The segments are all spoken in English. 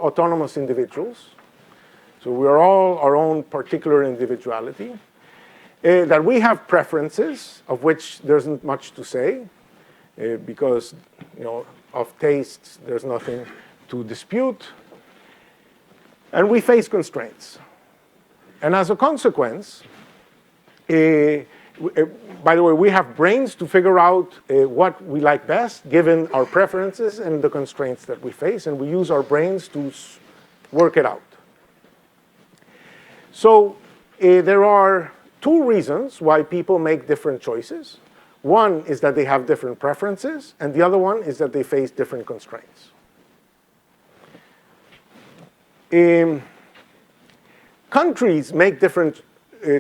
autonomous individuals. So we're all our own particular individuality. That we have preferences, of which there isn't much to say, because of tastes, there's nothing to dispute. And we face constraints. And as a consequence, by the way, we have brains to figure out what we like best, given our preferences and the constraints that we face, and we use our brains to work it out. So there are two reasons why people make different choices. One is that they have different preferences, and the other one is that they face different constraints. Countries make different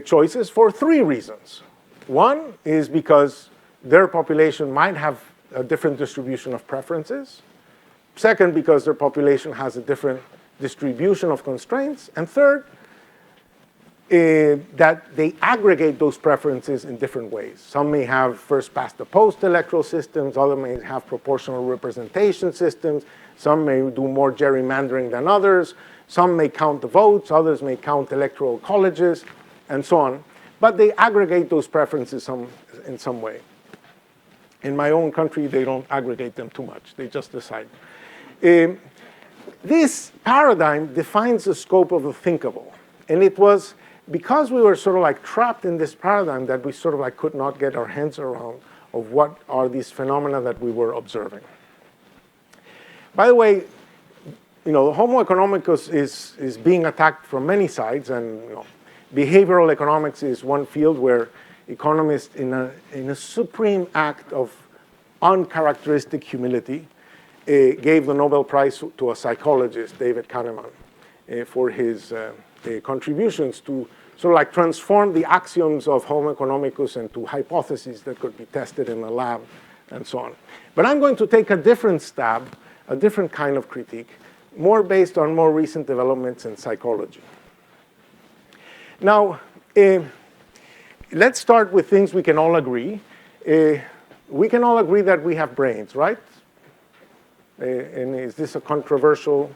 choices for three reasons. One is because their population might have a different distribution of preferences. Second, because their population has a different distribution of constraints. And third, that they aggregate those preferences in different ways. Some may have first past the post electoral systems, others may have proportional representation systems, some may do more gerrymandering than others, some may count the votes, others may count electoral colleges, and so on. But they aggregate those preferences in some way. In my own country, they don't aggregate them too much. They just decide. This paradigm defines the scope of the thinkable. And it was because we were sort of like trapped in this paradigm that we sort of like could not get our hands around of what are these phenomena that we were observing. By the way, Homo economicus is being attacked from many sides, and behavioral economics is one field where economists, in a supreme act of uncharacteristic humility, gave the Nobel Prize to a psychologist, David Kahneman, for his contributions to sort of like transform the axioms of Homo economicus into hypotheses that could be tested in a lab, and so on. But I'm going to take a different stab, a different kind of critique, more based on more recent developments in psychology. Now, let's start with things we can all agree. We can all agree that we have brains, right? And is this a controversial?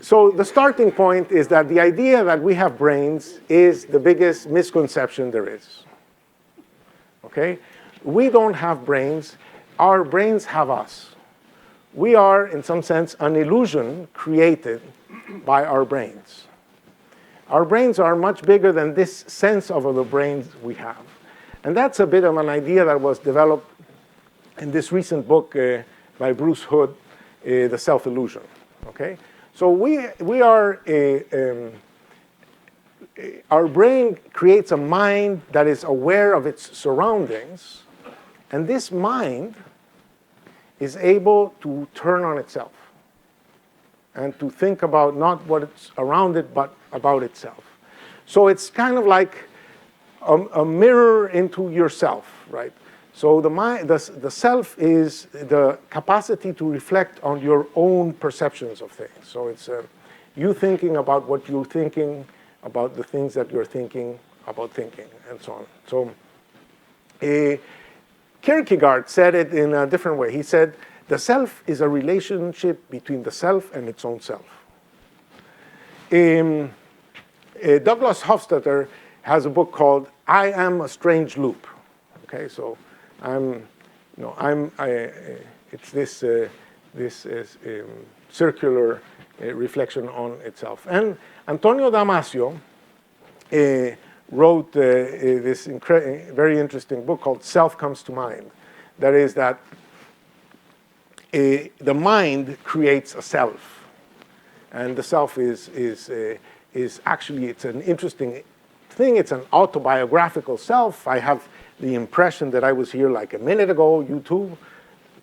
So the starting point is that the idea that we have brains is the biggest misconception there is. Okay? We don't have brains. Our brains have us. We are, in some sense, an illusion created by our brains. Our brains are much bigger than this sense of the brains we have. And that's a bit of an idea that was developed in this recent book by Bruce Hood, The Self-Illusion. Okay? So our brain creates a mind that is aware of its surroundings, and this mind is able to turn on itself and to think about not what's around it, but about itself. So it's kind of like a mirror into yourself, right? So the self is the capacity to reflect on your own perceptions of things. So it's you thinking about what you're thinking, about the things that you're thinking, about thinking, and so on. So Kierkegaard said it in a different way. He said, the self is a relationship between the self and its own self. Douglas Hofstadter has a book called I Am a Strange Loop. Okay, so it's this circular reflection on itself. And Antonio Damasio wrote this very interesting book called Self Comes to Mind. That is that the mind creates a self, and the self is actually, it's an interesting thing. It's an autobiographical self. I have the impression that I was here like a minute ago. You too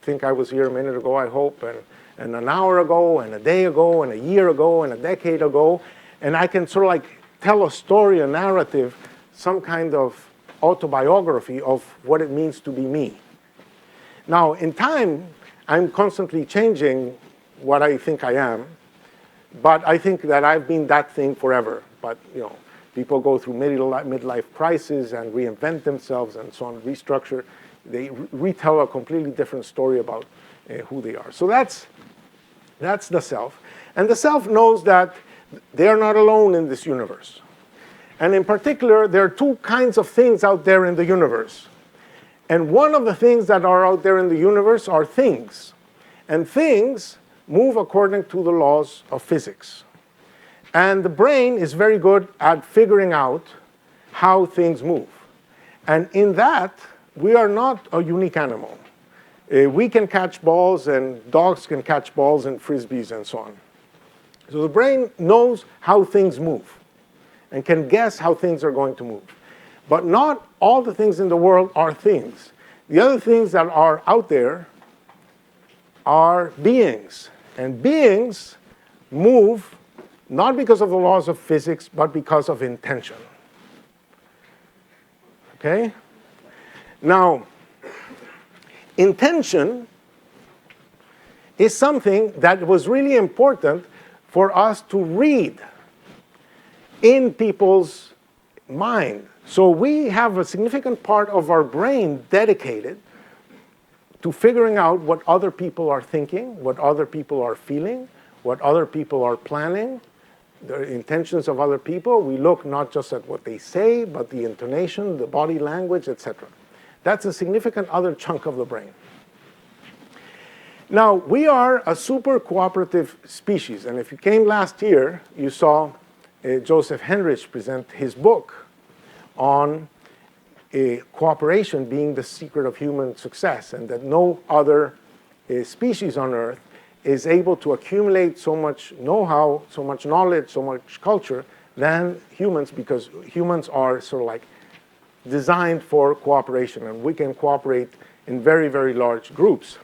think I was here a minute ago, I hope, and an hour ago, and a day ago, and a year ago, and a decade ago. And I can sort of like tell a story, a narrative, some kind of autobiography of what it means to be me. Now, in time, I'm constantly changing what I think I am, but I think that I've been that thing forever. But, people go through midlife crises and reinvent themselves and so on, restructure. they retell a completely different story about who they are. So that's the self. And the self knows that they are not alone in this universe. And in particular, there are two kinds of things out there in the universe. And one of the things that are out there in the universe are things. And things move according to the laws of physics. And the brain is very good at figuring out how things move. And in that, we are not a unique animal. We can catch balls, and dogs can catch balls and frisbees and so on. So the brain knows how things move and can guess how things are going to move. But not all the things in the world are things. The other things that are out there are beings. And beings move not because of the laws of physics, but because of intention. Okay? Now, intention is something that was really important for us to read in people's mind. So we have a significant part of our brain dedicated to figuring out what other people are thinking, what other people are feeling, what other people are planning, the intentions of other people. We look not just at what they say, but the intonation, the body language, etc. That's a significant other chunk of the brain. Now, we are a super cooperative species. And if you came last year, you saw Joseph Henrich present his book on cooperation being the secret of human success, and that no other species on Earth is able to accumulate so much know-how, so much knowledge, so much culture than humans, because humans are sort of like designed for cooperation, and we can cooperate in very, very large groups.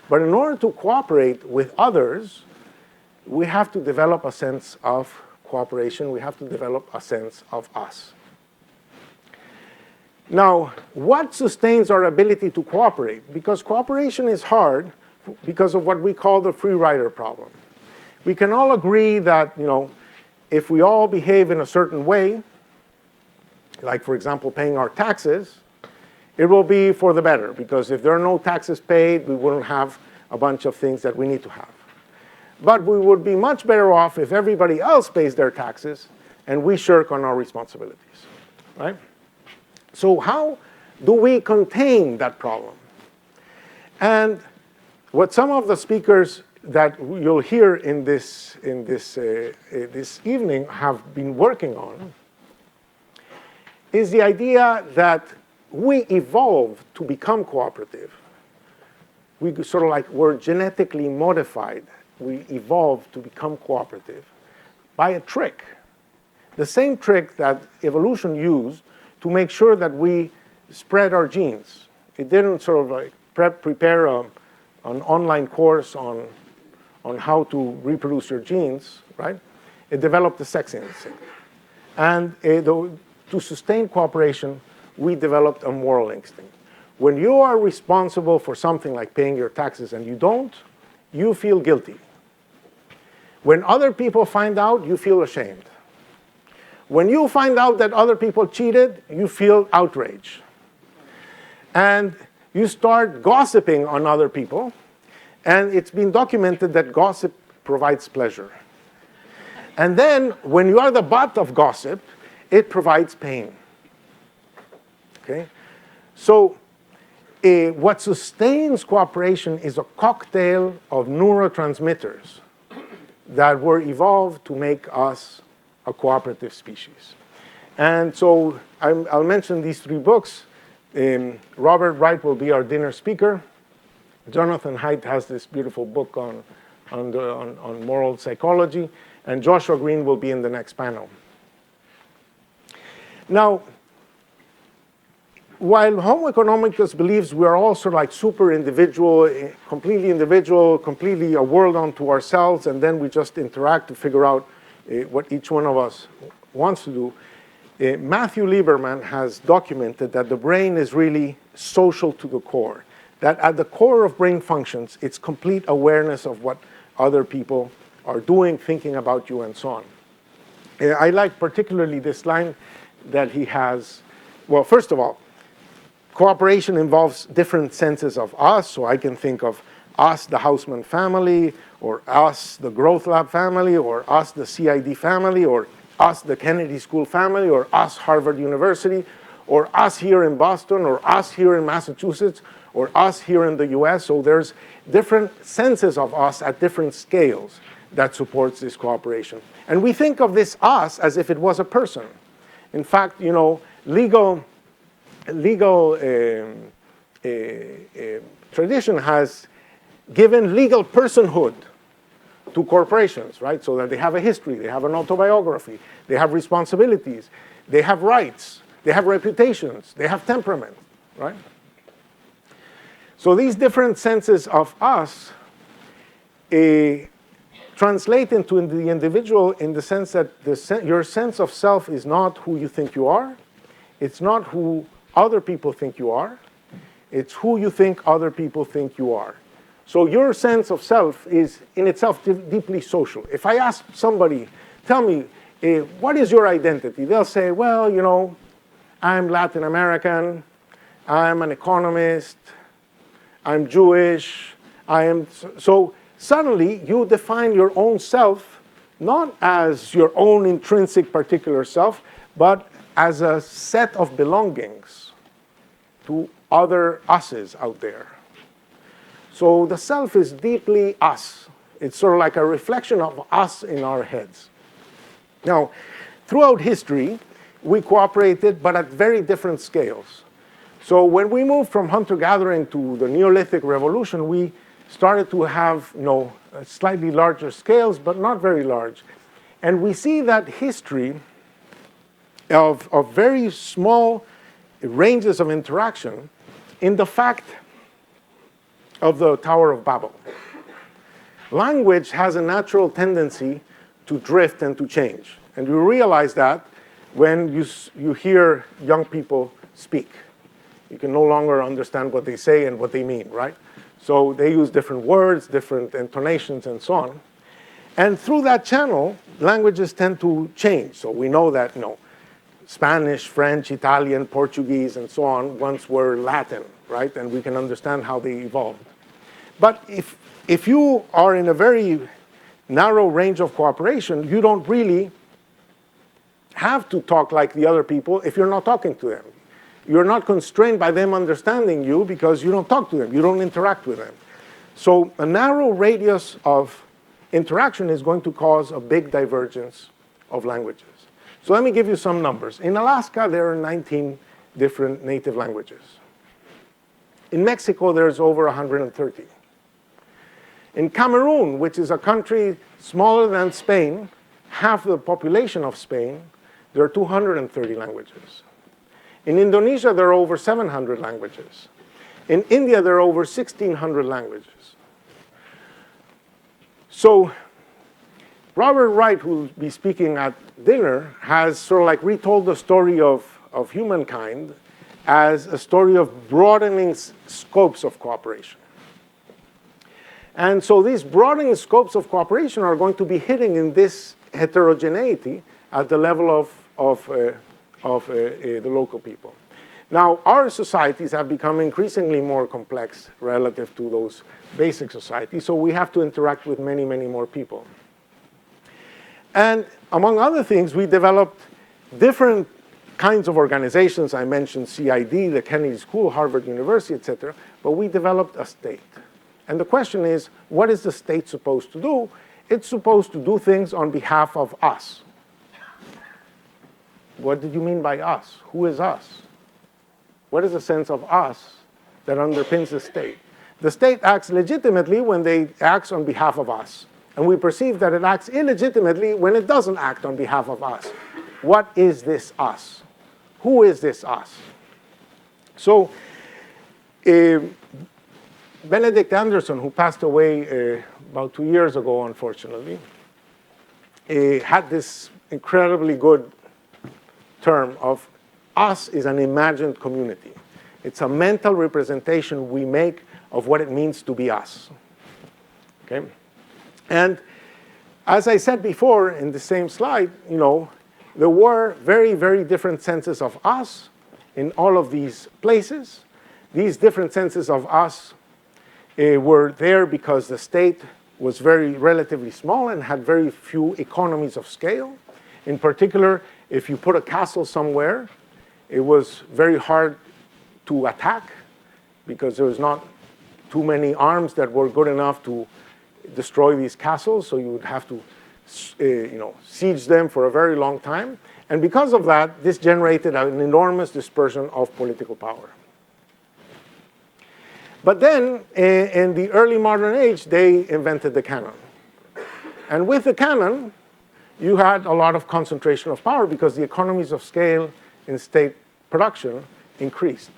But in order to cooperate with others, we have to develop a sense of cooperation. We have to develop a sense of us. Now, what sustains our ability to cooperate? Because cooperation is hard because of what we call the free rider problem. We can all agree that, if we all behave in a certain way, like, for example, paying our taxes, it will be for the better, because if there are no taxes paid, we wouldn't have a bunch of things that we need to have. But we would be much better off if everybody else pays their taxes and we shirk on our responsibilities, right? So how do we contain that problem? And what some of the speakers that you'll hear in this evening have been working on is the idea that we evolved to become cooperative. We sort of like were genetically modified. We evolved to become cooperative by a trick. The same trick that evolution used to make sure that we spread our genes. It didn't sort of like prepare an online course on how to reproduce your genes, right? It developed the sex instinct. And to sustain cooperation, we developed a moral instinct. When you are responsible for something like paying your taxes and you don't, you feel guilty. When other people find out, you feel ashamed. When you find out that other people cheated, you feel outrage. And you start gossiping on other people, and it's been documented that gossip provides pleasure. And then, when you are the butt of gossip, it provides pain. Okay? So, what sustains cooperation is a cocktail of neurotransmitters that were evolved to make us a cooperative species. And so I'll mention these three books. Robert Wright will be our dinner speaker. Jonathan Haidt has this beautiful book on moral psychology. And Joshua Greene will be in the next panel. Now, while Homo economicus believes we are all sort of like super individual, completely a world unto ourselves, and then we just interact to figure out what each one of us wants to do, Matthew Lieberman has documented that the brain is really social to the core. That at the core of brain functions, it's complete awareness of what other people are doing, thinking about you, and so on. I like particularly this line that he has. Well, first of all, cooperation involves different senses of us, so I can think of us, the Hausmann family, or us, the Growth Lab family, or us, the CID family, or us, the Kennedy School family, or us, Harvard University, or us here in Boston, or us here in Massachusetts, or us here in the US. So there's different senses of us at different scales that supports this cooperation. And we think of this us as if it was a person. In fact, you know, legal tradition has given legal personhood to corporations, right? So that they have a history, they have an autobiography, they have responsibilities, they have rights, they have reputations, they have temperament, right? So these different senses of us translate into the individual in the sense that your sense of self is not who you think you are, it's not who other people think you are, it's who you think other people think you are. So your sense of self is in itself deeply social. If I ask somebody, tell me, what is your identity? They'll say, well, you know, I'm Latin American, I'm an economist, I'm Jewish, I am... So suddenly you define your own self not as your own intrinsic particular self, but as a set of belongings to other us's out there. So the self is deeply us. It's sort of like a reflection of us in our heads. Now, throughout history, we cooperated, but at very different scales. So when we moved from hunter-gathering to the Neolithic Revolution, we started to have, you know, slightly larger scales, but not very large. And we see that history of very small ranges of interaction in the fact of the Tower of Babel. Language has a natural tendency to drift and to change. And you realize that when you hear young people speak. You can no longer understand what they say and what they mean, right? So they use different words, different intonations, and so on. And through that channel, languages tend to change. So we know that, you know, Spanish, French, Italian, Portuguese, and so on once were Latin, right? And we can understand how they evolved. But if you are in a very narrow range of cooperation, you don't really have to talk like the other people if you're not talking to them. You're not constrained by them understanding you because you don't talk to them, you don't interact with them. So a narrow radius of interaction is going to cause a big divergence of languages. So let me give you some numbers. In Alaska, there are 19 different native languages. In Mexico, there's over 130. In Cameroon, which is a country smaller than Spain, half the population of Spain, there are 230 languages. In Indonesia, there are over 700 languages. In India, there are over 1,600 languages. So Robert Wright, who will be speaking at dinner, has sort of like retold the story of humankind as a story of broadening scopes of cooperation. And so these broadening scopes of cooperation are going to be hitting in this heterogeneity at the level of the local people. Now, our societies have become increasingly more complex relative to those basic societies, so we have to interact with many, many more people. And among other things, we developed different kinds of organizations. I mentioned CID, the Kennedy School, Harvard University, etc. But we developed a state. And the question is, what is the state supposed to do? It's supposed to do things on behalf of us. What did you mean by us? Who is us? What is the sense of us that underpins the state? The state acts legitimately when it acts on behalf of us. And we perceive that it acts illegitimately when it doesn't act on behalf of us. What is this us? Who is this us? So Benedict Anderson, who passed away about 2 years ago, unfortunately, had this incredibly good term of us is an imagined community. It's a mental representation we make of what it means to be us. Okay? And as I said before in the same slide, you know, there were very, very different senses of us in all of these places. these different senses of us were there because the state was relatively small and had very few economies of scale. In particular, if you put a castle somewhere, it was very hard to attack because there was not too many arms that were good enough to destroy these castles, so you would have to siege them for a very long time. And because of that, this generated an enormous dispersion of political power. But then, in the early modern age, they invented the cannon. And with the cannon, you had a lot of concentration of power because the economies of scale in state production increased.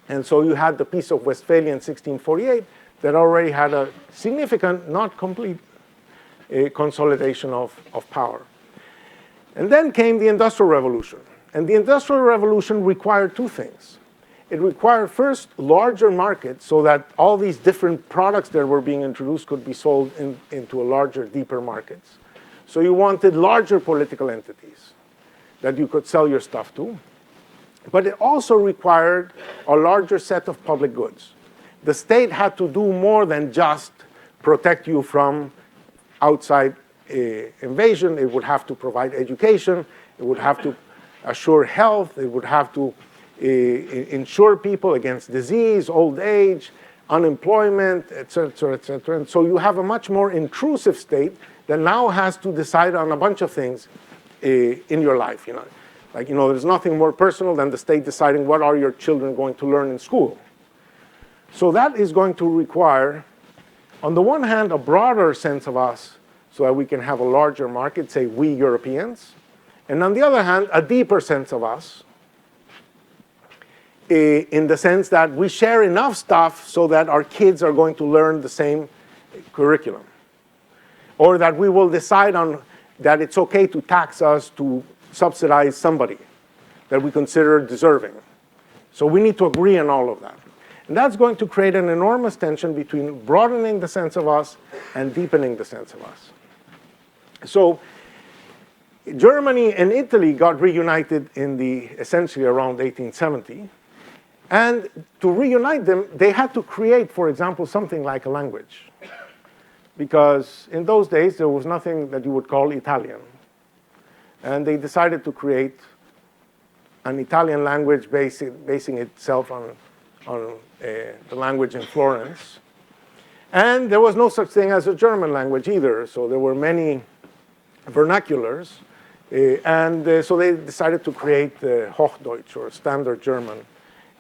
And so you had the Peace of Westphalia in 1648 that already had a significant, not complete, consolidation of power. And then came the Industrial Revolution. And the Industrial Revolution required two things. It required first larger markets so that all these different products that were being introduced could be sold into a larger, deeper markets. So you wanted larger political entities that you could sell your stuff to. But it also required a larger set of public goods. The state had to do more than just protect you from outside invasion. It would have to provide education. It would have to assure health. It would have to insure people against disease, old age, unemployment, et cetera, et cetera. And so you have a much more intrusive state that now has to decide on a bunch of things in your life. There's nothing more personal than the state deciding what are your children going to learn in school. So that is going to require, on the one hand, a broader sense of us so that we can have a larger market, say we Europeans, and on the other hand, a deeper sense of us, in the sense that we share enough stuff so that our kids are going to learn the same curriculum. Or that we will decide on that it's okay to tax us to subsidize somebody that we consider deserving. So we need to agree on all of that. And that's going to create an enormous tension between broadening the sense of us and deepening the sense of us. So Germany and Italy got reunited in essentially around 1870. And to reunite them, they had to create, for example, something like a language. Because in those days, there was nothing that you would call Italian. And they decided to create an Italian language basing itself on the language in Florence. And there was no such thing as a German language either. So there were many vernaculars. So they decided to create Hochdeutsch, or Standard German.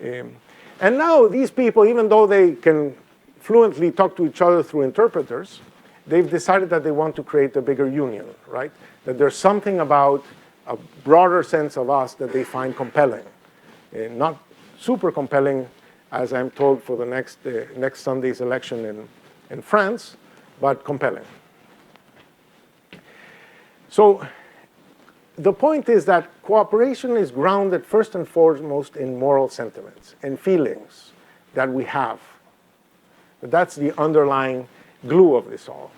And now these people, even though they can fluently talk to each other through interpreters, they've decided that they want to create a bigger union, right? That there's something about a broader sense of us that they find compelling. Not super compelling, as I'm told for the next Sunday's election in France, but compelling. So the point is that cooperation is grounded first and foremost in moral sentiments and feelings that we have. That's the underlying glue of this all.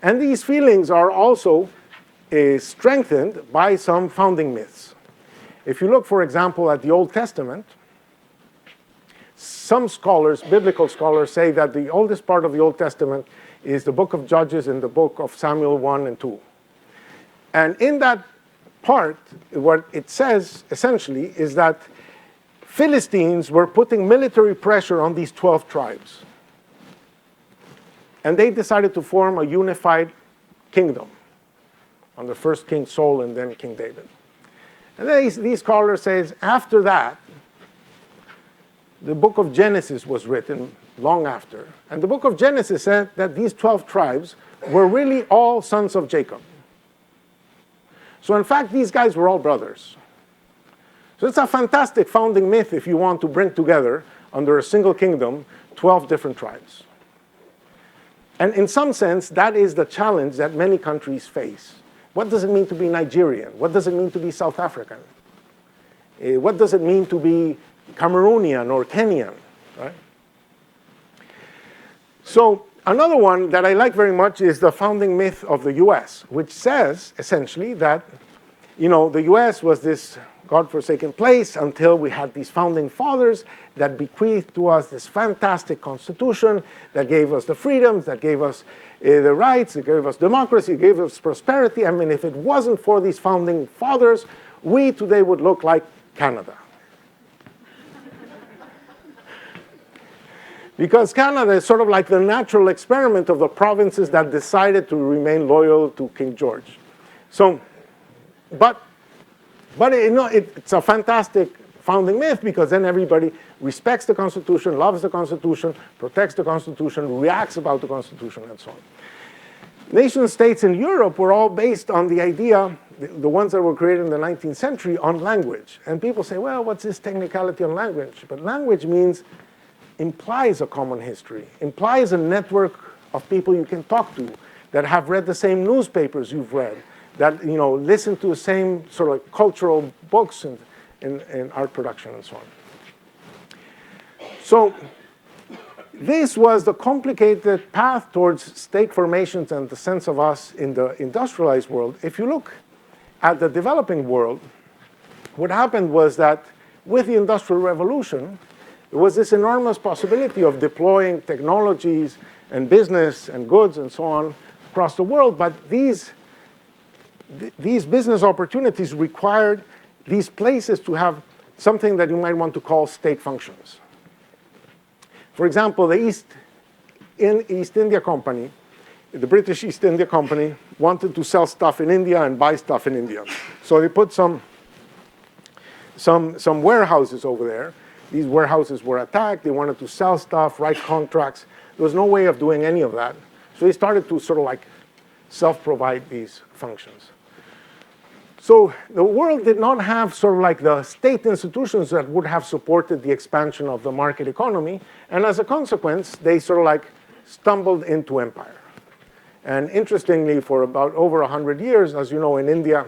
And these feelings are also strengthened by some founding myths. If you look, for example, at the Old Testament, some scholars, biblical scholars, say that the oldest part of the Old Testament is the book of Judges and the book of Samuel 1 and 2. And in that part, what it says, essentially, is that Philistines were putting military pressure on these 12 tribes. And they decided to form a unified kingdom under first King Saul and then King David. And these scholars say, after that, the book of Genesis was written long after. And the book of Genesis said that these 12 tribes were really all sons of Jacob. So in fact, these guys were all brothers. So it's a fantastic founding myth if you want to bring together, under a single kingdom, 12 different tribes. And in some sense, that is the challenge that many countries face. What does it mean to be Nigerian? What does it mean to be South African? What does it mean to be Cameroonian or Kenyan? Right? So another one that I like very much is the founding myth of the US, which says, essentially, that the US was this godforsaken place until we had these founding fathers that bequeathed to us this fantastic constitution that gave us the freedoms, that gave us the rights, it gave us democracy, it gave us prosperity. I mean, if it wasn't for these founding fathers, we today would look like Canada. Because Canada is sort of like the natural experiment of the provinces that decided to remain loyal to King George. So, but it's a fantastic founding myth, because then everybody respects the Constitution, loves the Constitution, protects the Constitution, reacts about the Constitution, and so on. Nation states in Europe were all based on the idea, the ones that were created in the 19th century, on language. And people say, well, what's this technicality on language? But language implies a common history, implies a network of people you can talk to that have read the same newspapers you've read, that listen to the same sort of like cultural books and art production and so on. So this was the complicated path towards state formations and the sense of us in the industrialized world. If you look at the developing world, what happened was that with the Industrial Revolution, there was this enormous possibility of deploying technologies and business and goods and so on across the world, but these business opportunities required these places to have something that you might want to call state functions. For example, the East India Company, the British East India Company, wanted to sell stuff in India and buy stuff in India. So they put some warehouses over there. These warehouses were attacked. They wanted to sell stuff, write contracts. There was no way of doing any of that. So they started to sort of like self-provide these functions. So the world did not have sort of like the state institutions that would have supported the expansion of the market economy. And as a consequence, they sort of like stumbled into empire. And interestingly, for about over 100 years, as you know, in India,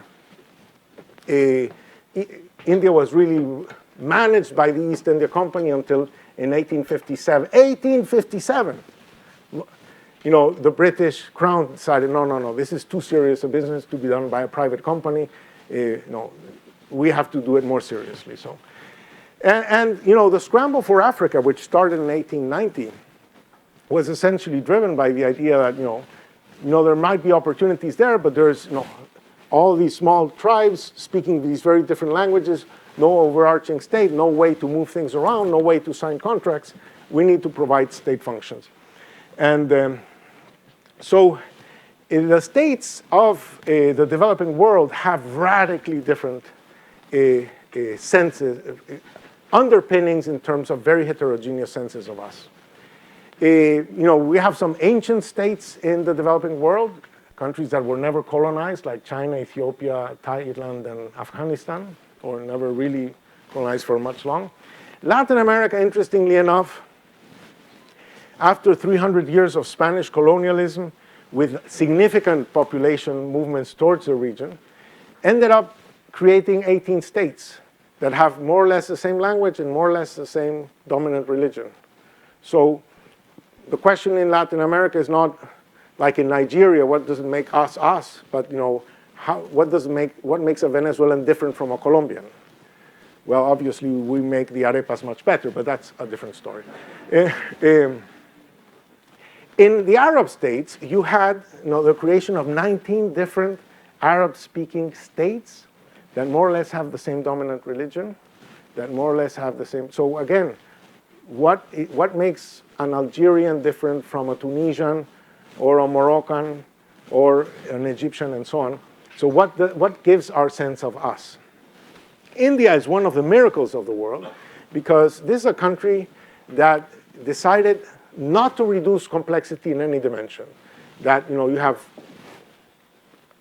India was really managed by the East India Company until in 1857. 1857! The British Crown decided, no, this is too serious a business to be done by a private company. We have to do it more seriously. So, and the scramble for Africa, which started in 1890, was essentially driven by the idea that there might be opportunities there, but there's all these small tribes speaking these very different languages, no overarching state, no way to move things around, no way to sign contracts. We need to provide state functions. And so in the states of the developing world have radically different senses, underpinnings in terms of very heterogeneous senses of us. We have some ancient states in the developing world, countries that were never colonized, like China, Ethiopia, Thailand, and Afghanistan, or never really colonized for much long. Latin America, interestingly enough, after 300 years of Spanish colonialism with significant population movements towards the region, ended up creating 18 states that have more or less the same language and more or less the same dominant religion. So the question in Latin America is not like in Nigeria, what does it make us us, but what makes a Venezuelan different from a Colombian? Well, obviously we make the arepas much better, but that's a different story. In the Arab states, you had the creation of 19 different Arab-speaking states that more or less have the same dominant religion, that more or less have the same. So again, what makes an Algerian different from a Tunisian or a Moroccan or an Egyptian and so on? So what gives our sense of us? India is one of the miracles of the world because this is a country that decided not to reduce complexity in any dimension. That you have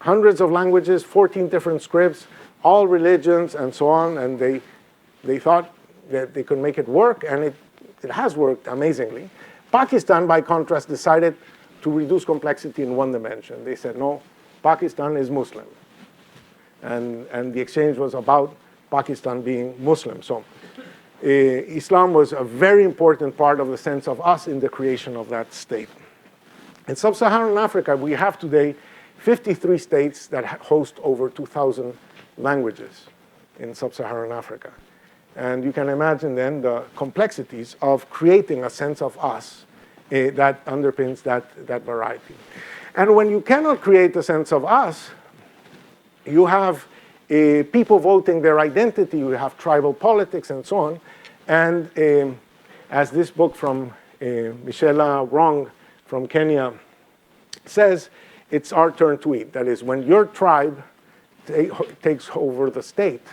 hundreds of languages, 14 different scripts, all religions and so on, and they thought that they could make it work, and it has worked amazingly. Pakistan, by contrast, decided to reduce complexity in one dimension. They said, no, Pakistan is Muslim. And the exchange was about Pakistan being Muslim. So Islam was a very important part of the sense of us in the creation of that state. In sub-Saharan Africa, we have today 53 states that host over 2,000 languages. in sub-Saharan Africa. And you can imagine then the complexities of creating a sense of us that underpins that variety. And when you cannot create a sense of us, you have people voting their identity, you have tribal politics and so on. And as this book from Michele Wrong from Kenya says, it's our turn to eat. That is, when your tribe takes over the state,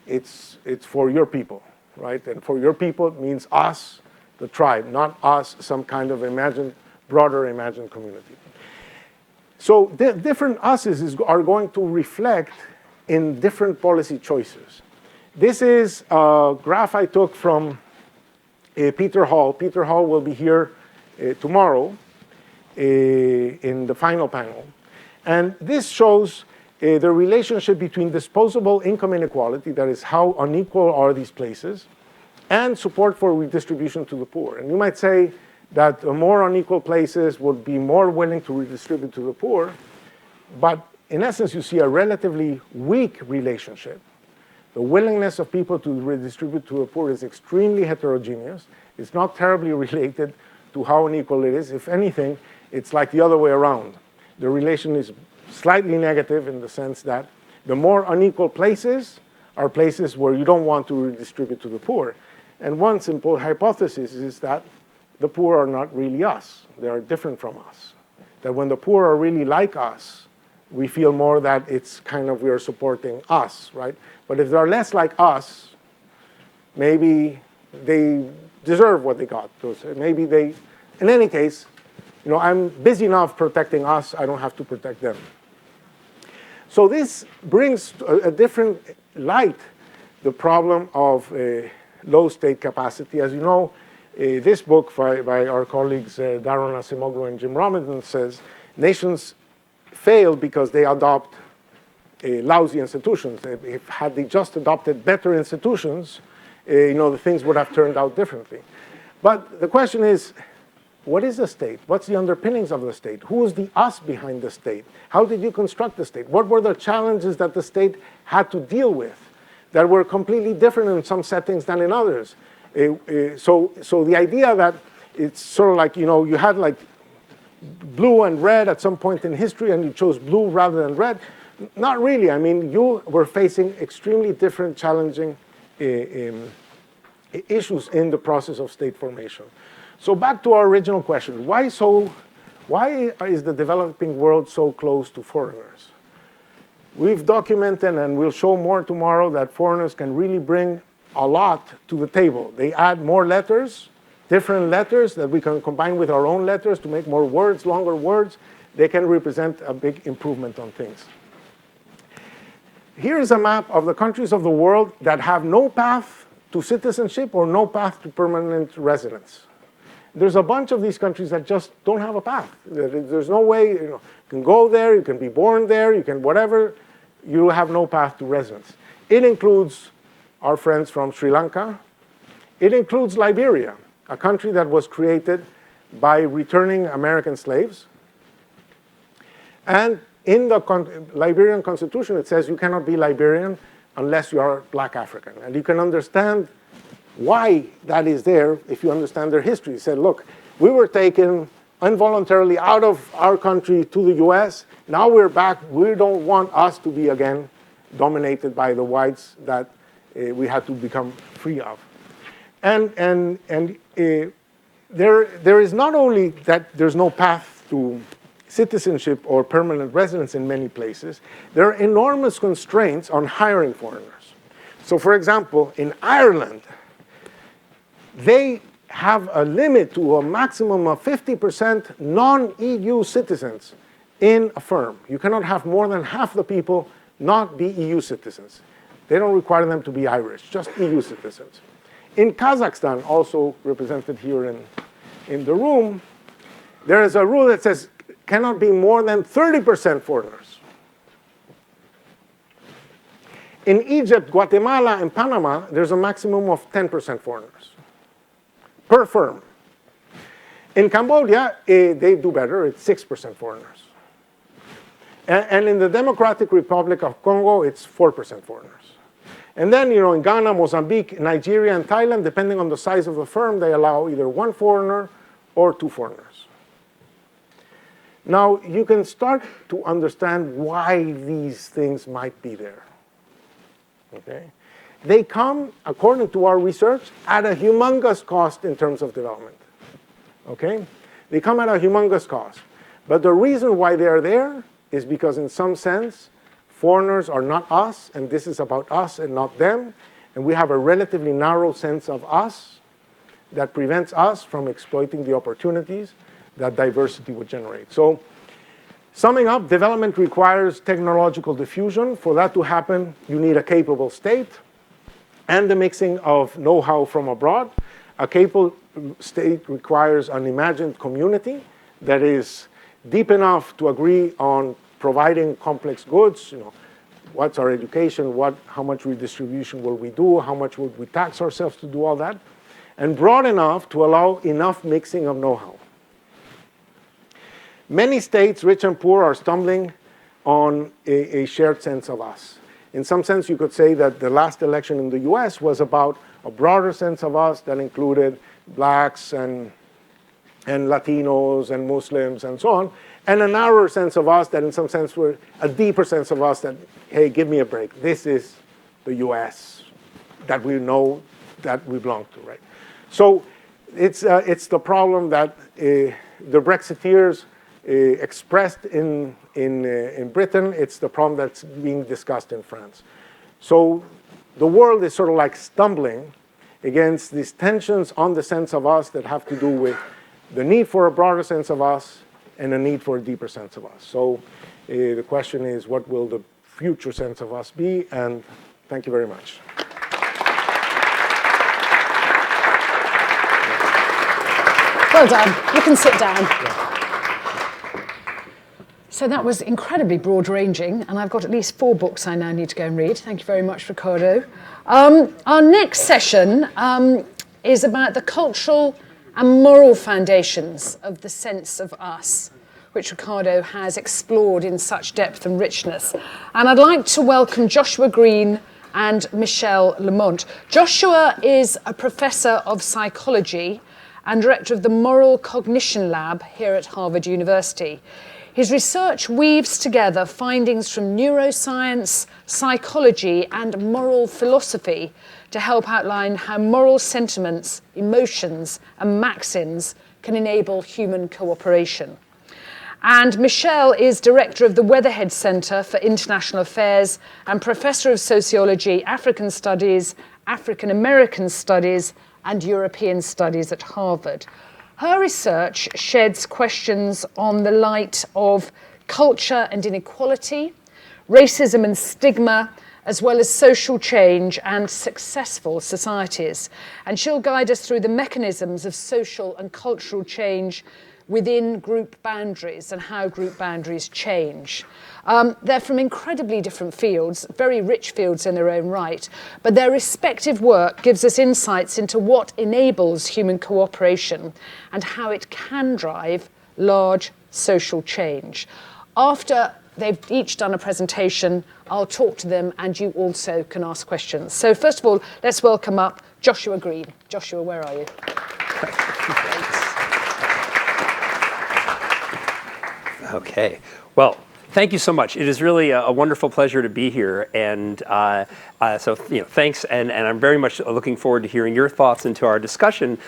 it's for your people, right? And for your people, it means us, the tribe, not us, some kind of broader imagined community. So different us's are going to reflect in different policy choices. This is a graph I took from Peter Hall. Peter Hall will be here tomorrow in the final panel. And this shows the relationship between disposable income inequality, that is how unequal are these places, and support for redistribution to the poor. And you might say that more unequal places would be more willing to redistribute to the poor, but in essence, you see a relatively weak relationship. The willingness of people to redistribute to the poor is extremely heterogeneous. It's not terribly related to how unequal it is. If anything, it's like the other way around. The relation is slightly negative in the sense that the more unequal places are places where you don't want to redistribute to the poor. And one simple hypothesis is that the poor are not really us. They are different from us. That when the poor are really like us, we feel more that it's kind of we are supporting us, right? But if they're less like us, maybe they deserve what they got. Maybe they, in any case, I'm busy enough protecting us, I don't have to protect them. So this brings a different light the problem of low state capacity. As you know, this book by our colleagues Daron Acemoglu and Jim Robinson says nations fail because they adopt lousy institutions. Had they just adopted better institutions, the things would have turned out differently. But the question is, what is the state? What's the underpinnings of the state? Who is the us behind the state? How did you construct the state? What were the challenges that the state had to deal with that were completely different in some settings than in others? So the idea that it's sort of like, you had like blue and red at some point in history and you chose blue rather than red, not really. I mean, you were facing extremely different challenging issues in the process of state formation. So back to our original question, why is the developing world so close to foreigners? We've documented, and we'll show more tomorrow, that foreigners can really bring a lot to the table. They add more letters, different letters that we can combine with our own letters to make more words, longer words. They can represent a big improvement on things. Here's a map of the countries of the world that have no path to citizenship or no path to permanent residence. There's a bunch of these countries that just don't have a path. There's no way, you can go there, you can be born there, you can whatever, you have no path to residence. It includes our friends from Sri Lanka. It includes Liberia, a country that was created by returning American slaves. And in the Liberian constitution, it says you cannot be Liberian unless you are black African. And you can understand why that is there if you understand their history. He said, look, we were taken involuntarily out of our country to the US. Now we're back. We don't want us to be again dominated by the whites that we had to become free of. And there is not only that there's no path to citizenship or permanent residence in many places, there are enormous constraints on hiring foreigners. So for example, in Ireland, they have a limit to a maximum of 50% non-EU citizens in a firm. You cannot have more than half the people not be EU citizens. They don't require them to be Irish, just EU citizens. In Kazakhstan, also represented here in the room, there is a rule that says cannot be more than 30% foreigners. In Egypt, Guatemala, and Panama, there's a maximum of 10% foreigners per firm. In Cambodia, they do better. It's 6% foreigners. And in the Democratic Republic of Congo, it's 4% foreigners. And then, in Ghana, Mozambique, Nigeria, and Thailand, depending on the size of the firm, they allow either one foreigner or two foreigners. Now, you can start to understand why these things might be there. Okay? They come, according to our research, at a humongous cost in terms of development. Okay? They come at a humongous cost. But the reason why they are there is because, in some sense, foreigners are not us, and this is about us and not them, and we have a relatively narrow sense of us that prevents us from exploiting the opportunities that diversity would generate. So, summing up, development requires technological diffusion. For that to happen, you need a capable state and the mixing of know-how from abroad. A capable state requires an imagined community that is deep enough to agree on providing complex goods, what's our education, how much redistribution will we do, how much would we tax ourselves to do all that, and broad enough to allow enough mixing of know-how. Many states, rich and poor, are stumbling on a shared sense of us. In some sense, you could say that the last election in the US was about a broader sense of us that included blacks and Latinos and Muslims and so on, and a narrower sense of us that in some sense were a deeper sense of us that, hey, give me a break. This is the US that we know that we belong to, right? So it's the problem that the Brexiteers expressed in Britain. It's the problem that's being discussed in France. So the world is sort of like stumbling against these tensions on the sense of us that have to do with the need for a broader sense of us and a need for a deeper sense of us. So the question is, what will the future sense of us be? And thank you very much. Well done. You can sit down. So that was incredibly broad-ranging, and I've got at least 4 books I now need to go and read. Thank you very much, Ricardo. Our next session is about the cultural and moral foundations of the sense of us, which Ricardo has explored in such depth and richness. And I'd like to welcome Joshua Greene and Michele Lamont. Joshua is a professor of psychology and director of the Moral Cognition Lab here at Harvard University. His research weaves together findings from neuroscience, psychology, and moral philosophy to help outline how moral sentiments, emotions, and maxims can enable human cooperation. And Michele is director of the Weatherhead Center for International Affairs and professor of sociology, African studies, African American studies, and European studies at Harvard. Her research sheds questions on the light of culture and inequality, racism and stigma, as well as social change and successful societies. And she'll guide us through the mechanisms of social and cultural change within group boundaries and how group boundaries change. They're from incredibly different fields, very rich fields in their own right, but their respective work gives us insights into what enables human cooperation and how it can drive large social change. After they've each done a presentation, I'll talk to them and you also can ask questions. So first of all, let's welcome up Joshua Greene. Joshua, where are you? Okay, well, thank you so much. It is really a wonderful pleasure to be here, and so thanks, and I'm very much looking forward to hearing your thoughts into our discussion.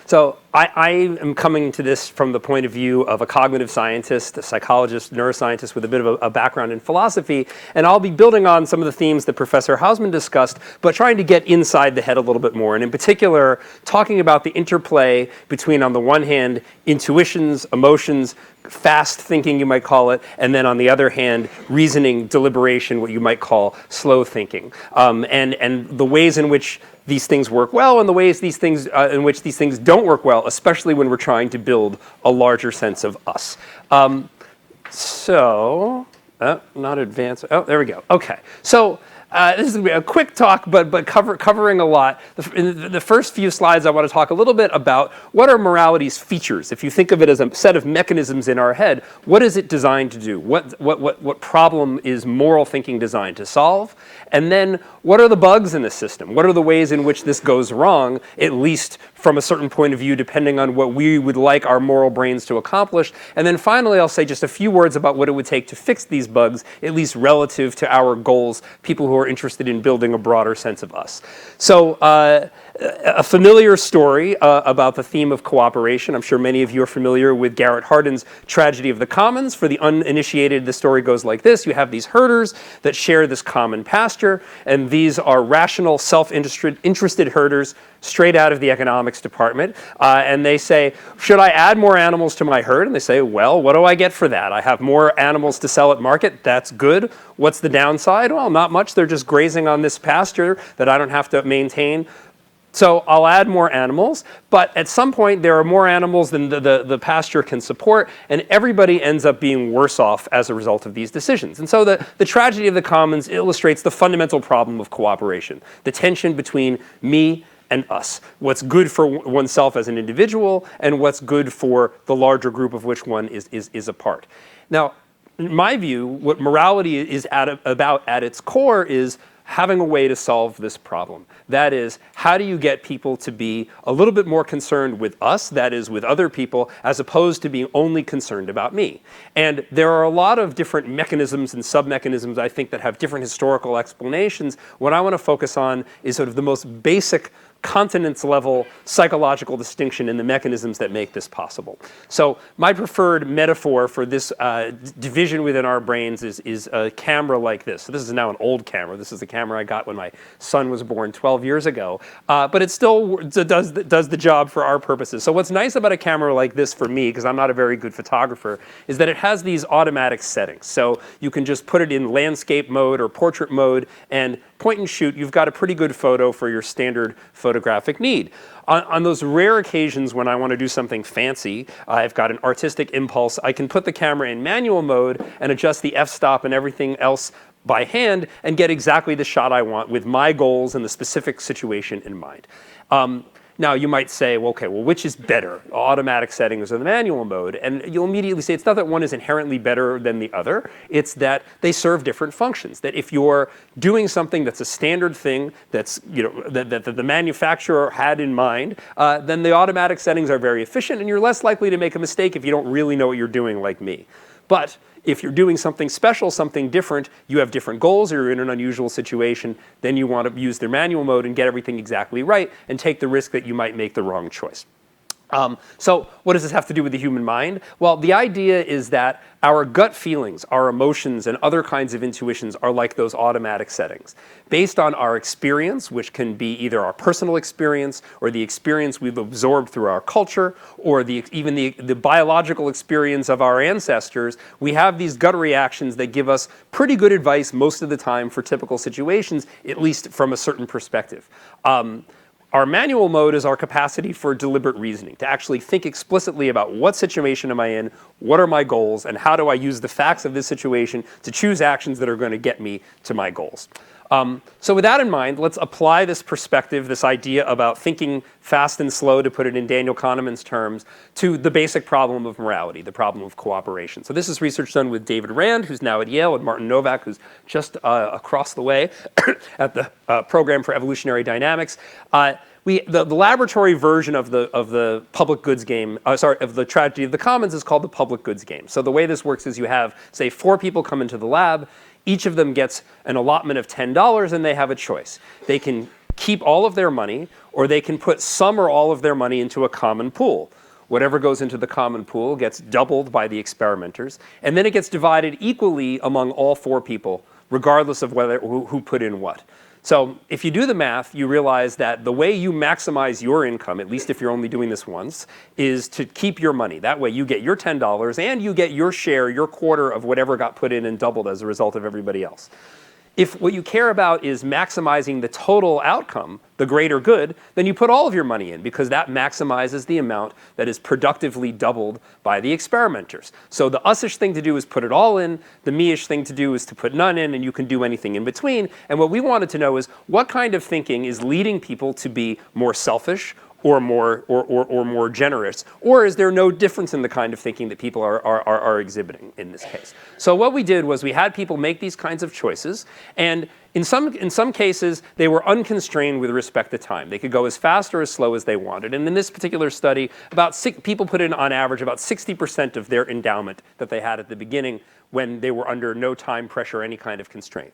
So I am coming to this from the point of view of a cognitive scientist, a psychologist, neuroscientist with a bit of a background in philosophy, and I'll be building on some of the themes that Professor Hausmann discussed, but trying to get inside the head a little bit more, and in particular, talking about the interplay between, on the one hand, intuitions, emotions, fast thinking, you might call it, and then on the other hand, reasoning, deliberation, what you might call slow thinking, and the ways in which these things work well and the ways in which these things don't work well, especially when we're trying to build a larger sense of us. Not advance. Oh, there we go. Okay. So this is going to be a quick talk, but covering a lot. In the first few slides, I want to talk a little bit about what are morality's features. If you think of it as a set of mechanisms in our head, what is it designed to do? What problem is moral thinking designed to solve? And then what are the bugs in the system? What are the ways in which this goes wrong, at least from a certain point of view, depending on what we would like our moral brains to accomplish? And then finally, I'll say just a few words about what it would take to fix these bugs, at least relative to our goals, people who are interested in building a broader sense of us. So a familiar story about the theme of cooperation. I'm sure many of you are familiar with Garrett Hardin's Tragedy of the Commons. For the uninitiated, the story goes like this. You have these herders that share this common pasture, and these are rational, self-interested herders straight out of the economics department. And they say, should I add more animals to my herd? And they say, well, what do I get for that? I have more animals to sell at market. That's good. What's the downside? Well, not much. They're just grazing on this pasture that I don't have to maintain. So I'll add more animals, but at some point there are more animals than the pasture can support, and everybody ends up being worse off as a result of these decisions. And so the tragedy of the commons illustrates the fundamental problem of cooperation, the tension between me and us, what's good for oneself as an individual and what's good for the larger group of which one is a part. Now, in my view, what morality is about at its core is having a way to solve this problem. That is, how do you get people to be a little bit more concerned with us, that is, with other people, as opposed to being only concerned about me? And there are a lot of different mechanisms and sub-mechanisms, I think, that have different historical explanations. What I want to focus on is sort of the most basic continence-level psychological distinction in the mechanisms that make this possible. So my preferred metaphor for this division within our brains is a camera like this. So this is now an old camera. This is the camera I got when my son was born 12 years ago. But it still does the job for our purposes. So what's nice about a camera like this for me, because I'm not a very good photographer, is that it has these automatic settings. So you can just put it in landscape mode or portrait mode and point and shoot. You've got a pretty good photo for your standard photographic need. On those rare occasions when I want to do something fancy, I've got an artistic impulse, I can put the camera in manual mode and adjust the f-stop and everything else by hand and get exactly the shot I want with my goals and the specific situation in mind. Now you might say, well, okay, well, which is better, automatic settings or the manual mode? And you'll immediately say it's not that one is inherently better than the other. It's that they serve different functions. That if you're doing something that's a standard thing that's, that the manufacturer had in mind, then the automatic settings are very efficient, and you're less likely to make a mistake if you don't really know what you're doing, like me. But if you're doing something special, something different, you have different goals, or you're in an unusual situation, then you want to use their manual mode and get everything exactly right and take the risk that you might make the wrong choice. So what does this have to do with the human mind? Well, the idea is that our gut feelings, our emotions, and other kinds of intuitions are like those automatic settings. Based on our experience, which can be either our personal experience or the experience we've absorbed through our culture, or even the biological experience of our ancestors, we have these gut reactions that give us pretty good advice most of the time for typical situations, at least from a certain perspective. Our manual mode is our capacity for deliberate reasoning, to actually think explicitly about what situation am I in, what are my goals, and how do I use the facts of this situation to choose actions that are going to get me to my goals. So with that in mind, let's apply this perspective, this idea about thinking fast and slow, to put it in Daniel Kahneman's terms, to the basic problem of morality, the problem of cooperation. So this is research done with David Rand, who's now at Yale, and Martin Novak, who's just across the way at the program for evolutionary dynamics. The laboratory version of the public goods game, of the tragedy of the commons, is called the public goods game. So the way this works is you have, say, 4 people come into the lab. Each of them gets an allotment of $10, and they have a choice. They can keep all of their money, or they can put some or all of their money into a common pool. Whatever goes into the common pool gets doubled by the experimenters, and then it gets divided equally among all 4 people, regardless of who put in what. So if you do the math, you realize that the way you maximize your income, at least if you're only doing this once, is to keep your money. That way you get your $10 and you get your share, your quarter of whatever got put in and doubled as a result of everybody else. If what you care about is maximizing the total outcome, the greater good, then you put all of your money in because that maximizes the amount that is productively doubled by the experimenters. So the us-ish thing to do is put it all in. The me-ish thing to do is to put none in, and you can do anything in between. And what we wanted to know is what kind of thinking is leading people to be more selfish or more generous, or is there no difference in the kind of thinking that people are exhibiting in this case? So what we did was we had people make these kinds of choices, and in some cases they were unconstrained with respect to time. They could go as fast or as slow as they wanted. And in this particular study, people put in on average about 60% of their endowment that they had at the beginning when they were under no time pressure or any kind of constraint.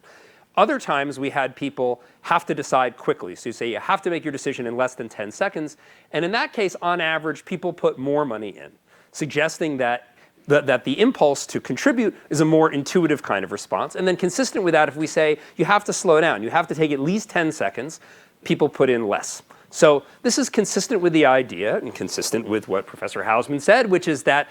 Other times we had people have to decide quickly. So you say you have to make your decision in less than 10 seconds. And in that case, on average, people put more money in, suggesting that the impulse to contribute is a more intuitive kind of response. And then consistent with that, if we say you have to slow down, you have to take at least 10 seconds, people put in less. So this is consistent with the idea and consistent with what Professor Hausmann said, which is that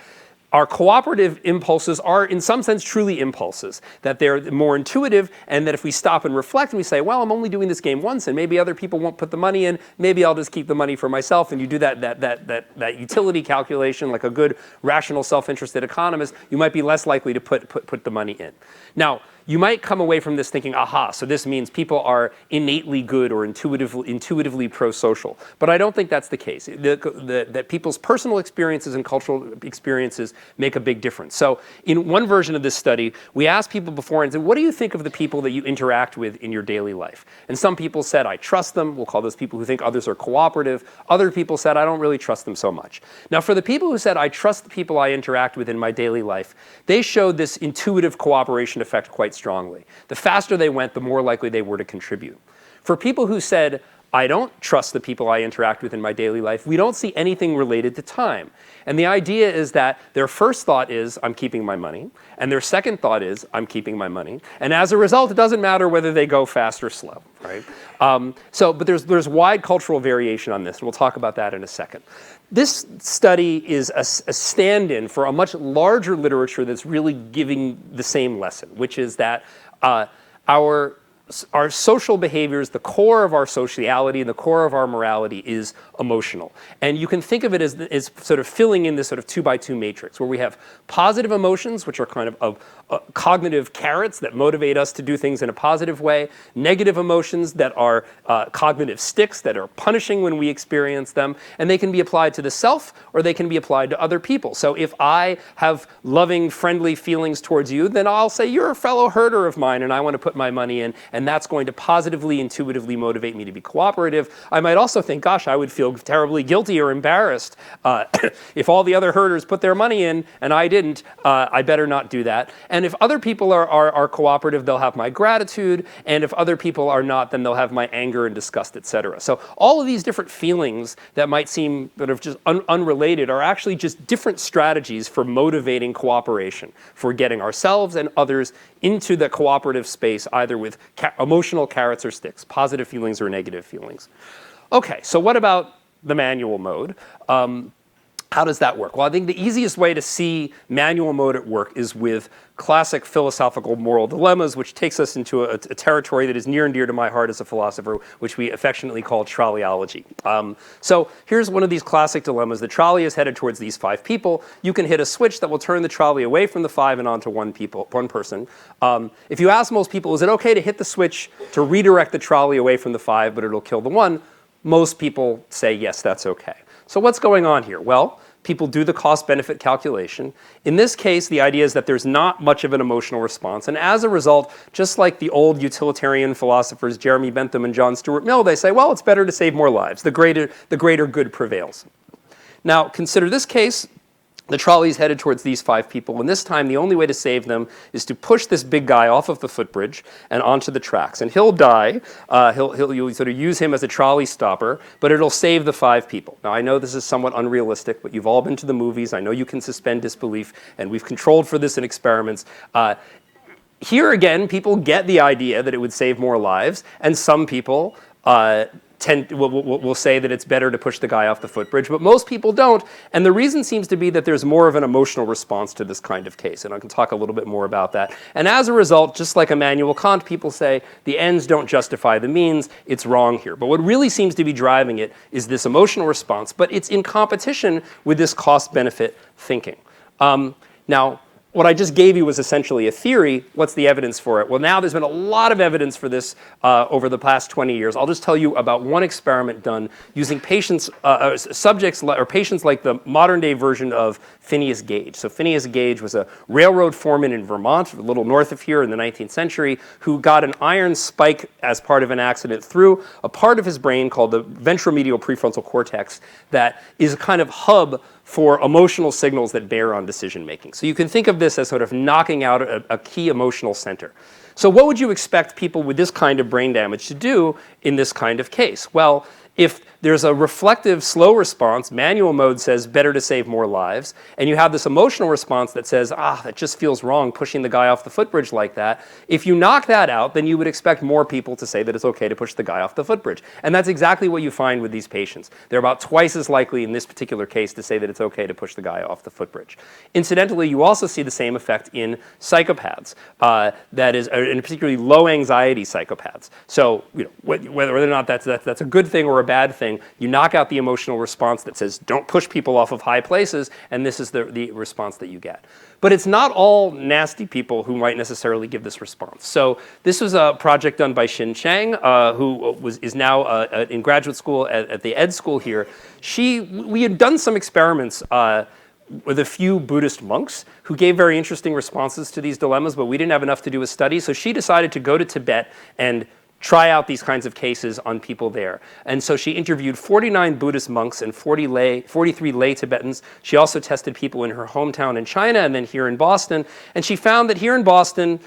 our cooperative impulses are, in some sense, truly impulses, that they're more intuitive, and that if we stop and reflect and we say, well, I'm only doing this game once, and maybe other people won't put the money in, maybe I'll just keep the money for myself, and you do that utility calculation like a good, rational, self-interested economist, you might be less likely to put the money in. Now, you might come away from this thinking, aha, so this means people are innately good or intuitively pro-social. But I don't think that's the case. That people's personal experiences and cultural experiences make a big difference. So in one version of this study, we asked people before and said, what do you think of the people that you interact with in your daily life? And some people said, I trust them. We'll call those people who think others are cooperative. Other people said, I don't really trust them so much. Now, for the people who said, I trust the people I interact with in my daily life, they showed this intuitive cooperation effect quite strongly. The faster they went, the more likely they were to contribute. For people who said, I don't trust the people I interact with in my daily life, we don't see anything related to time. And the idea is that their first thought is, I'm keeping my money. And their second thought is, I'm keeping my money. And as a result, it doesn't matter whether they go fast or slow, right? But there's wide cultural variation on this, and we'll talk about that in a second. This study is a stand-in for a much larger literature that's really giving the same lesson, which is that our social behaviors, the core of our sociality, the core of our morality is emotional. And you can think of it as sort of filling in this sort of 2x2 matrix where we have positive emotions, which are kind of cognitive carrots that motivate us to do things in a positive way, negative emotions that are cognitive sticks that are punishing when we experience them, and they can be applied to the self or they can be applied to other people. So if I have loving, friendly feelings towards you, then I'll say, you're a fellow herder of mine and I want to put my money in, and that's going to positively, intuitively motivate me to be cooperative. I might also think, gosh, I would feel terribly guilty or embarrassed if all the other herders put their money in and I didn't. I better not do that. And if other people are cooperative, they'll have my gratitude. And if other people are not, then they'll have my anger and disgust, etc. So all of these different feelings that might seem sort of just unrelated are actually just different strategies for motivating cooperation, for getting ourselves and others into the cooperative space, either with emotional carrots or sticks, positive feelings or negative feelings. Okay, so what about the manual mode? How does that work? Well, I think the easiest way to see manual mode at work is with classic philosophical moral dilemmas, which takes us into a territory that is near and dear to my heart as a philosopher, which we affectionately call trolleyology. So here's one of these classic dilemmas. The trolley is headed towards these 5 people. You can hit a switch that will turn the trolley away from the 5 and onto one person. If you ask most people, is it okay to hit the switch to redirect the trolley away from the 5, but it'll kill the 1? Most people say, yes, that's okay. So what's going on here? Well, people do the cost-benefit calculation. In this case, the idea is that there's not much of an emotional response. And as a result, just like the old utilitarian philosophers Jeremy Bentham and John Stuart Mill, they say, well, it's better to save more lives. The greater good prevails. Now, consider this case. The trolley is headed towards these 5 people, and this time the only way to save them is to push this big guy off of the footbridge and onto the tracks. And he'll die. You'll sort of use him as a trolley stopper, but it'll save the 5 people. Now, I know this is somewhat unrealistic, but you've all been to the movies. I know you can suspend disbelief, and we've controlled for this in experiments. Here again, people get the idea that it would save more lives, and some people will say that it's better to push the guy off the footbridge, but most people don't. And the reason seems to be that there's more of an emotional response to this kind of case. And I can talk a little bit more about that. And as a result, just like Immanuel Kant, people say the ends don't justify the means. It's wrong here. But what really seems to be driving it is this emotional response. But it's in competition with this cost-benefit thinking. Now, what I just gave you was essentially a theory. What's the evidence for it? Well, now there's been a lot of evidence for this over the past 20 years. I'll just tell you about one experiment done using patients, subjects or patients like the modern day version of Phineas Gage. So Phineas Gage was a railroad foreman in Vermont, a little north of here in the 19th century, who got an iron spike as part of an accident through a part of his brain called the ventromedial prefrontal cortex that is a kind of hub for emotional signals that bear on decision making. So you can think of this as sort of knocking out a key emotional center. So what would you expect people with this kind of brain damage to do in this kind of case? Well, if there's a reflective, slow response, manual mode says better to save more lives, and you have this emotional response that says, that just feels wrong, pushing the guy off the footbridge like that. If you knock that out, then you would expect more people to say that it's okay to push the guy off the footbridge. And that's exactly what you find with these patients. They're about twice as likely in this particular case to say that it's okay to push the guy off the footbridge. Incidentally, you also see the same effect in psychopaths, that is, in particularly low anxiety psychopaths. So whether or not that's a good thing or a bad thing, you knock out the emotional response that says don't push people off of high places, and this is the response that you get. But it's not all nasty people who might necessarily give this response. So this was a project done by Xin Chang, who is now in graduate school at the Ed School here. We had done some experiments with a few Buddhist monks who gave very interesting responses to these dilemmas, but we didn't have enough to do a study, so she decided to go to Tibet and try out these kinds of cases on people there. And so she interviewed 49 Buddhist monks and 43 lay Tibetans. She also tested people in her hometown in China and then here in Boston. And she found that here in Boston,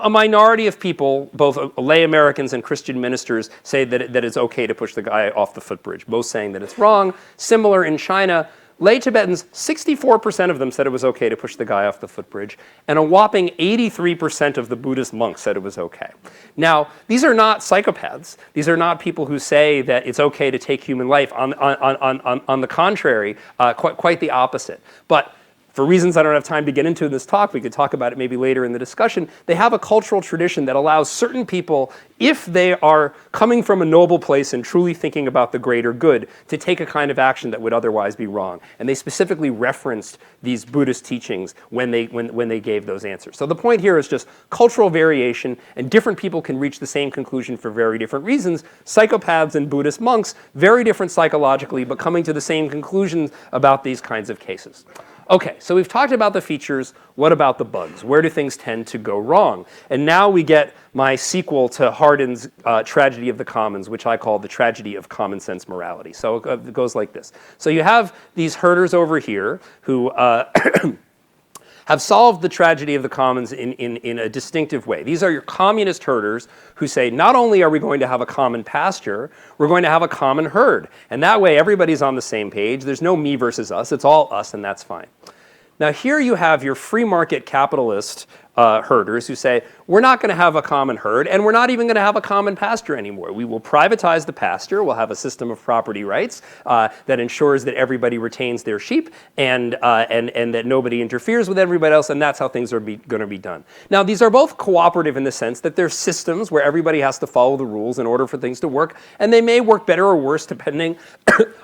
a minority of people, both lay Americans and Christian ministers, say that it's okay to push the guy off the footbridge, most saying that it's wrong. Similar in China, lay Tibetans, 64% of them said it was okay to push the guy off the footbridge, and a whopping 83% of the Buddhist monks said it was okay. Now, these are not psychopaths. These are not people who say that it's okay to take human life. On the contrary, quite the opposite. But for reasons I don't have time to get into in this talk, we could talk about it maybe later in the discussion, they have a cultural tradition that allows certain people, if they are coming from a noble place and truly thinking about the greater good, to take a kind of action that would otherwise be wrong. And they specifically referenced these Buddhist teachings when they gave those answers. So the point here is just cultural variation, and different people can reach the same conclusion for very different reasons. Psychopaths and Buddhist monks, very different psychologically, but coming to the same conclusions about these kinds of cases. Okay, so we've talked about the features. What about the bugs? Where do things tend to go wrong? And now we get my sequel to Hardin's Tragedy of the Commons, which I call the Tragedy of Common Sense Morality. So it goes like this. So you have these herders over here who have solved the tragedy of the commons in a distinctive way. These are your communist herders who say, not only are we going to have a common pasture, we're going to have a common herd. And that way everybody's on the same page. There's no me versus us. It's all us, and that's fine. Now here you have your free market capitalist herders who say, we're not going to have a common herd, and we're not even going to have a common pasture anymore. We will privatize the pasture. We'll have a system of property rights that ensures that everybody retains their sheep and that nobody interferes with everybody else, and that's how things are going to be done. Now, these are both cooperative in the sense that they're systems where everybody has to follow the rules in order for things to work, and they may work better or worse depending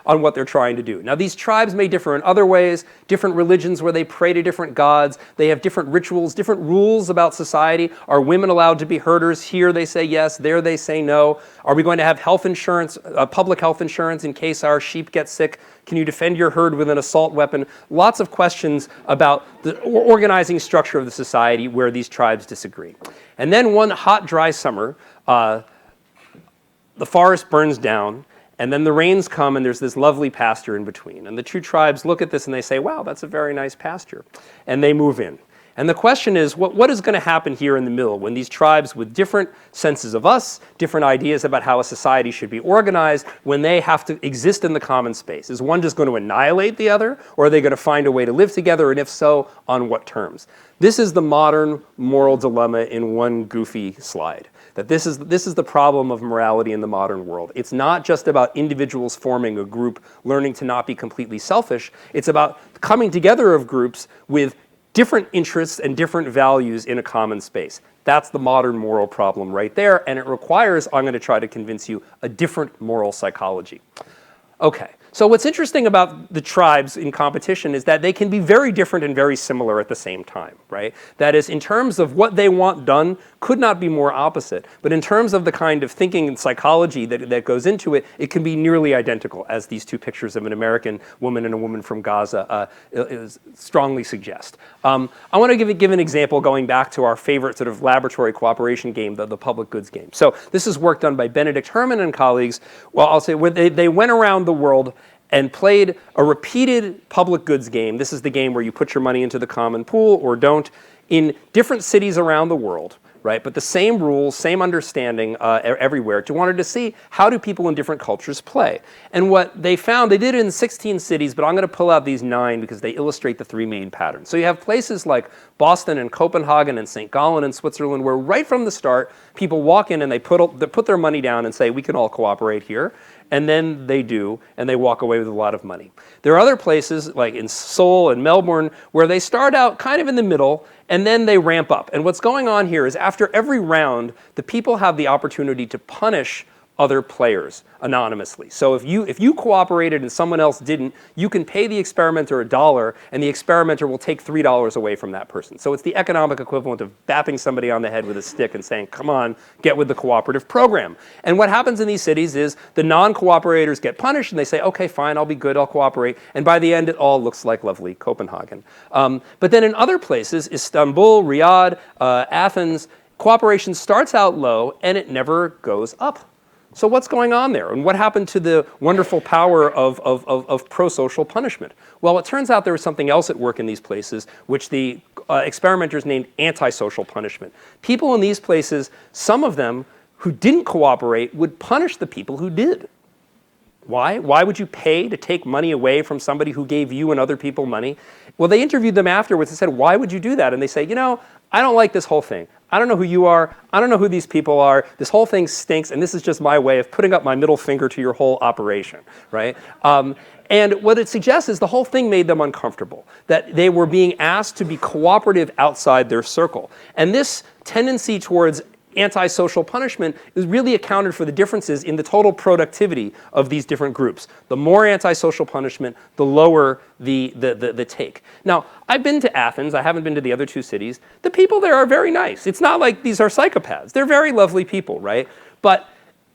on what they're trying to do. Now, these tribes may differ in other ways, different religions where they pray to different gods, they have different rituals, different rules about society. Are women allowed to be herders? Here they say yes, there they say no. Are we going to have health insurance, public health insurance in case our sheep get sick? Can you defend your herd with an assault weapon? Lots of questions about the organizing structure of the society where these tribes disagree. And then one hot, dry summer, the forest burns down, and then the rains come, and there's this lovely pasture in between. And the two tribes look at this and they say, wow, that's a very nice pasture. And they move in. And the question is, what is going to happen here in the middle when these tribes with different senses of us, different ideas about how a society should be organized, when they have to exist in the common space? Is one just going to annihilate the other, or are they going to find a way to live together, and if so, on what terms? This is the modern moral dilemma in one goofy slide. That this is the problem of morality in the modern world. It's not just about individuals forming a group, learning to not be completely selfish. It's about coming together of groups with different interests and different values in a common space. That's the modern moral problem right there, and it requires, I'm going to try to convince you, a different moral psychology. Okay, so what's interesting about the tribes in competition is that they can be very different and very similar at the same time, right? That is, in terms of what they want done, could not be more opposite. But in terms of the kind of thinking and psychology that goes into it, it can be nearly identical, as these two pictures of an American woman and a woman from Gaza strongly suggest. I want to give an example going back to our favorite sort of laboratory cooperation game, the public goods game. So this is work done by Benedict Herman and colleagues. Well, I'll say where they went around the world and played a repeated public goods game. This is the game where you put your money into the common pool or don't, in different cities around the world, right? But the same rules, same understanding everywhere. You wanted to see, how do people in different cultures play? And what they found, they did it in 16 cities, but I'm going to pull out these 9 because they illustrate the 3 main patterns. So you have places like Boston and Copenhagen and St. Gallen in Switzerland, where right from the start, people walk in and they put their money down and say, we can all cooperate here. And then they do, and they walk away with a lot of money. There are other places, like in Seoul and Melbourne, where they start out kind of in the middle, and then they ramp up. And what's going on here is after every round, the people have the opportunity to punish other players anonymously. So if you cooperated and someone else didn't, you can pay the experimenter $1, and the experimenter will take $3 away from that person. So it's the economic equivalent of bapping somebody on the head with a stick and saying, come on, get with the cooperative program. And what happens in these cities is the non-cooperators get punished, and they say, okay, fine, I'll be good, I'll cooperate. And by the end, it all looks like lovely Copenhagen. But then in other places, Istanbul, Riyadh, Athens, cooperation starts out low, and it never goes up. So what's going on there? And what happened to the wonderful power of pro-social punishment? Well, it turns out there was something else at work in these places, which the experimenters named antisocial punishment. People in these places, some of them who didn't cooperate, would punish the people who did. Why? Why would you pay to take money away from somebody who gave you and other people money? Well, they interviewed them afterwards and said, why would you do that? And they say, I don't like this whole thing. I don't know who you are. I don't know who these people are. This whole thing stinks, and this is just my way of putting up my middle finger to your whole operation, right? And what it suggests is the whole thing made them uncomfortable, that they were being asked to be cooperative outside their circle. And this tendency towards antisocial punishment is really accounted for the differences in the total productivity of these different groups. The more antisocial punishment, the lower the take. Now, I've been to Athens. I haven't been to the other 2 cities. The people there are very nice. It's not like these are psychopaths. They're very lovely people, right? But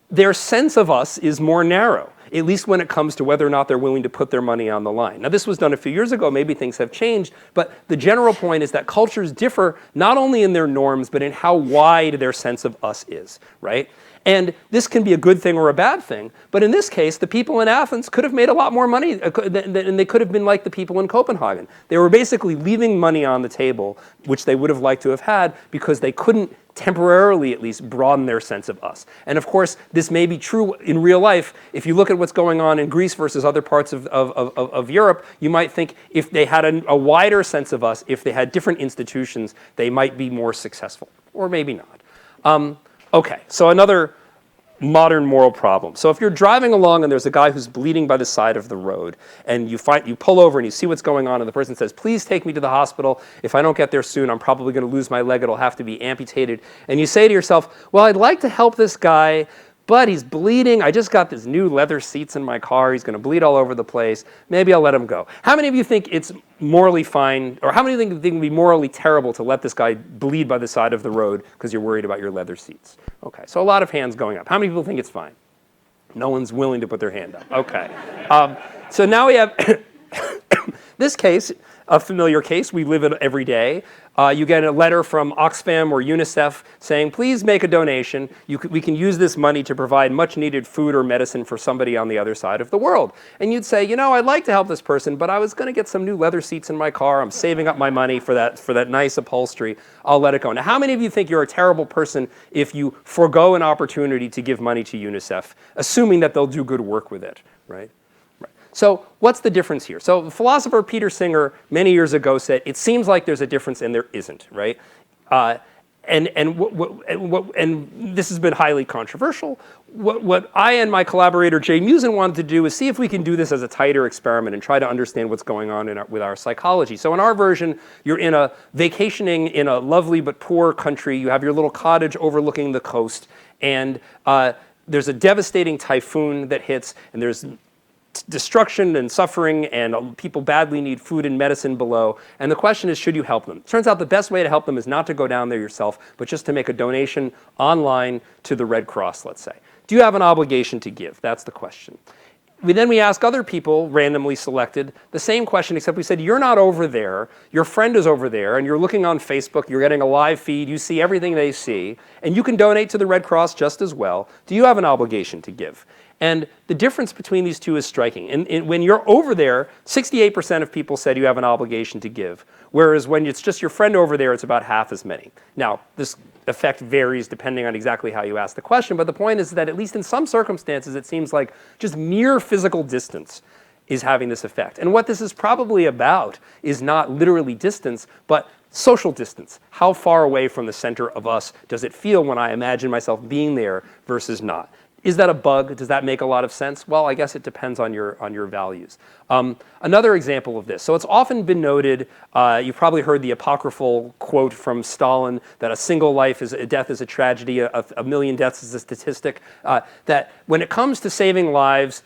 their sense of us is more narrow, at least when it comes to whether or not they're willing to put their money on the line. Now, this was done a few years ago. Maybe things have changed. But the general point is that cultures differ not only in their norms, but in how wide their sense of us is, right? And this can be a good thing or a bad thing. But in this case, the people in Athens could have made a lot more money, and they could have been like the people in Copenhagen. They were basically leaving money on the table, which they would have liked to have had, because they couldn't temporarily at least broaden their sense of us. And of course, this may be true in real life. If you look at what's going on in Greece versus other parts of Europe, you might think if they had a wider sense of us, if they had different institutions, they might be more successful, or maybe not. Okay, so another modern moral problem. So if you're driving along and there's a guy who's bleeding by the side of the road, and you pull over and you see what's going on, and the person says, please take me to the hospital. If I don't get there soon, I'm probably going to lose my leg. It'll have to be amputated. And you say to yourself, well, I'd like to help this guy, but he's bleeding. I just got these new leather seats in my car. He's going to bleed all over the place. Maybe I'll let him go. How many of you think it's morally fine, or how many of you think it would be morally terrible to let this guy bleed by the side of the road because you're worried about your leather seats? Okay, so a lot of hands going up. How many people think it's fine? No one's willing to put their hand up. Okay. So now we have This case, a familiar case, we live it every day. You get a letter from Oxfam or UNICEF saying, please make a donation. We can use this money to provide much needed food or medicine for somebody on the other side of the world. And you'd say, you know, I'd like to help this person, but I was going to get some new leather seats in my car. I'm saving up my money for that nice upholstery. I'll let it go. Now, how many of you think you're a terrible person if you forego an opportunity to give money to UNICEF, assuming that they'll do good work with it, right? So what's the difference here? So the philosopher Peter Singer many years ago said, it seems like there's a difference and there isn't, right? And this has been highly controversial. What I and my collaborator Jay Musin wanted to do is see if we can do this as a tighter experiment and try to understand what's going on with our psychology. So in our version, you're vacationing in a lovely but poor country. You have your little cottage overlooking the coast, and there's a devastating typhoon that hits, and there's destruction and suffering, and people badly need food and medicine below. And the question is, should you help them? Turns out the best way to help them is not to go down there yourself, but just to make a donation online to the Red Cross, let's say. Do you have an obligation to give? That's the question. Then we ask other people, randomly selected, the same question, except we said, you're not over there, your friend is over there, and you're looking on Facebook, you're getting a live feed, you see everything they see, and you can donate to the Red Cross just as well. Do you have an obligation to give? And the difference between these two is striking. And when you're over there, 68% of people said you have an obligation to give, whereas when it's just your friend over there, it's about half as many. Now, this effect varies depending on exactly how you ask the question, but the point is that at least in some circumstances, it seems like just mere physical distance is having this effect. And what this is probably about is not literally distance, but social distance. How far away from the center of us does it feel when I imagine myself being there versus not? Is that a bug? Does that make a lot of sense? Well, I guess it depends on your values. Another example of this. So it's often been noted, you've probably heard the apocryphal quote from Stalin that a death is a tragedy, a million deaths is a statistic, that when it comes to saving lives,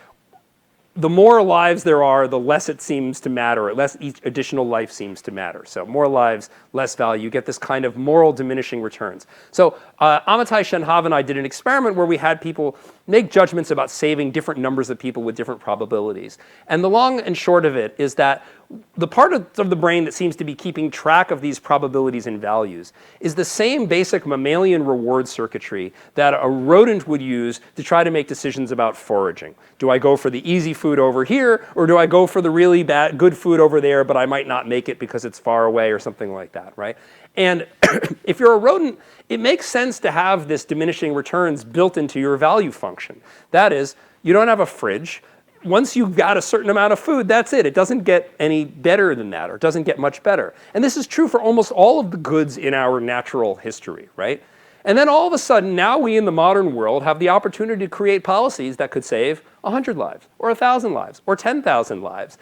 the more lives there are, the less it seems to matter, or less each additional life seems to matter. So more lives, less value. You get this kind of moral diminishing returns. So Amitai Shenhav and I did an experiment where we had people make judgments about saving different numbers of people with different probabilities. And the long and short of it is that the part of the brain that seems to be keeping track of these probabilities and values is the same basic mammalian reward circuitry that a rodent would use to try to make decisions about foraging. Do I go for the easy food over here, or do I go for the really good food over there, but I might not make it because it's far away or something like that, right? And if you're a rodent, it makes sense to have this diminishing returns built into your value function. That is, you don't have a fridge. Once you've got a certain amount of food, that's it. It doesn't get any better than that, or it doesn't get much better. And this is true for almost all of the goods in our natural history, right? And then all of a sudden, now we in the modern world have the opportunity to create policies that could save 100 lives, or 1,000 lives, or 10,000 lives.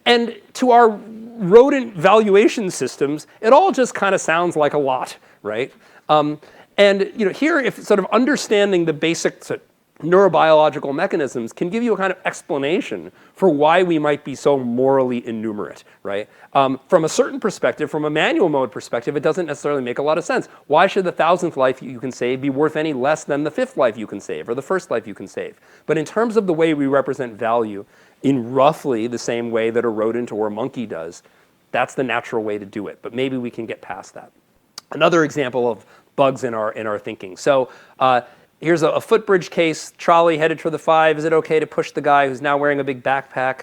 And to our rodent valuation systems, it all just kind of sounds like a lot, right? And here, if sort of understanding the basic neurobiological mechanisms can give you a kind of explanation for why we might be so morally innumerate, right? From a certain perspective, from a manual mode perspective, it doesn't necessarily make a lot of sense. Why should the 1,000th life you can save be worth any less than the 5th life you can save, or the 1st life you can save? But in terms of the way we represent value, in roughly the same way that a rodent or a monkey does, that's the natural way to do it. But maybe we can get past that. Another example of bugs in our thinking. So here's a footbridge case, trolley headed for the 5. Is it okay to push the guy who's now wearing a big backpack?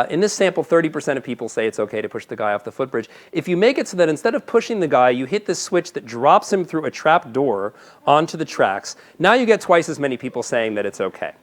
In this sample, 30% of people say it's okay to push the guy off the footbridge. If you make it so that instead of pushing the guy, you hit this switch that drops him through a trap door onto the tracks, now you get twice as many people saying that it's okay.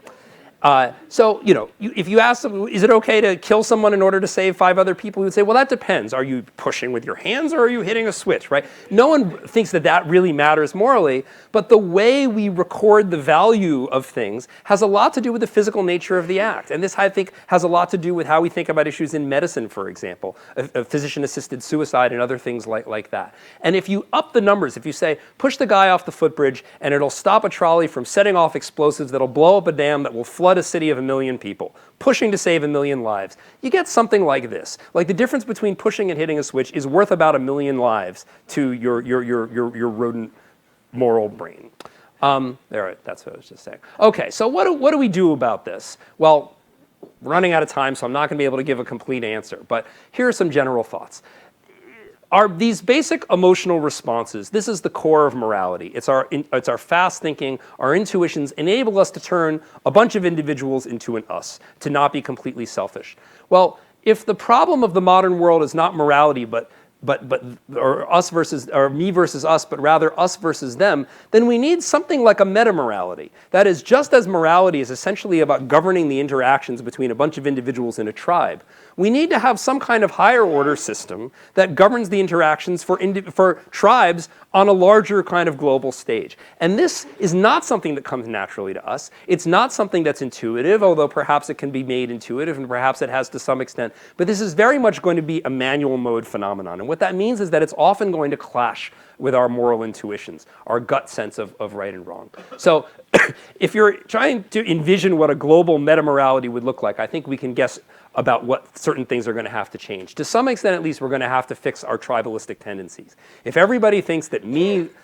So, if you ask them, is it okay to kill someone in order to save 5 other people? You would say, well, that depends. Are you pushing with your hands, or are you hitting a switch, right? No one thinks that that really matters morally, but the way we record the value of things has a lot to do with the physical nature of the act. And this, I think, has a lot to do with how we think about issues in medicine, for example, physician-assisted suicide and other things like that. And if you up the numbers, if you say, push the guy off the footbridge, and it'll stop a trolley from setting off explosives that'll blow up a dam that will flood a city of 1 million people, pushing to save 1 million lives, you get something like this. Like, the difference between pushing and hitting a switch is worth about 1 million lives to your rodent moral brain. That's what I was just saying. Okay, so what do we do about this? Well, running out of time, so I'm not going to be able to give a complete answer. But here are some general thoughts. Are these basic emotional responses, this is the core of morality. It's our fast thinking, our intuitions enable us to turn a bunch of individuals into an us, to not be completely selfish. Well, if the problem of the modern world is not morality, or us versus, or me versus us, but rather us versus them, then we need something like a meta-morality. That is, just as morality is essentially about governing the interactions between a bunch of individuals in a tribe, we need to have some kind of higher order system that governs the interactions for tribes on a larger kind of global stage. And this is not something that comes naturally to us. It's not something that's intuitive, although perhaps it can be made intuitive, and perhaps it has to some extent. But this is very much going to be a manual mode phenomenon. And what that means is that it's often going to clash with our moral intuitions, our gut sense of right and wrong. So if you're trying to envision what a global meta-morality would look like, I think we can guess about what certain things are going to have to change. To some extent, at least, we're going to have to fix our tribalistic tendencies. If everybody thinks that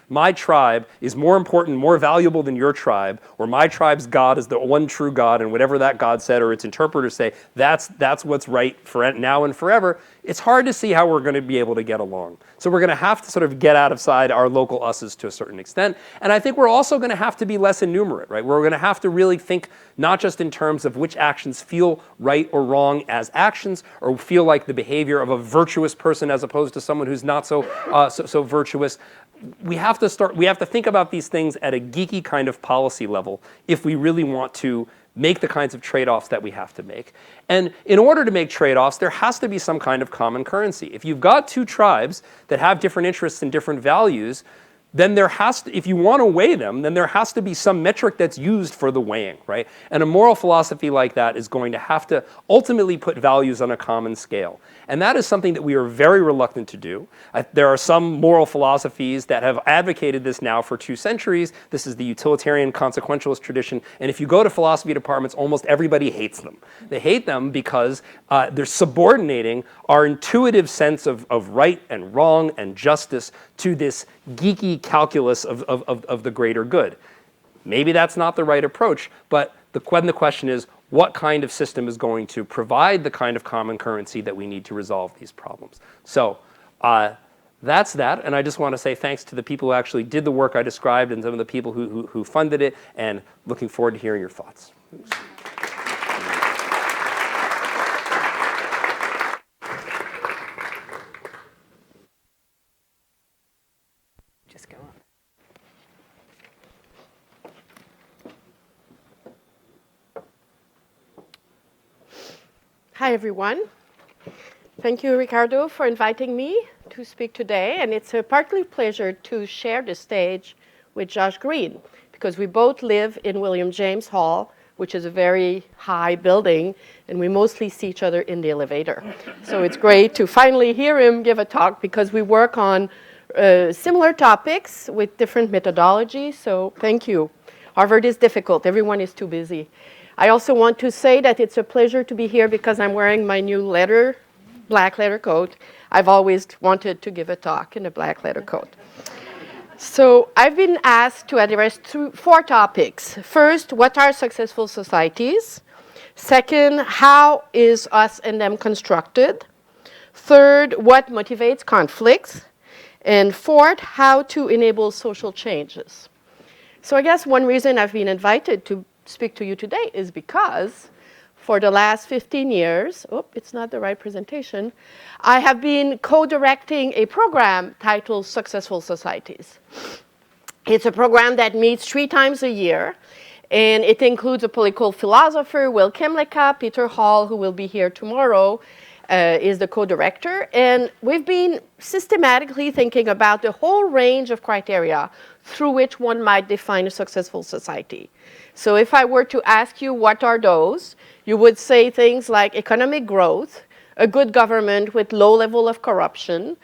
my tribe is more important, more valuable than your tribe, or my tribe's God is the one true God, and whatever that God said or its interpreters say, that's what's right for now and forever, it's hard to see how we're going to be able to get along. So we're going to have to sort of get outside our local us's to a certain extent. And I think we're also going to have to be less innumerate, right? We're going to have to really think not just in terms of which actions feel right or wrong as actions, or feel like the behavior of a virtuous person as opposed to someone who's not so virtuous. We have to think about these things at a geeky kind of policy level if we really want to make the kinds of trade-offs that we have to make. And in order to make trade-offs, there has to be some kind of common currency. If you've got two tribes that have different interests and different values, then if you want to weigh them, then there has to be some metric that's used for the weighing, right? And a moral philosophy like that is going to have to ultimately put values on a common scale. And that is something that we are very reluctant to do. There are some moral philosophies that have advocated this now for 2 centuries. This is the utilitarian consequentialist tradition. And if you go to philosophy departments, almost everybody hates them. They hate them because they're subordinating our intuitive sense of right and wrong and justice to this geeky calculus of the greater good. Maybe that's not the right approach, but the question is, what kind of system is going to provide the kind of common currency that we need to resolve these problems? So that's that, and I just want to say thanks to the people who actually did the work I described and some of the people who funded it, and looking forward to hearing your thoughts. Just go up. Hi, everyone. Thank you, Ricardo, for inviting me to speak today. And it's a partly pleasure to share the stage with Josh Greene, because we both live in William James Hall, which is a very high building, and we mostly see each other in the elevator. So it's great to finally hear him give a talk, because we work on similar topics with different methodologies. So thank you. Harvard is difficult. Everyone is too busy. I also want to say that it's a pleasure to be here because I'm wearing my new black leather coat. I've always wanted to give a talk in a black leather coat. So I've been asked to address 4 topics. First, what are successful societies? Second, how is us and them constructed? Third, what motivates conflicts? And fourth, how to enable social changes. So I guess one reason I've been invited to speak to you today is because for the last 15 years, it's not the right presentation, I have been co-directing a program titled Successful Societies. It's a program that meets 3 times a year, and it includes a political philosopher, Will Kemlicka. Peter Hall, who will be here tomorrow, is the co-director. And we've been systematically thinking about the whole range of criteria through which one might define a successful society. So if I were to ask you what are those, you would say things like economic growth, a good government with low level of corruption,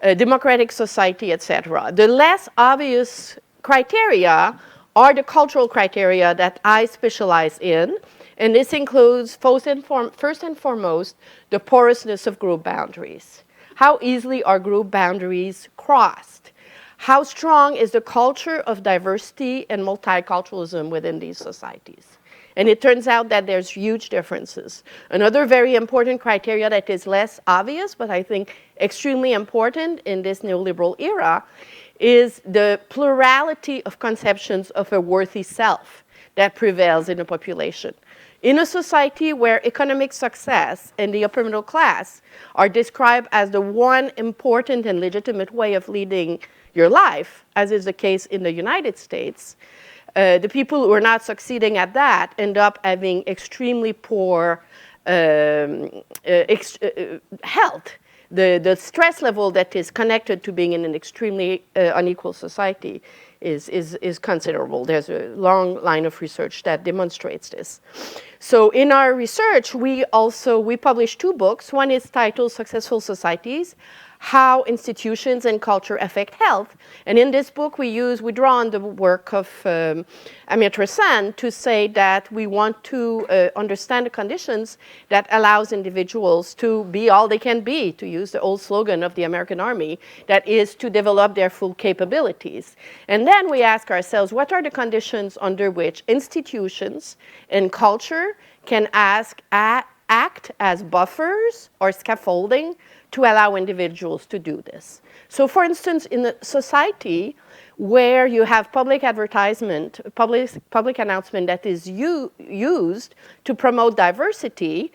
a democratic society, etc. The less obvious criteria are the cultural criteria that I specialize in, and this includes first and foremost the porousness of group boundaries. How easily are group boundaries crossed? How strong is the culture of diversity and multiculturalism within these societies? And it turns out that there's huge differences. Another very important criteria that is less obvious, but I think extremely important in this neoliberal era, is the plurality of conceptions of a worthy self that prevails in a population. In a society where economic success and the upper middle class are described as the one important and legitimate way of leading your life, as is the case in the United States, the people who are not succeeding at that end up having extremely poor health. The stress level that is connected to being in an extremely unequal society is considerable. There's a long line of research that demonstrates this. So in our research, we published 2 books. One is titled Successful Societies: How Institutions and Culture Affect Health. And in this book, we draw on the work of Amartya Sen to say that we want to understand the conditions that allows individuals to be all they can be, to use the old slogan of the American Army, that is to develop their full capabilities. And then we ask ourselves, what are the conditions under which institutions and culture can act as buffers or scaffolding to allow individuals to do this. So for instance, in a society where you have public advertisement, public announcement that is used to promote diversity,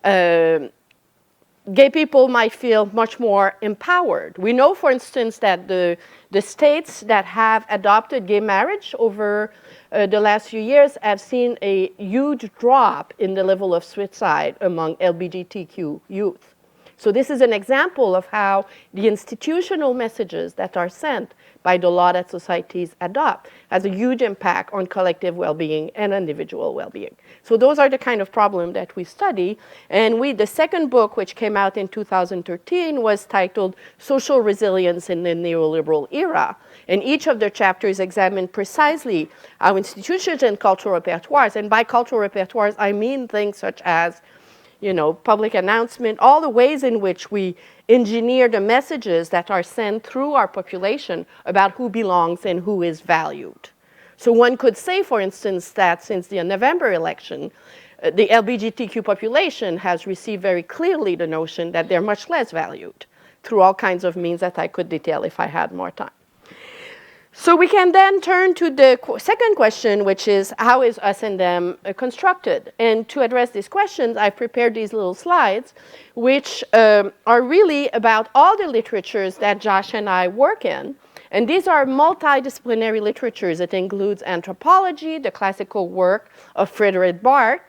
gay people might feel much more empowered. We know, for instance, that the states that have adopted gay marriage over the last few years have seen a huge drop in the level of suicide among LGBTQ youth. So this is an example of how the institutional messages that are sent by the law that societies adopt has a huge impact on collective well-being and individual well-being. So those are the kind of problems that we study. And the second book, which came out in 2013, was titled Social Resilience in the Neoliberal Era. And each of the chapters examined precisely how institutions and cultural repertoires, and by cultural repertoires, I mean things such as public announcement, all the ways in which we engineer the messages that are sent through our population about who belongs and who is valued. So one could say, for instance, that since the November election, the LGBTQ population has received very clearly the notion that they're much less valued through all kinds of means that I could detail if I had more time. So we can then turn to the second question, which is how is us and them constructed? And to address these questions, I've prepared these little slides, which are really about all the literatures that Josh and I work in. And these are multidisciplinary literatures. It includes anthropology, the classical work of Frederick Barth,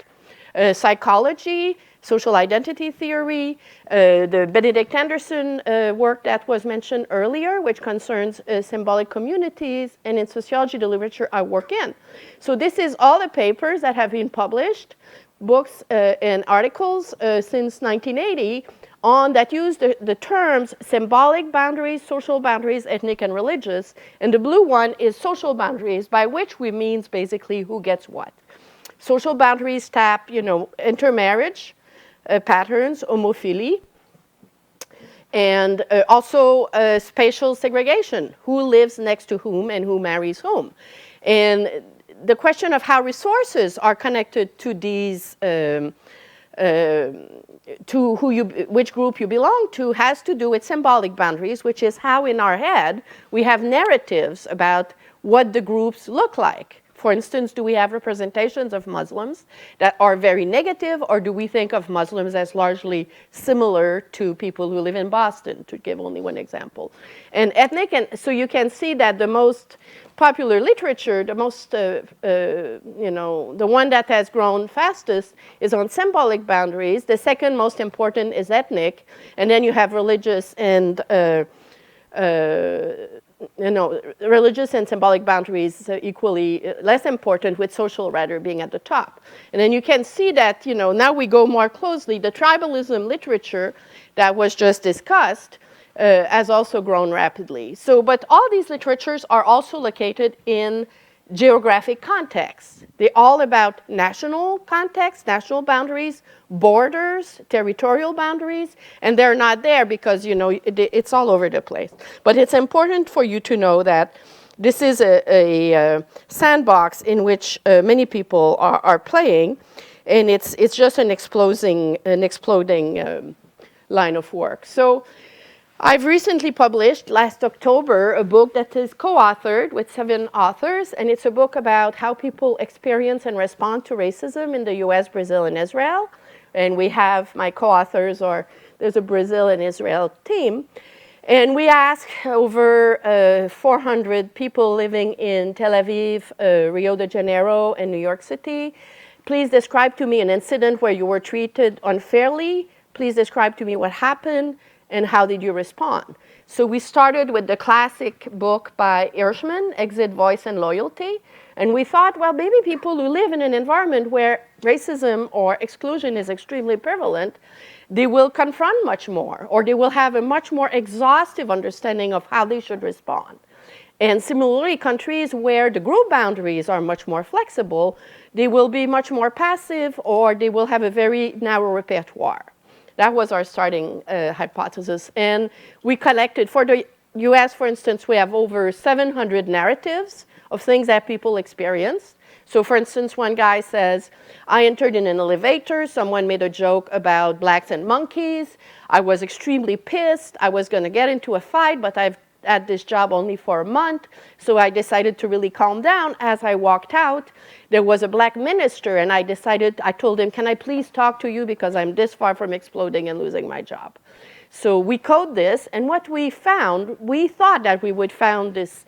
psychology, social identity theory, the Benedict Anderson work that was mentioned earlier, which concerns symbolic communities, and in sociology, the literature I work in. So this is all the papers that have been published, books and articles since 1980 that use the terms symbolic boundaries, social boundaries, ethnic and religious. And the blue one is social boundaries, by which we mean basically who gets what. Social boundaries tap, intermarriage, patterns, homophilia, and also spatial segregation, who lives next to whom and who marries whom. And the question of how resources are connected to these, to which group you belong to, has to do with symbolic boundaries, which is how in our head we have narratives about what the groups look like. For instance, do we have representations of Muslims that are very negative, or do we think of Muslims as largely similar to people who live in Boston, to give only one example? And ethnic, and so you can see that the most popular literature, the most, the one that has grown fastest is on symbolic boundaries. The second most important is ethnic, and then you have religious and religious and symbolic boundaries equally less important, with social rather being at the top. And then you can see that, now we go more closely, the tribalism literature that was just discussed has also grown rapidly. So, but all these literatures are also located in geographic contexts. They're all about national context, national boundaries, borders, territorial boundaries, and they're not there because, it's all over the place. But it's important for you to know that this is a sandbox in which many people are playing, and it's just an exploding line of work. So I've recently published, last October, a book that is co-authored with 7 authors, and it's a book about how people experience and respond to racism in the US, Brazil, and Israel. And we have my co-authors, or there's a Brazil and Israel team. And we asked over 400 people living in Tel Aviv, Rio de Janeiro, and New York City, please describe to me an incident where you were treated unfairly. Please describe to me what happened, and how did you respond? So we started with the classic book by Hirschman, Exit, Voice, and Loyalty. And we thought, well, maybe people who live in an environment where racism or exclusion is extremely prevalent, they will confront much more, or they will have a much more exhaustive understanding of how they should respond. And similarly, countries where the group boundaries are much more flexible, they will be much more passive, or they will have a very narrow repertoire. That was our starting hypothesis. And we collected, for the US, for instance, we have over 700 narratives of things that people experience. So for instance, one guy says, I entered in an elevator, someone made a joke about blacks and monkeys, I was extremely pissed, I was going to get into a fight, but I've had this job only for a month, so I decided to really calm down. As I walked out, there was a black minister, and I told him, can I please talk to you because I'm this far from exploding and losing my job. So we code this, and what we found, we thought that we would find this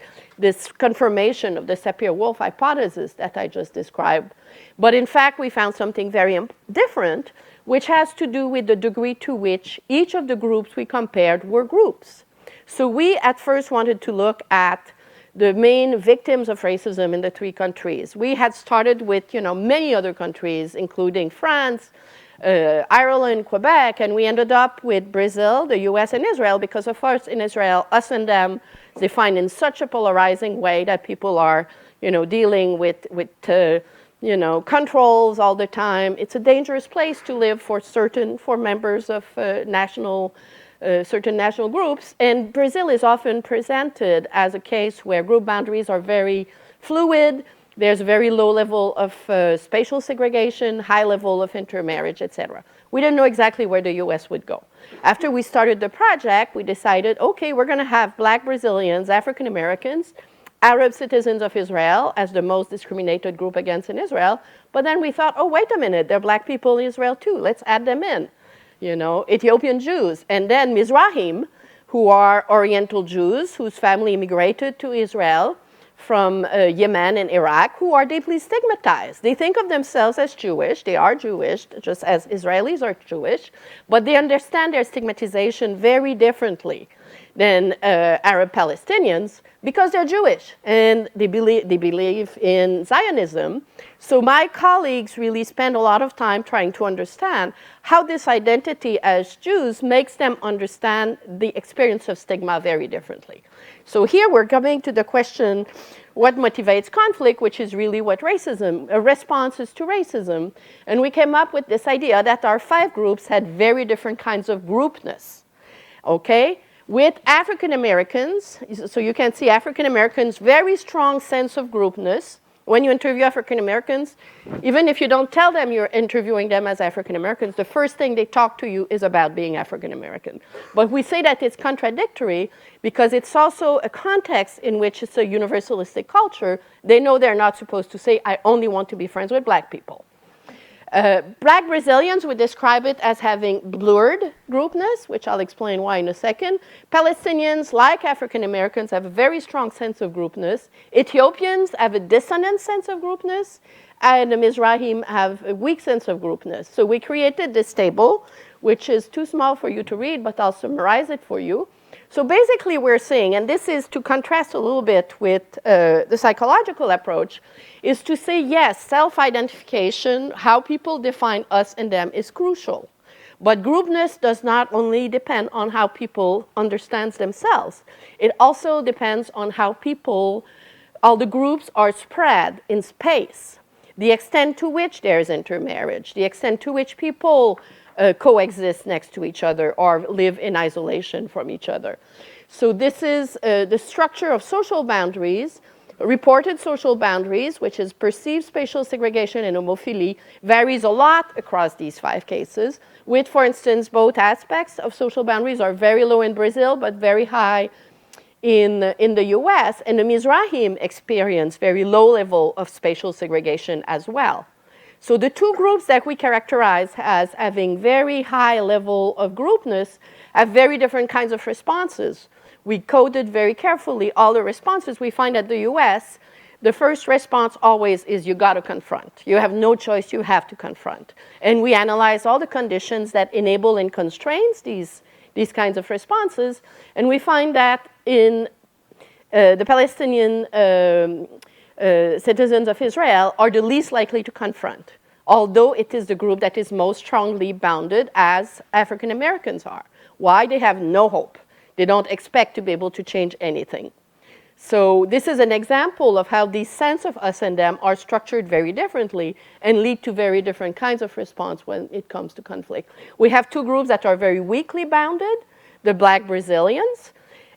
confirmation of the Sapir-Whorf hypothesis that I just described. But in fact, we found something very different, which has to do with the degree to which each of the groups we compared were groups. So we at first wanted to look at the main victims of racism in the 3 countries. We had started with many other countries, including France, Ireland, Quebec, and we ended up with Brazil, the US, and Israel, because of course in Israel, us and them, they find in such a polarizing way that people are dealing with controls all the time. It's a dangerous place to live for members of certain national groups, and Brazil is often presented as a case where group boundaries are very fluid, there's a very low level of spatial segregation, high level of intermarriage, etc. We didn't know exactly where the US would go. After we started the project, we decided, okay, we're going to have black Brazilians, African Americans, Arab citizens of Israel as the most discriminated group against in Israel, but then we thought, oh, wait a minute, there are black people in Israel too, let's add them in. Ethiopian Jews, and then Mizrahim, who are Oriental Jews whose family immigrated to Israel from Yemen and Iraq, who are deeply stigmatized. They think of themselves as Jewish. They are Jewish, just as Israelis are Jewish, but they understand their stigmatization very differently than Arab Palestinians because they're Jewish and they believe in Zionism. So my colleagues really spend a lot of time trying to understand how this identity as Jews makes them understand the experience of stigma very differently. So here we're coming to the question, what motivates conflict, which is really what racism, responses to racism. And we came up with this idea that our 5 groups had very different kinds of groupness, okay? With African Americans, so you can see African Americans, very strong sense of groupness. When you interview African Americans, even if you don't tell them you're interviewing them as African Americans, the first thing they talk to you is about being African American. But we say that it's contradictory because it's also a context in which it's a universalistic culture. They know they're not supposed to say, I only want to be friends with black people. Black Brazilians would describe it as having blurred groupness, which I'll explain why in a second. Palestinians, like African Americans, have a very strong sense of groupness. Ethiopians have a dissonant sense of groupness, and the Mizrahim have a weak sense of groupness. So we created this table, which is too small for you to read, but I'll summarize it for you. So basically we're saying, and this is to contrast a little bit with the psychological approach, is to say, yes, self-identification, how people define us and them is crucial. But groupness does not only depend on how people understand themselves. It also depends on how all the groups are spread in space. The extent to which there is intermarriage, the extent to which people coexist next to each other or live in isolation from each other. So this is the structure of social boundaries. Reported social boundaries, which is perceived spatial segregation and homophily, varies a lot across these 5 cases, with, for instance, both aspects of social boundaries are very low in Brazil, but very high in the US, and the Mizrahim experience very low level of spatial segregation as well. So the 2 groups that we characterize as having very high level of groupness have very different kinds of responses. We coded very carefully all the responses. We find that the US, the first response always is you got to confront. You have no choice, you have to confront. And we analyze all the conditions that enable and constrains these kinds of responses. And we find that in the Palestinian citizens of Israel are the least likely to confront, although it is the group that is most strongly bounded as African Americans are. Why? They have no hope. They don't expect to be able to change anything. So this is an example of how these sense of us and them are structured very differently and lead to very different kinds of response when it comes to conflict. We have 2 groups that are very weakly bounded, the Black Brazilians.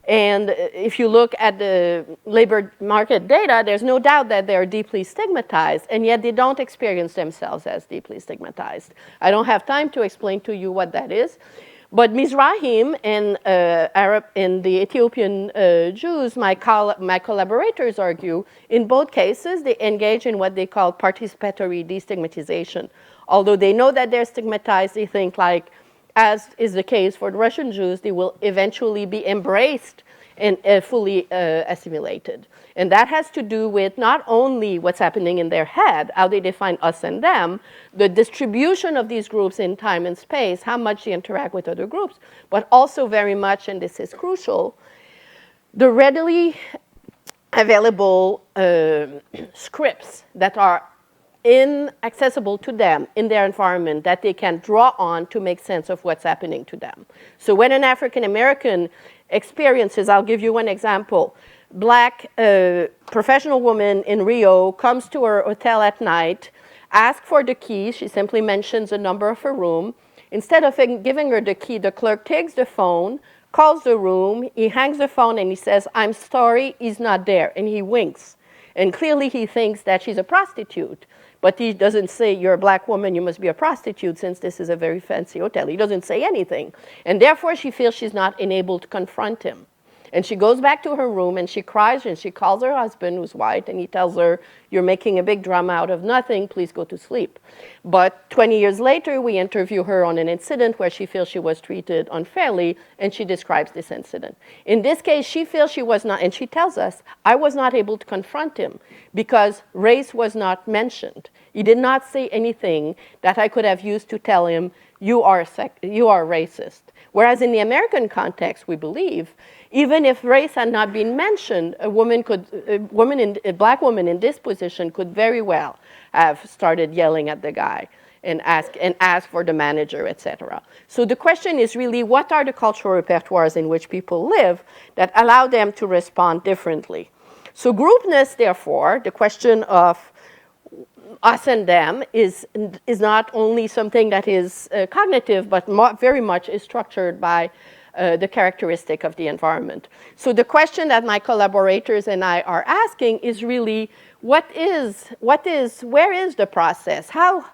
And if you look at the labor market data, there's no doubt that they're deeply stigmatized, and yet they don't experience themselves as deeply stigmatized. I don't have time to explain to you what that is. But Mizrahim and Arab and the Ethiopian Jews, my collaborators argue, in both cases, they engage in what they call participatory destigmatization. Although they know that they're stigmatized, they think, like, as is the case for the Russian Jews, they will eventually be embraced and fully assimilated. And that has to do with not only what's happening in their head, how they define us and them, the distribution of these groups in time and space, how much they interact with other groups, but also very much, and this is crucial, the readily available scripts that are inaccessible to them in their environment that they can draw on to make sense of what's happening to them. So when an African American experiences, I'll give you one example. Black professional woman in Rio comes to her hotel at night, asks for the key. She simply mentions the number of her room. Instead of giving her the key, the clerk takes the phone, calls the room, he hangs the phone and he says, "I'm sorry, he's not there," and he winks. And clearly he thinks that she's a prostitute. But he doesn't say, "You're a black woman, you must be a prostitute," since this is a very fancy hotel. He doesn't say anything. And therefore, she feels she's not enabled to confront him. And she goes back to her room and she cries and she calls her husband, who's white, and he tells her, "You're making a big drama out of nothing, please go to sleep." But 20 years later, we interview her on an incident where she feels she was treated unfairly, and she describes this incident. In this case, she feels she was not, and she tells us, "I was not able to confront him because race was not mentioned. He did not say anything that I could have used to tell him, you are racist." Whereas in the American context, we believe, even if race had not been mentioned, a black woman in this position could very well have started yelling at the guy and ask for the manager, etc. So the question is really, what are the cultural repertoires in which people live that allow them to respond differently? So groupness, therefore, the question of us and them is not only something that is cognitive, but very much is structured by the characteristic of the environment. So the question that my collaborators and I are asking is really, where is the process? How,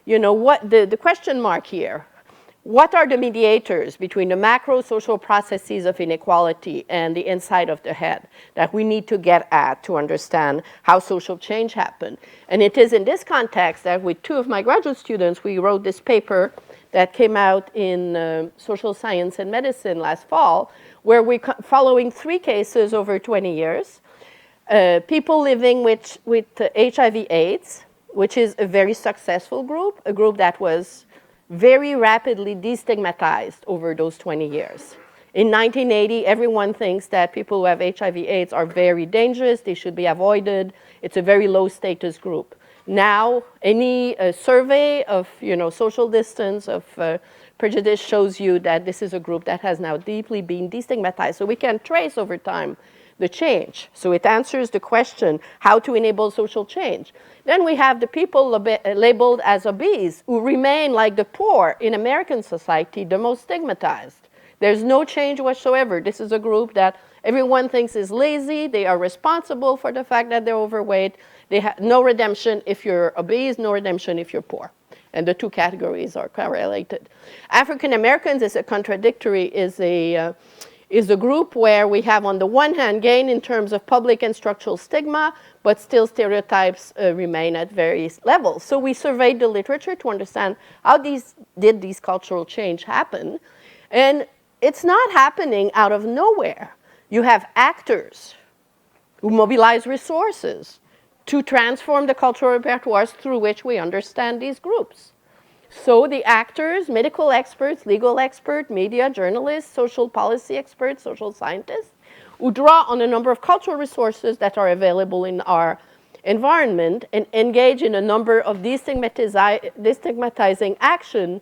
what the question mark here, what are the mediators between the macro social processes of inequality and the inside of the head that we need to get at to understand how social change happened? And it is in this context that with 2 of my graduate students, we wrote this paper that came out in Social Science and Medicine last fall, where we're following 3 cases over 20 years. People living with HIV/AIDS, which is a very successful group, a group that was very rapidly destigmatized over those 20 years. In 1980, everyone thinks that people who have HIV/AIDS are very dangerous, they should be avoided. It's a very low status group. Now, any survey of social distance, of prejudice shows you that this is a group that has now deeply been destigmatized. So we can trace over time the change. So it answers the question, how to enable social change. Then we have the people labeled as obese, who remain like the poor in American society, the most stigmatized. There's no change whatsoever. This is a group that everyone thinks is lazy. They are responsible for the fact that they're overweight. They have no redemption if you're obese, no redemption if you're poor. And the two categories are correlated. African Americans is a contradictory, is a group where we have on the one hand gain in terms of public and structural stigma, but still stereotypes remain at various levels. So we surveyed the literature to understand how did these cultural change happen. And it's not happening out of nowhere. You have actors who mobilize resources to transform the cultural repertoires through which we understand these groups. So the actors, medical experts, legal experts, media, journalists, social policy experts, social scientists, who draw on a number of cultural resources that are available in our environment and engage in a number of destigmatizing action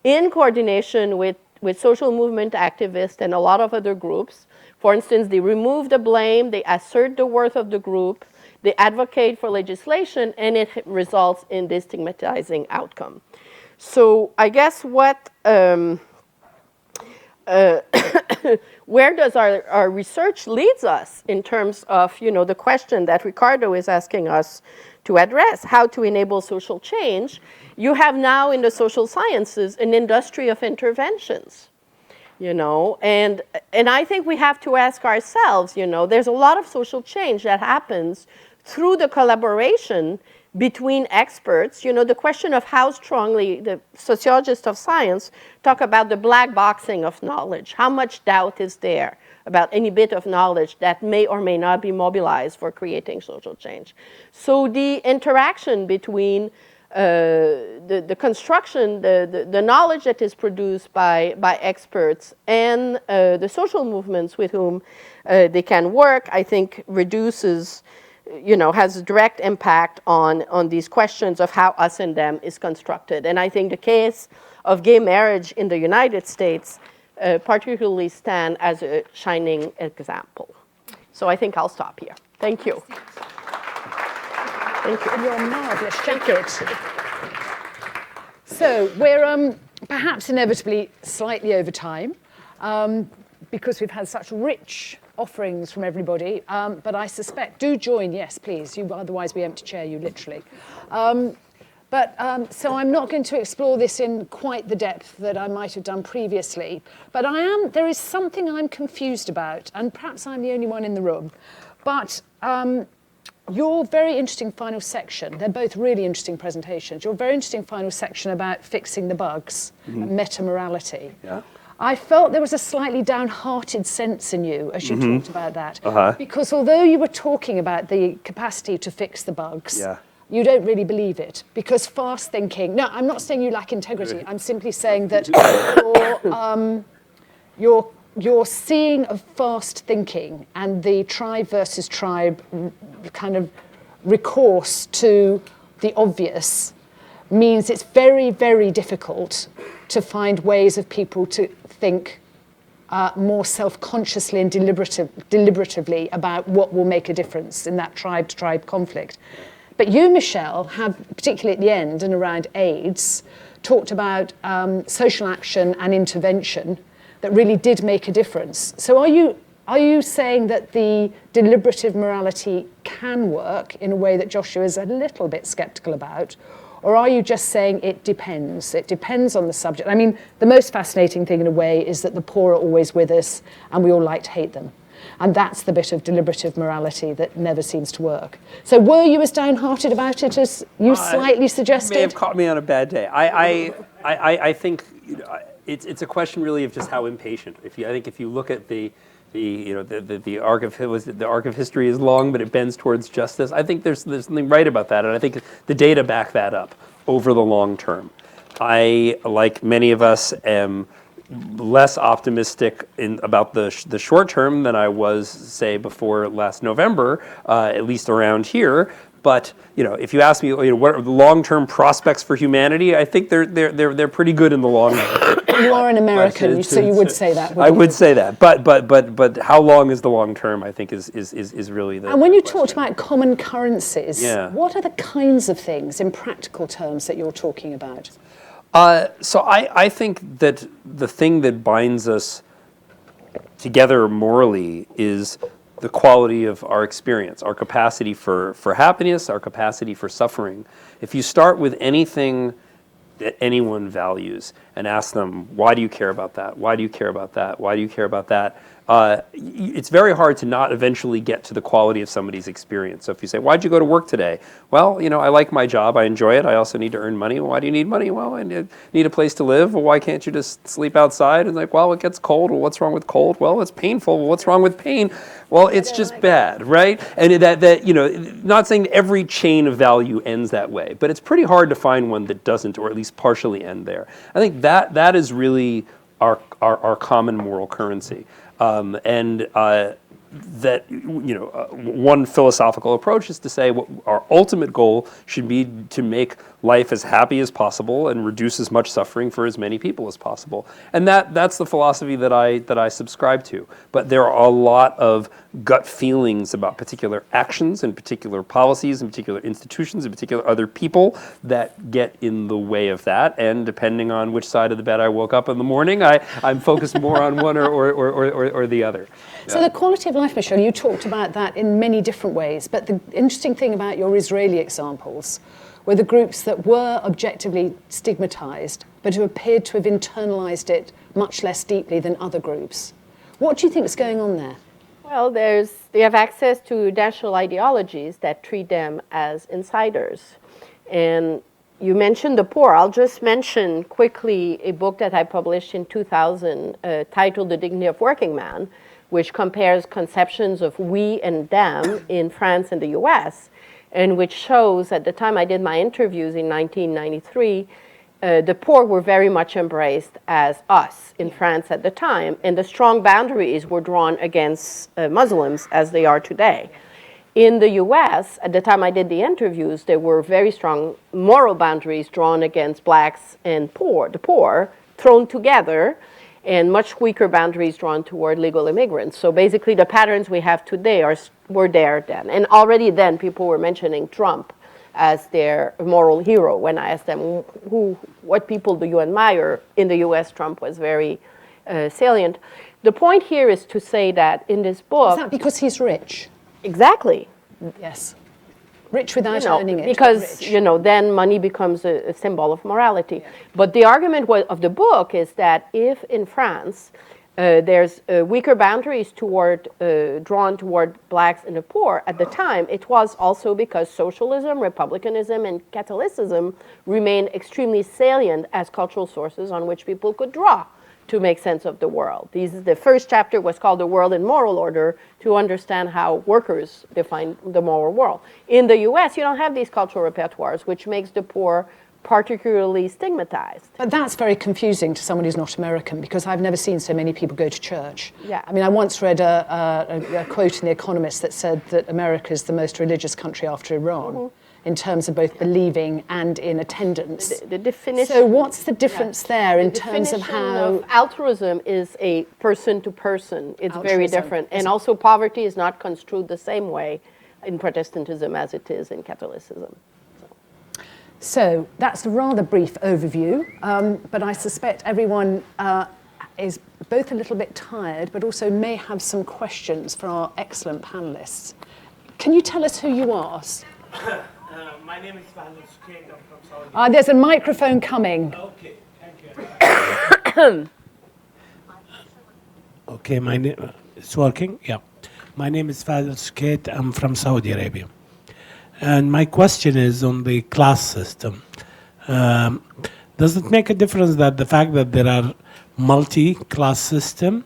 in coordination with social movement activists and a lot of other groups. For instance, they remove the blame, they assert the worth of the group, they advocate for legislation, and it results in destigmatizing outcome. So I guess what, where does our research leads us in terms of, the question that Ricardo is asking us to address, how to enable social change? You have now in the social sciences an industry of interventions, and I think we have to ask ourselves, there's a lot of social change that happens through the collaboration between experts. The question of how strongly the sociologists of science talk about the black boxing of knowledge. How much doubt is there about any bit of knowledge that may or may not be mobilized for creating social change? So the interaction between the construction, the knowledge that is produced by experts and the social movements with whom they can work, I think reduces, has a direct impact on these questions of how us and them is constructed. And I think the case of gay marriage in the United States particularly stand as a shining example. So I think I'll stop here. Thank you. Thank you. And your marvellous jacket. So we're perhaps inevitably slightly over time because we've had such rich offerings from everybody, but I suspect, do join, yes, please, otherwise we empty chair you literally. So I'm not going to explore this in quite the depth that I might have done previously, but there is something I'm confused about, and perhaps I'm the only one in the room, but your very interesting final section, they're both really interesting presentations, your very interesting final section about fixing the bugs, and meta-morality. Yeah. I felt there was a slightly downhearted sense in you as you talked about that. Because although you were talking about the capacity to fix the bugs, you don't really believe it. Because fast thinking, no, I'm not saying you lack integrity. I'm simply saying that your seeing of fast thinking and the tribe versus tribe kind of recourse to the obvious means it's very, very difficult to find ways of people to think more self-consciously and deliberatively about what will make a difference in that tribe-to-tribe conflict. But you, Michele, have, particularly at the end and around AIDS, talked about social action and intervention that really did make a difference. So are you saying that the deliberative morality can work in a way that Joshua is a little bit skeptical about? Or are you just saying it depends? It depends on the subject. I mean, the most fascinating thing in a way is that the poor are always with us and we all like to hate them. And that's the bit of deliberative morality that never seems to work. So were you as downhearted about it as you slightly suggested? You may have caught me on a bad day. I think it's a question really of just how impatient. I think if you look at the arc of history is long, but it bends towards justice. I think there's something right about that, and I think the data back that up over the long term. I, like many of us, am less optimistic about the short term than I was, say, before last November, at least around here. But if you ask me, what are the long-term prospects for humanity? I think they're pretty good in the long run. You are an American, so you would say that. I would say that, but how long is the long term? I think is really the. And when you question. talked about common currencies, Yeah. what are the kinds of things in practical terms that you're talking about? So I think that the thing that binds us together morally is the quality of our experience, our capacity for happiness, our capacity for suffering. If you start with anything that anyone values and ask them, why do you care about that? Why do you care about that? Why do you care about that? It's very hard to not eventually get to the quality of somebody's experience. So if you say, why'd you go to work today? Well, I like my job. I enjoy it. I also need to earn money. Why do you need money? Well, I need a place to live. Well, why can't you just sleep outside? And well, it gets cold. Well, what's wrong with cold? Well, it's painful. Well, what's wrong with pain? Well, it's just bad, right? And not saying every chain of value ends that way, but it's pretty hard to find one that doesn't, or at least partially end there. I think that is really our common moral currency. One philosophical approach is to say our ultimate goal should be to make life as happy as possible and reduce as much suffering for as many people as possible. And that's the philosophy that I subscribe to. But there are a lot of gut feelings about particular actions and particular policies and particular institutions and particular other people that get in the way of that. And depending on which side of the bed I woke up in the morning, I'm focused more on one or the other. So the quality of life, Michele, you talked about that in many different ways, but the interesting thing about your Israeli examples were the groups that were objectively stigmatized, but who appeared to have internalized it much less deeply than other groups. What do you think is going on there? Well, they have access to national ideologies that treat them as insiders. And you mentioned the poor. I'll just mention quickly a book that I published in 2000 titled The Dignity of Working Man, which compares conceptions of we and them in France and the US, and which shows, at the time I did my interviews in 1993, the poor were very much embraced as us in France at the time, and the strong boundaries were drawn against Muslims as they are today. In the US, at the time I did the interviews, there were very strong moral boundaries drawn against blacks and the poor, thrown together, and much weaker boundaries drawn toward legal immigrants. So basically the patterns we have today were there then. And already then people were mentioning Trump as their moral hero. When I asked them, what people do you admire? In the US, Trump was very salient. The point here is to say that in this book... Is that because he's rich? Exactly. Yes. Rich without earning it. Because, then money becomes a symbol of morality. Yeah. But the argument of the book is that if in France there's weaker boundaries drawn toward blacks and the poor, at the time it was also because socialism, republicanism, and Catholicism remained extremely salient as cultural sources on which people could draw to make sense of the world. The first chapter was called The World in Moral Order, to understand how workers define the moral world. In the US, you don't have these cultural repertoires, which makes the poor particularly stigmatized. But that's very confusing to someone who's not American, because I've never seen so many people go to church. Yeah. I mean, I once read a quote in The Economist that said that America is the most religious country after Iran. Mm-hmm. In terms of both believing and in attendance. The definition. So what's the difference there in terms of how... Of altruism is a person to person. It's very different. And also poverty is not construed the same way in Protestantism as it is in Catholicism. So that's a rather brief overview, but I suspect everyone is both a little bit tired, but also may have some questions for our excellent panelists. Can you tell us who you are? My name is Fahad Sukaid. I'm from Saudi. There's a microphone coming. Okay, thank you. Okay, it's working? Yeah. My name is Fahad Sukaid. I'm from Saudi Arabia. And my question is on the class system. Does it make a difference that the fact that there are multi-class system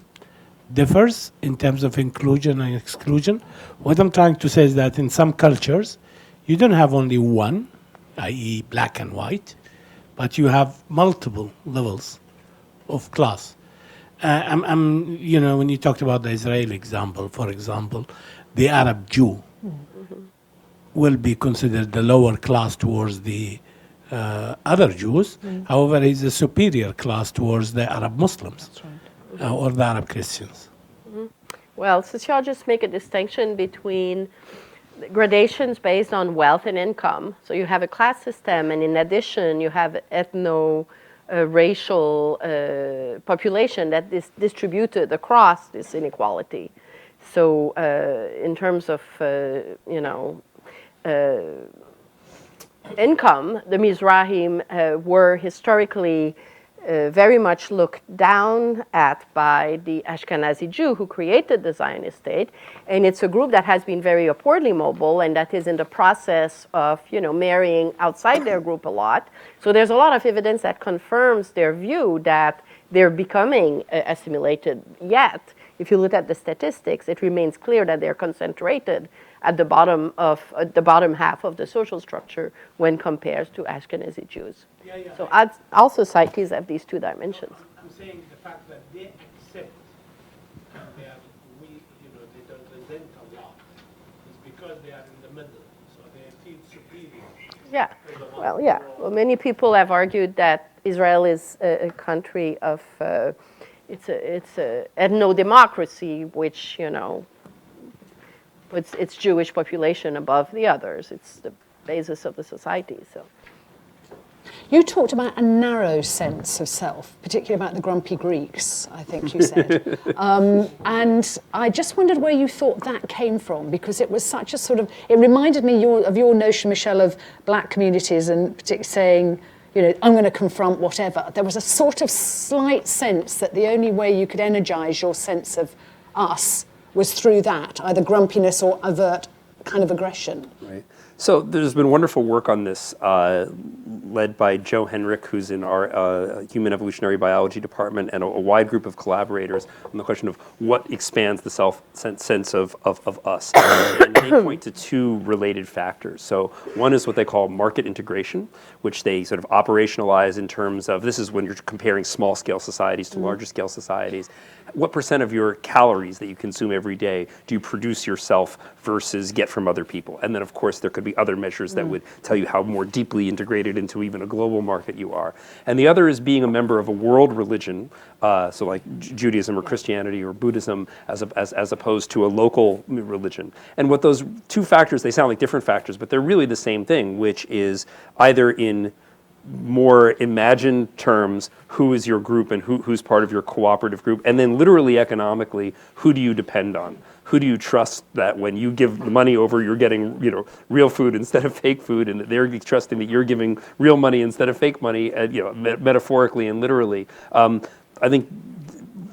differs in terms of inclusion and exclusion? What I'm trying to say is that in some cultures, you don't have only one, i.e. black and white, but you have multiple levels of class. When you talked about the Israeli example, for example, the Arab Jew. Mm-hmm. will be considered the lower class towards the other Jews. However, he's a superior class towards the Arab Muslims or the Arab Christians. Well, sociologists make a distinction between gradations based on wealth and income. So you have a class system, and in addition, you have racial population that is distributed across this inequality. So in terms of, income, the Mizrahim were historically very much looked down at by the Ashkenazi Jew who created the Zionist state. And it's a group that has been very upwardly mobile and that is in the process of, marrying outside their group a lot. So there's a lot of evidence that confirms their view that they're becoming assimilated. Yet, if you look at the statistics, it remains clear that they're concentrated at the bottom half of the social structure when compared to Ashkenazi Jews. So all societies have these two dimensions. I'm saying the fact that they accept and they don't resent a lot is because they are in the middle, so they feel superior. Yeah. Well, many people have argued that Israel is a country of it's a ethno-democracy, which puts its Jewish population above the others. It's the basis of the society. So. You talked about a narrow sense of self, particularly about the grumpy Greeks, I think you said. And I just wondered where you thought that came from, because it was such a sort of, it reminded me of your notion, Michele, of black communities and particularly saying, I'm going to confront whatever. There was a sort of slight sense that the only way you could energize your sense of us was through that, either grumpiness or overt kind of aggression. Right. So there's been wonderful work on this, led by Joe Henrich, who's in our Human Evolutionary Biology department, and a wide group of collaborators on the question of what expands the sense of us. And they point to two related factors. So one is what they call market integration, which they sort of operationalize in terms of, this is when you're comparing small-scale societies to larger-scale societies. What percent of your calories that you consume every day do you produce yourself versus get from other people? And then, of course, there could be other measures that would tell you how more deeply integrated into even a global market you are. And the other is being a member of a world religion, so like Judaism or Christianity or Buddhism, as opposed to a local religion. And what those two factors, they sound like different factors, but they're really the same thing, which is either in more imagined terms, who is your group and who's part of your cooperative group, and then literally economically, who do you depend on? Who do you trust that when you give the money over, you're getting real food instead of fake food, and that they're trusting that you're giving real money instead of fake money, metaphorically and literally. I think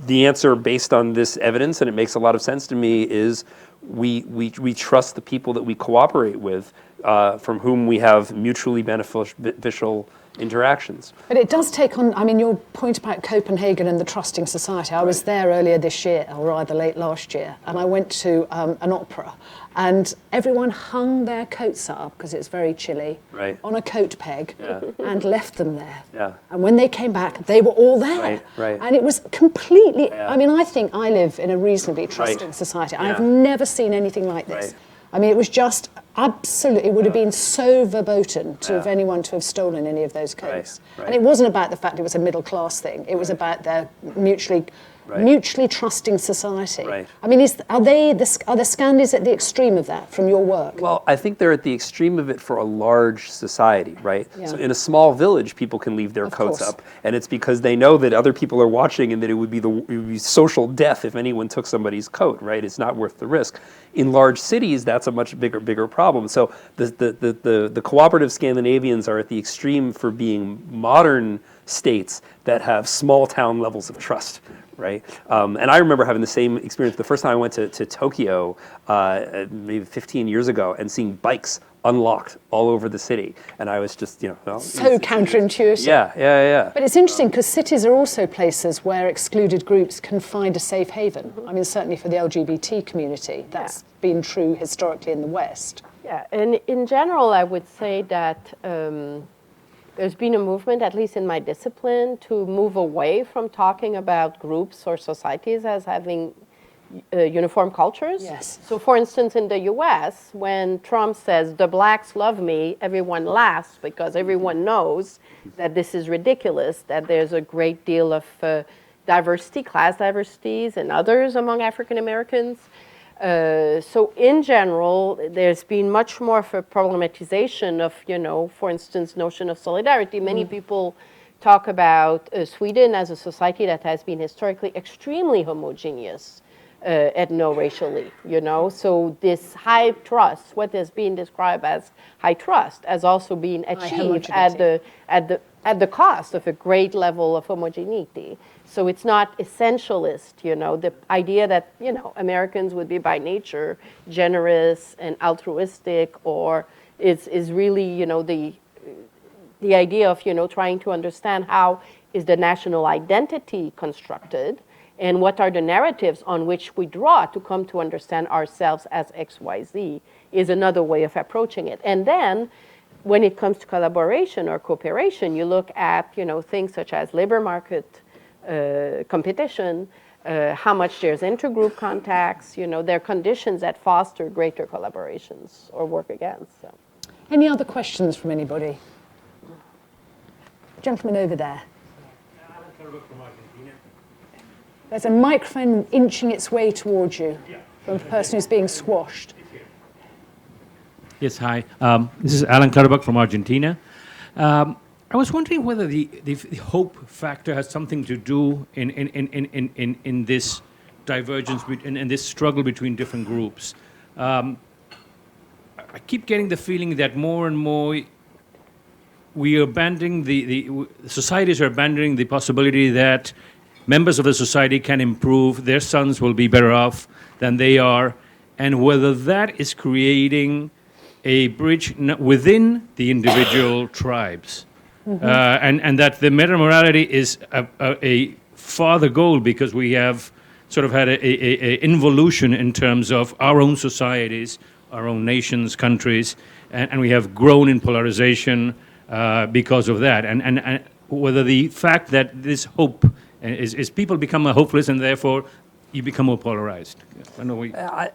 the answer, based on this evidence, and it makes a lot of sense to me, is we trust the people that we cooperate with, from whom we have mutually beneficial interactions. But it does take on, your point about Copenhagen and the trusting society. I was there earlier this year, or rather late last year, and I went to an opera, and everyone hung their coats up, because it's very chilly, on a coat peg, and left them there. Yeah. And when they came back, they were all there. Right. And it was completely, I think I live in a reasonably trusting society. I have never seen anything like this. It was just absolutely, it would have been so verboten to have anyone to have stolen any of those coats. And it wasn't about the fact it was a middle class thing. It was about their mutually trusting society. Are the Scandis at the extreme of that from your work? Well, I think they're at the extreme of it for a large society, right? Yeah. So in a small village, people can leave their coats up, and it's because they know that other people are watching, and that it would be social death if anyone took somebody's coat, right? It's not worth the risk. In large cities, that's a much bigger problem. So the cooperative Scandinavians are at the extreme for being modern states that have small town levels of trust. Right, and I remember having the same experience the first time I went to Tokyo, maybe 15 years ago, and seeing bikes unlocked all over the city, and I was just, so counterintuitive. Yeah. But it's interesting because cities are also places where excluded groups can find a safe haven. Certainly for the LGBT community, that's been true historically in the West. Yeah, and in general, I would say that there's been a movement, at least in my discipline, to move away from talking about groups or societies as having uniform cultures. Yes. So for instance, in the US, when Trump says, the blacks love me, everyone laughs because everyone knows that this is ridiculous, that there's a great deal of diversity, class diversities, and others among African Americans. So in general, there's been much more of a problematization of, for instance, notion of solidarity. Many people talk about Sweden as a society that has been historically extremely homogeneous ethno-racially, So this high trust, what has been described as high trust, has also been achieved at the cost of a great level of homogeneity. So it's not essentialist, the idea that, Americans would be by nature generous and altruistic, or is really, the idea of, trying to understand how is the national identity constructed and what are the narratives on which we draw to come to understand ourselves as XYZ is another way of approaching it. And then when it comes to collaboration or cooperation, you look at, things such as labor market competition, how much there's intergroup contacts, there are conditions that foster greater collaborations or work against. So. Any other questions from anybody? Gentleman over there. There's a microphone inching its way towards you from the person who's being squashed. Yes, hi. This is Alan Karabak from Argentina. I was wondering whether the hope factor has something to do in this divergence in this struggle between different groups. I keep getting the feeling that more and more we are abandoning the societies are abandoning the possibility that members of the society can improve, their sons will be better off than they are, and whether that is creating a bridge within the individual tribes. And that the meta-morality is a farther goal because we have sort of had a involution in terms of our own societies, our own nations, countries, and we have grown in polarization because of that. And whether the fact that this hope is people become hopeless and therefore you become more polarized. I know I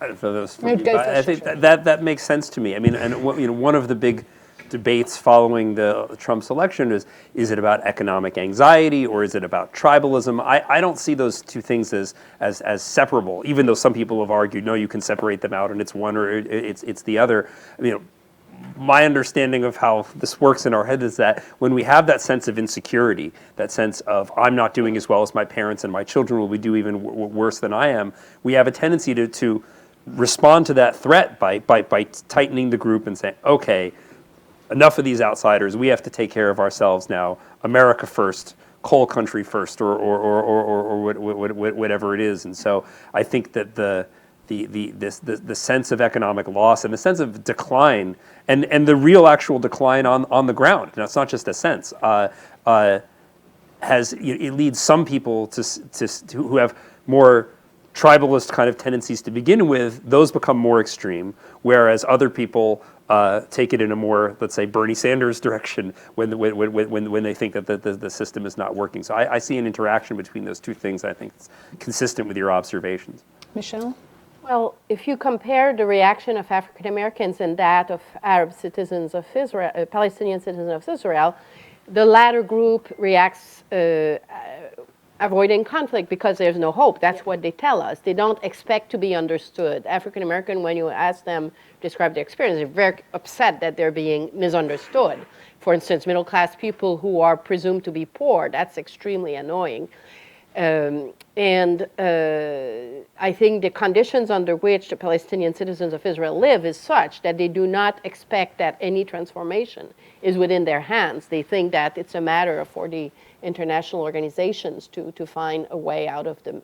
don't know. I think that makes sense to me. I mean, and one of the big debates following the Trump's election is it about economic anxiety or is it about tribalism? I don't see those two things as separable, even though some people have argued, no, you can separate them out and it's one or it's the other. My understanding of how this works in our head is that when we have that sense of insecurity, that sense of I'm not doing as well as my parents and my children will do even worse than I am, we have a tendency to respond to that threat by tightening the group and saying, okay, enough of these outsiders, we have to take care of ourselves now, America first, coal country first, or whatever it is. And so I think that the sense of economic loss and the sense of decline and the real actual decline on the ground. Now, it's not just a sense. It leads some people to who have more tribalist kind of tendencies to begin with. Those become more extreme, whereas other people take it in a more, let's say, Bernie Sanders direction when they think that the system is not working. So I see an interaction between those two things. I think it's consistent with your observations. Michele? Well, if you compare the reaction of African Americans and that of Arab citizens of Israel, Palestinian citizens of Israel, the latter group reacts avoiding conflict because there's no hope. That's what they tell us. They don't expect to be understood. African American, when you ask them to describe their experience, they're very upset that they're being misunderstood. For instance, middle class people who are presumed to be poor, that's extremely annoying. I think the conditions under which the Palestinian citizens of Israel live is such that they do not expect that any transformation is within their hands. They think that it's a matter for the international organizations to find a way out of the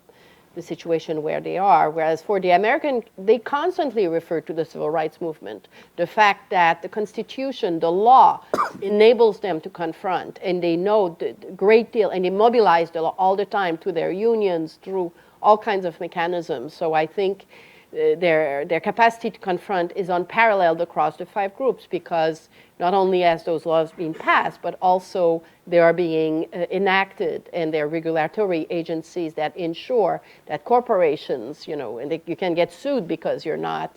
situation where they are. Whereas for the American, they constantly refer to the civil rights movement. The fact that the Constitution, the law, enables them to confront, and they know the great deal, and they mobilize the law all the time through their unions, through all kinds of mechanisms. So I think their capacity to confront is unparalleled across the 5 groups, because not only has those laws been passed, but also they are being enacted, and they're regulatory agencies that ensure that corporations, and you can get sued because you're not,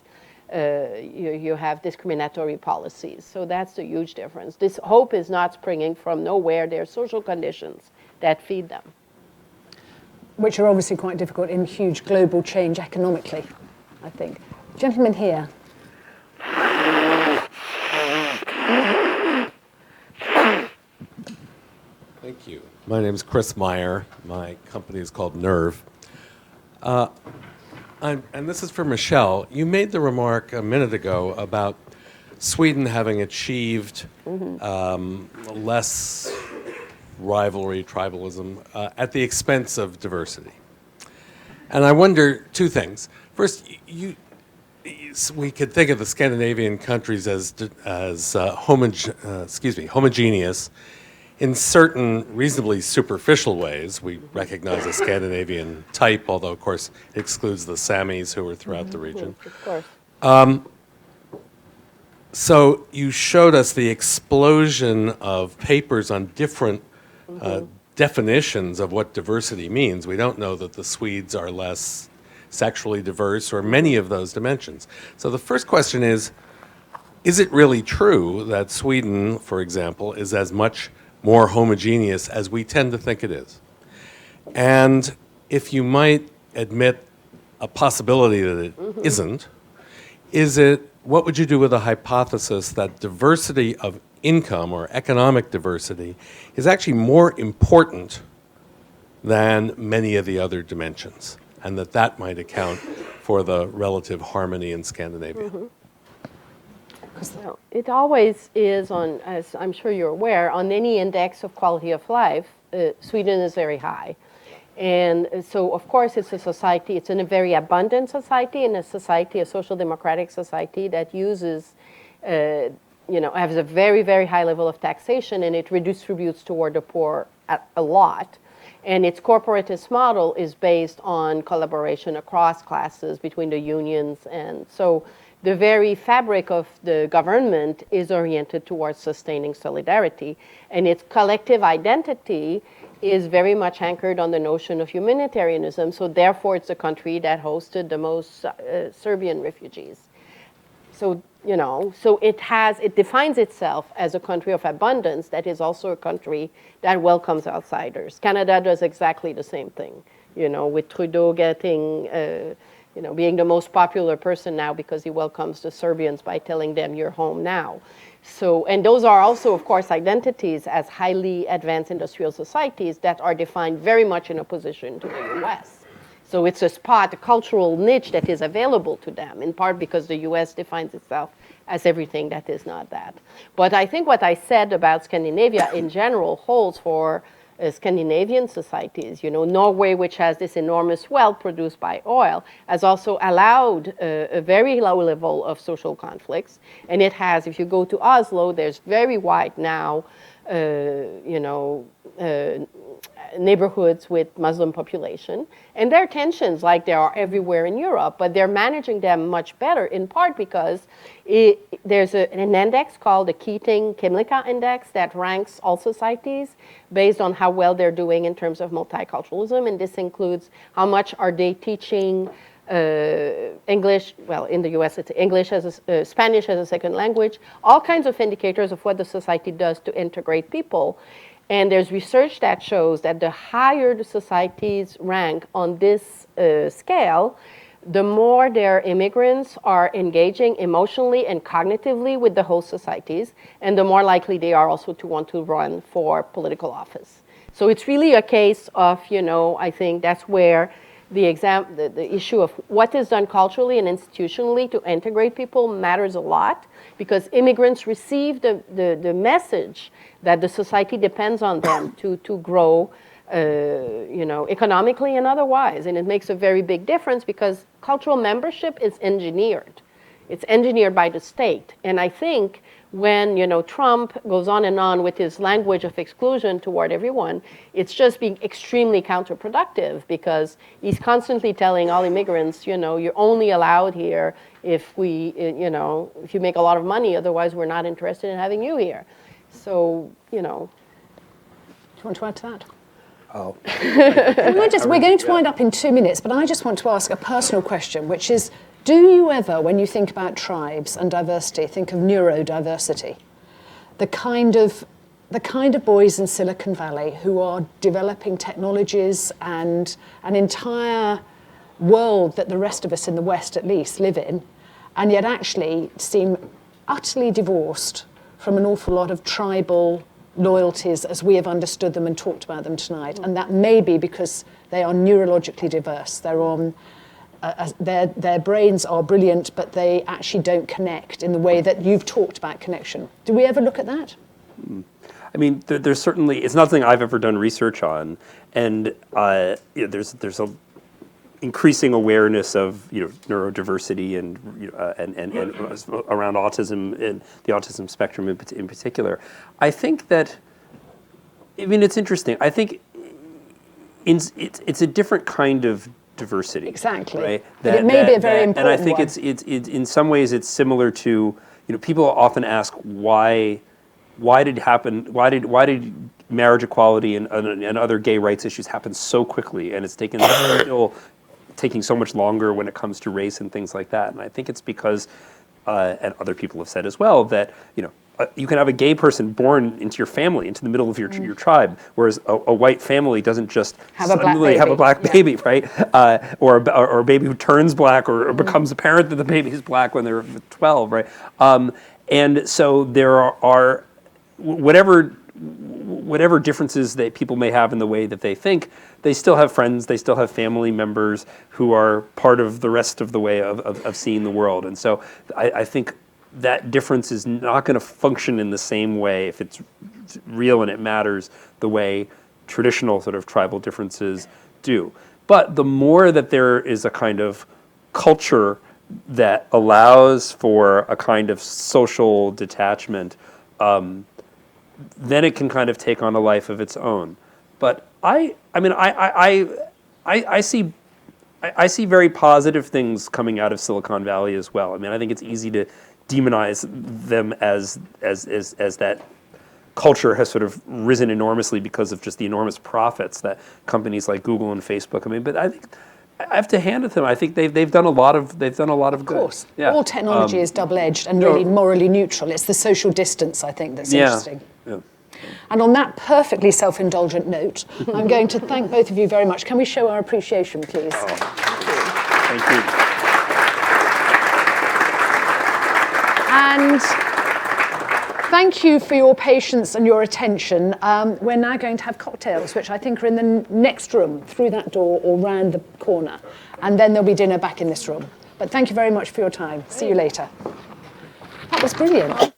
you have discriminatory policies. So that's the huge difference. This hope is not springing from nowhere. There are social conditions that feed them. Which are obviously quite difficult in huge global change economically, I think. Gentleman here. Thank you. My name is Chris Meyer. My company is called Nerve. And this is for Michele. You made the remark a minute ago about Sweden having achieved less rivalry, tribalism, at the expense of diversity. And I wonder 2 things. First, we could think of the Scandinavian countries as homogeneous in certain reasonably superficial ways. We recognize a Scandinavian type, although, of course, it excludes the Samis who are throughout the region. Of course. So you showed us the explosion of papers on different definitions of what diversity means. We don't know that the Swedes are less sexually diverse or many of those dimensions. So the first question is it really true that Sweden, for example, is as much more homogeneous as we tend to think it is? And if you might admit a possibility that it isn't, what would you do with a hypothesis that diversity of income or economic diversity is actually more important than many of the other dimensions, and that might account for the relative harmony in Scandinavia? Well, it always is on, as I'm sure you're aware, on any index of quality of life, Sweden is very high. And so, of course, it's a society, it's in a very abundant society, and a social democratic society that uses, has a very, very high level of taxation, and it redistributes toward the poor a lot. And its corporatist model is based on collaboration across classes between the unions. And so the very fabric of the government is oriented towards sustaining solidarity. And its collective identity is very much anchored on the notion of humanitarianism. So therefore, it's a country that hosted the most Serbian refugees. So, so it defines itself as a country of abundance that is also a country that welcomes outsiders. Canada does exactly the same thing, with Trudeau getting, being the most popular person now because he welcomes the Serbians by telling them you're home now. So, and those are also, of course, identities as highly advanced industrial societies that are defined very much in opposition to the US. So it's a cultural niche that is available to them, in part because the US defines itself as everything that is not that. But I think what I said about Scandinavia in general holds for Scandinavian societies. Norway, which has this enormous wealth produced by oil, has also allowed a very low level of social conflicts. And it has, if you go to Oslo, there's very wide now, neighborhoods with Muslim population. And there are tensions like there are everywhere in Europe, but they're managing them much better, in part because there's an index called the Keating-Kimlicka Index that ranks all societies based on how well they're doing in terms of multiculturalism. And this includes how much are they teaching English, well, in the US it's English as Spanish as a second language, all kinds of indicators of what the society does to integrate people. And there's research that shows that the higher the societies rank on this scale, the more their immigrants are engaging emotionally and cognitively with the host societies, and the more likely they are also to want to run for political office. So it's really a case of, I think that's where the issue of what is done culturally and institutionally to integrate people matters a lot, because immigrants receive the message that the society depends on them to grow, economically and otherwise. And it makes a very big difference because cultural membership is engineered. It's engineered by the state. And I think when Trump goes on and on with his language of exclusion toward everyone, it's just being extremely counterproductive, because he's constantly telling all immigrants, you're only allowed here if if you make a lot of money, otherwise we're not interested in having you here. So, Do you want to add to that? Oh. We're going to wind up in 2 minutes, but I just want to ask a personal question, which is, do you ever, when you think about tribes and diversity, think of neurodiversity? The kind of boys in Silicon Valley who are developing technologies and an entire world that the rest of us in the West at least live in, and yet actually seem utterly divorced from an awful lot of tribal loyalties as we have understood them and talked about them tonight. And that may be because they are neurologically diverse. They're on their brains are brilliant, but they actually don't connect in the way that you've talked about connection. Do we ever look at that? I mean, there's certainly, it's not something I've ever done research on, and there's a increasing awareness of neurodiversity and around autism and the autism spectrum in particular. I think that, I mean, it's interesting. I think it's a different kind of diversity. Exactly. Right? But it may be a very important one. And I think one. it's in some ways it's similar to, people often ask why did marriage equality and other gay rights issues happen so quickly, and it's still taking so much longer when it comes to race and things like that. And I think it's because, and other people have said as well, that you can have a gay person born into your family, into the middle of your tribe, whereas a white family doesn't just suddenly have a black baby, right? Or a baby who turns black or becomes apparent that the baby is black when they're 12, right? And so there are whatever differences that people may have in the way that they think, they still have friends, they still have family members who are part of the rest of the way of seeing the world. And so I think that difference is not going to function in the same way, if it's real and it matters, the way traditional sort of tribal differences do. But the more that there is a kind of culture that allows for a kind of social detachment, then it can kind of take on a life of its own. But I see very positive things coming out of Silicon Valley as well. I mean, I think it's easy to demonize them as that culture has sort of risen enormously because of just the enormous profits that companies like Google and Facebook. I mean, but I think I have to hand it to them. I think they've done a lot of good. Of course, all technology is double-edged and really morally neutral. It's the social distance, I think, that's interesting. Yeah. And on that perfectly self-indulgent note, I'm going to thank both of you very much. Can we show our appreciation, please? Thank you. And thank you for your patience and your attention. We're now going to have cocktails, which I think are in the next room, through that door or round the corner. And then there'll be dinner back in this room. But thank you very much for your time. See you later. That was brilliant.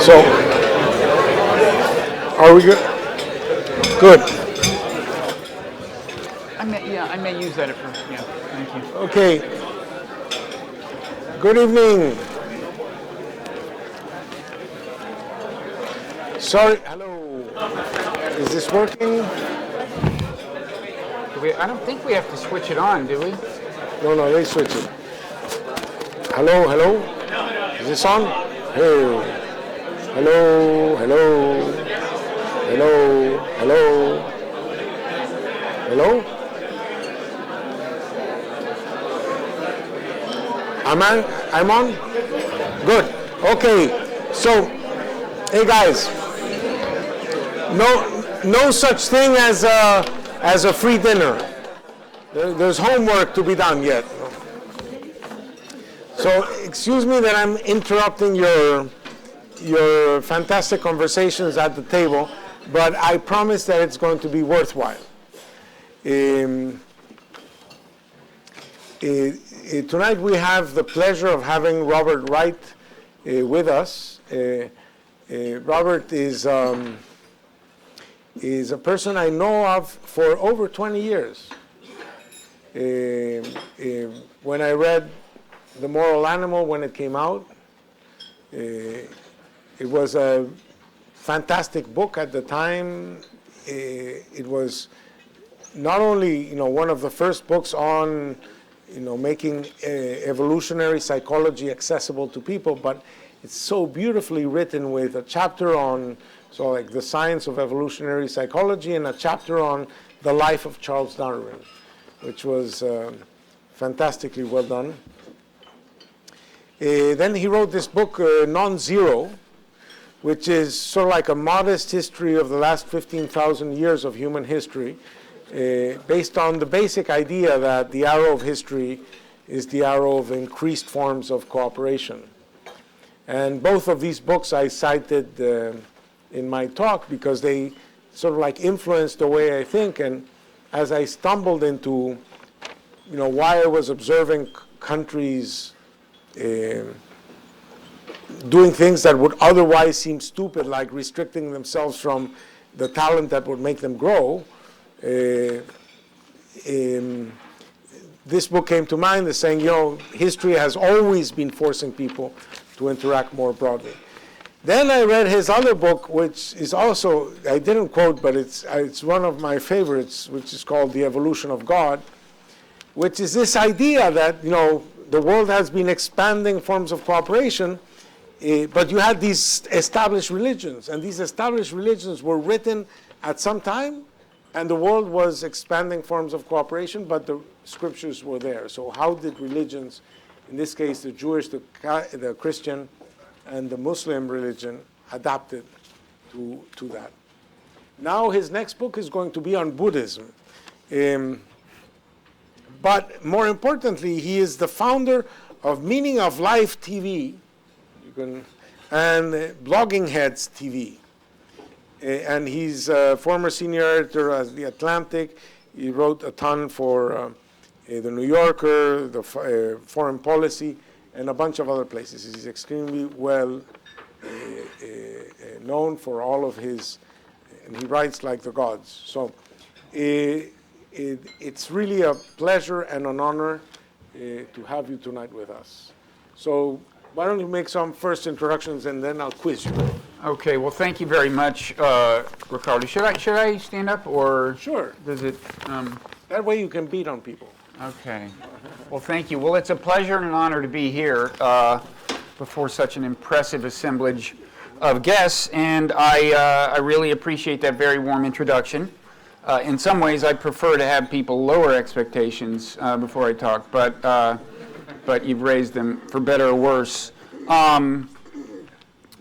So, are we good? Good. I may use that at first. Yeah, thank you. Okay. Good evening. Sorry. Hello. Is this working? I don't think we have to switch it on, do we? No, they switch it. Hello, hello? Is this on? Hey. Hello, hello. Hello, hello. Hello? I'm on? Good. Okay. So, hey guys. No such thing as a free dinner. There's homework to be done yet. So excuse me that I'm interrupting your fantastic conversations at the table, but I promise that it's going to be worthwhile. Tonight we have the pleasure of having Robert Wright with us. Robert is a person I know of for over 20 years. When I read The Moral Animal when it came out, it was a fantastic book at the time. It was not only one of the first books on making evolutionary psychology accessible to people, but it's so beautifully written with a chapter on like the science of evolutionary psychology and a chapter on the life of Charles Darwin, which was fantastically well done. Then he wrote this book, Non-Zero, which is sort of like a modest history of the last 15,000 years of human history, based on the basic idea that the arrow of history is the arrow of increased forms of cooperation. And both of these books I cited in my talk because they sort of like influenced the way I think. And as I stumbled into why I was observing countries doing things that would otherwise seem stupid, like restricting themselves from the talent that would make them grow, this book came to mind as saying, history has always been forcing people to interact more broadly. Then I read his other book, which is also, I didn't quote, but it's one of my favorites, which is called The Evolution of God, which is this idea that, the world has been expanding forms of cooperation, but you had these established religions, and these established religions were written at some time, and the world was expanding forms of cooperation, but the scriptures were there. So how did religions, in this case the Jewish, the Christian, and the Muslim religion, adapted to that? Now his next book is going to be on Buddhism. But more importantly, he is the founder of Meaning of Life TV and Blogging Heads TV. And he's a former senior editor at The Atlantic. He wrote a ton for The New Yorker, the Foreign Policy, and a bunch of other places. He's extremely well known for all of his, and he writes like the gods. So it's really a pleasure and an honor to have you tonight with us. So why don't you make some first introductions and then I'll quiz you. Okay. Well, thank you very much, Ricardo. Should I stand up or? Sure. Does it? That way you can beat on people. Okay. Well, thank you. Well, it's a pleasure and an honor to be here before such an impressive assemblage of guests, and I really appreciate that very warm introduction. In some ways, I'd prefer to have people lower expectations before I talk, but you've raised them for better or worse.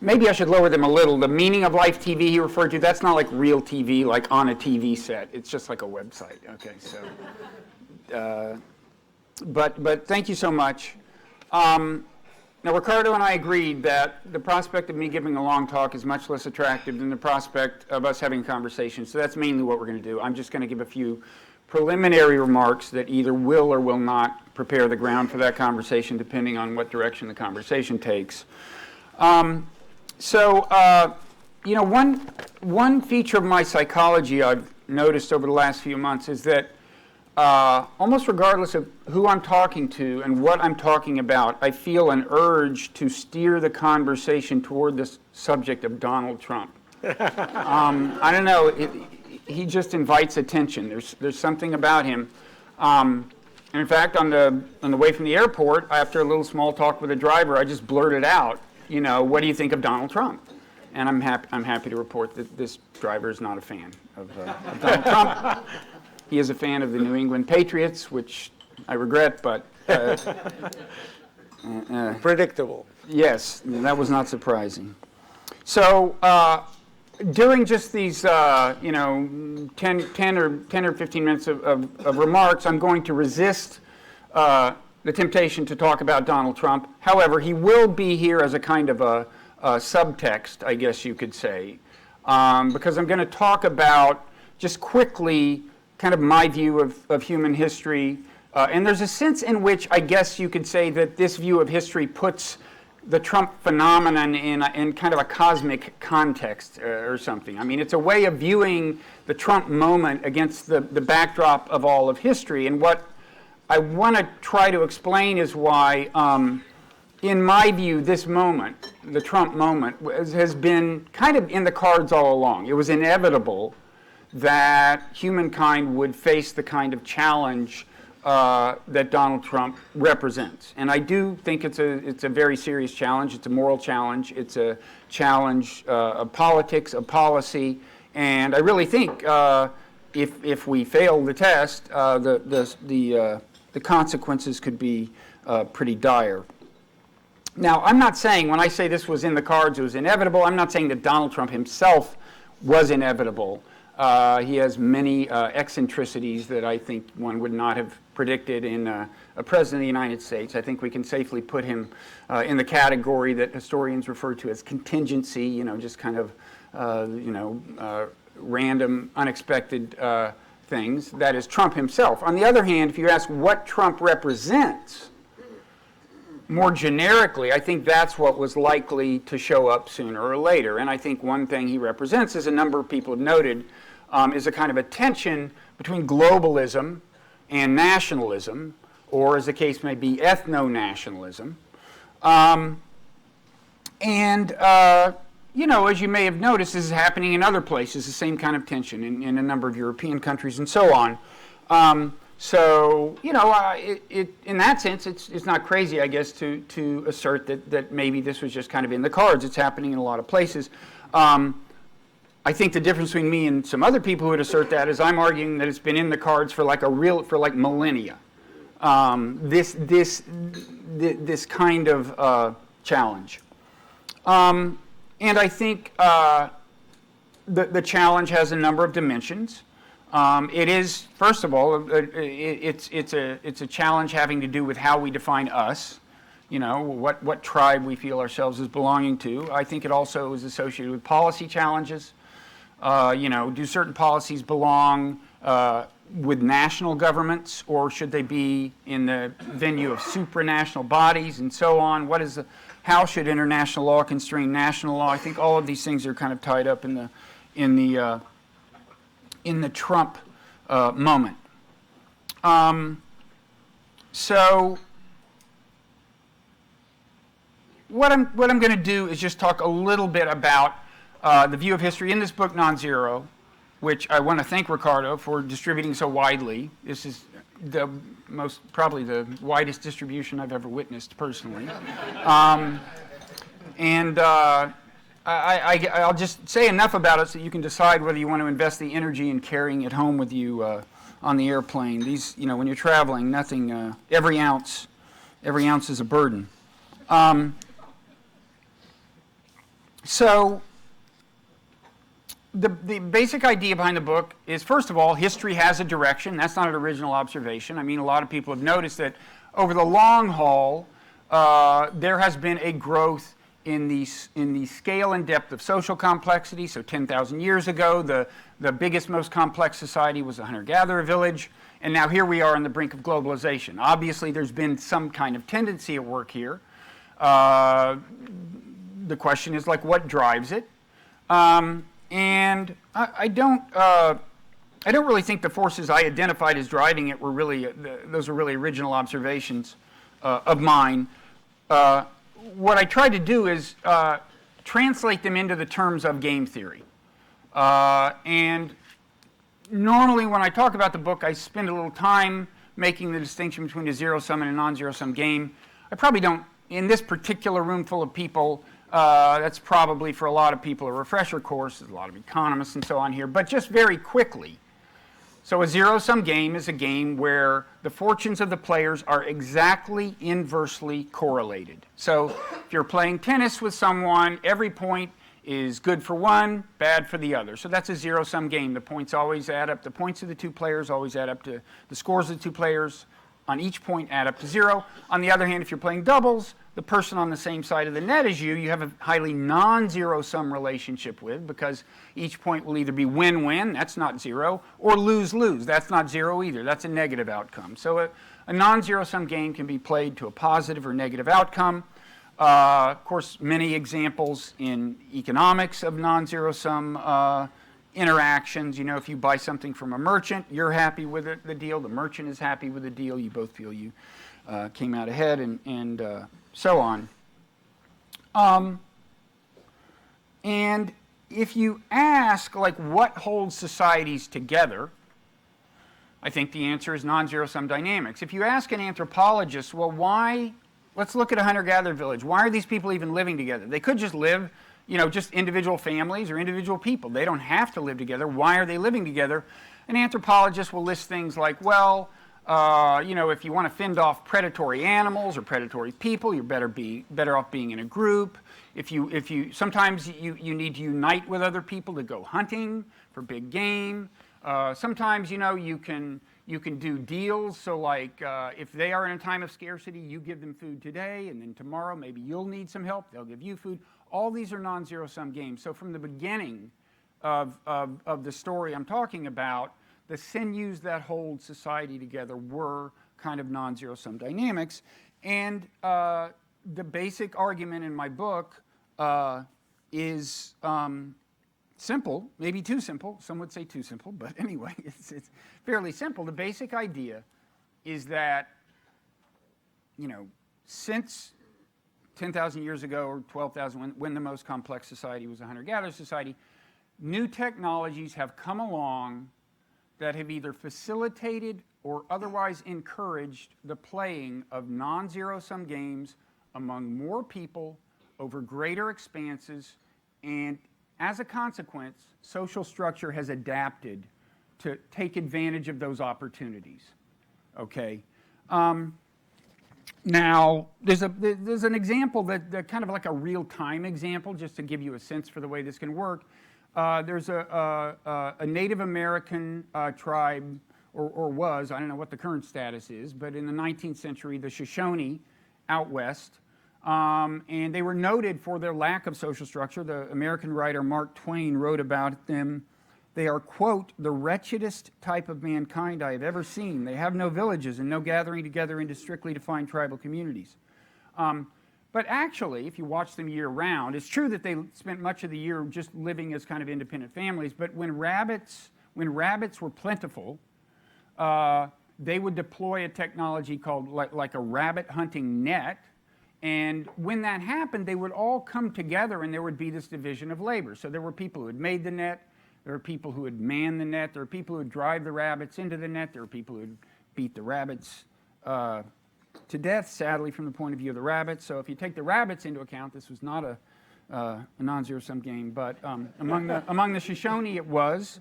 Maybe I should lower them a little. The Meaning of Life TV he referred to, that's not like real TV, like on a TV set. It's just like a website. Okay, so. But thank you so much. Now, Ricardo and I agreed that the prospect of me giving a long talk is much less attractive than the prospect of us having a conversation. So that's mainly what we're going to do. I'm just going to give a few preliminary remarks that either will or will not prepare the ground for that conversation, depending on what direction the conversation takes. So, one feature of my psychology I've noticed over the last few months is that almost regardless of who I'm talking to and what I'm talking about, I feel an urge to steer the conversation toward the subject of Donald Trump. I don't know, he just invites attention. There's something about him. And in fact, on the way from the airport, after a little small talk with the driver, I just blurted out, what do you think of Donald Trump? And I'm happy to report that this driver is not a fan of Donald Trump. He is a fan of the New England Patriots, which I regret, but Predictable. yes, that was not surprising. So during just these 10 or 15 minutes of remarks, I'm going to resist the temptation to talk about Donald Trump. However, he will be here as a kind of a subtext, I guess you could say, because I'm going to talk about, just quickly, kind of my view of human history. And there's a sense in which I guess you could say that this view of history puts the Trump phenomenon in kind of a cosmic context or something. I mean, it's a way of viewing the Trump moment against the backdrop of all of history. And what I want to try to explain is why, in my view, this moment, the Trump moment, has been kind of in the cards all along. It was inevitable that humankind would face the kind of challenge that Donald Trump represents. And I do think it's a very serious challenge. It's a moral challenge. It's a challenge of politics, of policy. And I really think if we fail the test, the consequences could be pretty dire. Now, I'm not saying, when I say this was in the cards, it was inevitable, I'm not saying that Donald Trump himself was inevitable. He has many eccentricities that I think one would not have predicted in a president of the United States. I think we can safely put him in the category that historians refer to as contingency, just kind of, random, unexpected things. That is Trump himself. On the other hand, if you ask what Trump represents, more generically, I think that's what was likely to show up sooner or later. And I think one thing he represents, as a number of people have noted, is a kind of a tension between globalism and nationalism, or as the case may be, ethno-nationalism. As you may have noticed, this is happening in other places, the same kind of tension in a number of European countries and so on. In that sense, it's not crazy, I guess, to assert that maybe this was just kind of in the cards. It's happening in a lot of places. I think the difference between me and some other people who would assert that is I'm arguing that it's been in the cards for like millennia. This kind of challenge. And I think the challenge has a number of dimensions. It is, first of all, it's a challenge having to do with how we define us, what tribe we feel ourselves as belonging to. I think it also is associated with policy challenges. Do certain policies belong with national governments, or should they be in the venue of supranational bodies and so on? How should international law constrain national law? I think all of these things are kind of tied up in the Trump moment. So what I'm going to do is just talk a little bit about the view of history in this book, Non-Zero, which I want to thank Ricardo for distributing so widely. This is probably the widest distribution I've ever witnessed personally. I'll just say enough about it so you can decide whether you want to invest the energy in carrying it home with you on the airplane. These, when you're traveling, nothing, every ounce is a burden. So the basic idea behind the book is, first of all, history has a direction. That's not an original observation. I mean, a lot of people have noticed that over the long haul, there has been a growth in the scale and depth of social complexity. So 10,000 years ago, the biggest, most complex society was a hunter-gatherer village, and now here we are on the brink of globalization. Obviously, there's been some kind of tendency at work here. the question is like, what drives it? And I don't really think the forces I identified as driving it were really, those were really original observations of mine. What I tried to do is translate them into the terms of game theory. And normally when I talk about the book, I spend a little time making the distinction between a zero-sum and a non-zero-sum game. I probably don't, in this particular room full of people, that's probably for a lot of people a refresher course. There's a lot of economists and so on here. But just very quickly, so a zero-sum game is a game where the fortunes of the players are exactly inversely correlated. So if you're playing tennis with someone, every point is good for one, bad for the other. So that's a zero-sum game. The points always add up. The points of the two players always add up to the scores of the two players on each point add up to 0. On the other hand, if you're playing doubles, the person on the same side of the net as you have a highly non-zero-sum relationship with, because each point will either be win-win, that's not 0, or lose-lose, that's not 0 either, that's a negative outcome. So a non-zero-sum game can be played to a positive or negative outcome. Of course, many examples in economics of non-zero-sum interactions. You know, if you buy something from a merchant, you're happy with the deal, the merchant is happy with the deal, you both feel you came out ahead, and so on. And if you ask, like, what holds societies together, I think the answer is non-zero-sum dynamics. If you ask an anthropologist, well, why, let's look at a hunter-gatherer village. Why are these people even living together? They could just live, you know, just individual families or individual people. They don't have to live together. Why are they living together? An anthropologist will list things like, well, you know, if you want to fend off predatory animals or predatory people, you're better off being in a group. Sometimes you need to unite with other people to go hunting for big game. Sometimes, you know, you can do deals. So like if they are in a time of scarcity, you give them food today, and then tomorrow maybe you'll need some help. They'll give you food. All these are non-zero-sum games. So from the beginning of the story I'm talking about, the sinews that hold society together were kind of non-zero-sum dynamics. And the basic argument in my book is simple, maybe too simple. Some would say too simple, but anyway, it's fairly simple. The basic idea is that, you know, since 10,000 years ago or 12,000, when the most complex society was a hunter-gatherer society, new technologies have come along that have either facilitated or otherwise encouraged the playing of non-zero-sum games among more people over greater expanses, and as a consequence, social structure has adapted to take advantage of those opportunities. Okay. Now, there's an example that kind of like a real-time example, just to give you a sense for the way this can work. There's a Native American tribe, or was, I don't know what the current status is, but in the 19th century, the Shoshone out west, and they were noted for their lack of social structure. The American writer Mark Twain wrote about them. They are, quote, the wretchedest type of mankind I have ever seen. They have no villages and no gathering together into strictly defined tribal communities. But actually, if you watch them year-round, it's true that they spent much of the year just living as kind of independent families, but when rabbits were plentiful, they would deploy a technology called like a rabbit hunting net, and when that happened, they would all come together and there would be this division of labor. So there were people who had made the net, there were people who would man the net, there were people who would drive the rabbits into the net, there were people who would beat the rabbits to death, sadly, from the point of view of the rabbits. So if you take the rabbits into account, this was not a non-zero-sum game, but among the Shoshone it was.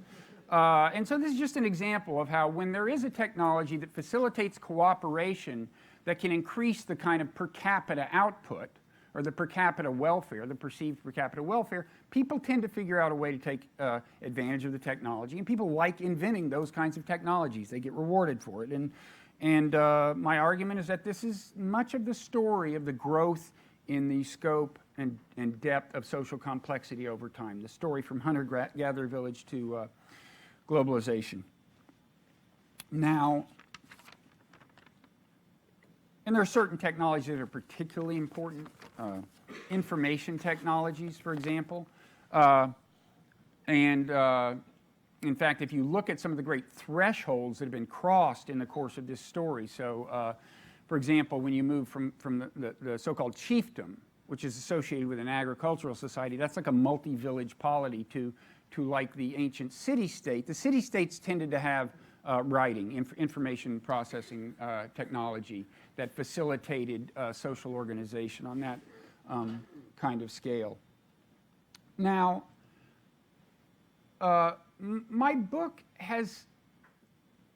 And so this is just an example of how when there is a technology that facilitates cooperation that can increase the kind of per capita output, or the per capita welfare, the perceived per capita welfare, people tend to figure out a way to take advantage of the technology, and people like inventing those kinds of technologies. They get rewarded for it. And my argument is that this is much of the story of the growth in the scope and depth of social complexity over time, the story from hunter-gatherer village to globalization. Now, And there are certain technologies that are particularly important, information technologies, for example. In fact, if you look at some of the great thresholds that have been crossed in the course of this story, so for example, when you move from the so-called chiefdom, which is associated with an agricultural society, that's like a multi-village polity, to like the ancient city-state. The city-states tended to have writing, information processing technology that facilitated social organization on that kind of scale. Now, my book has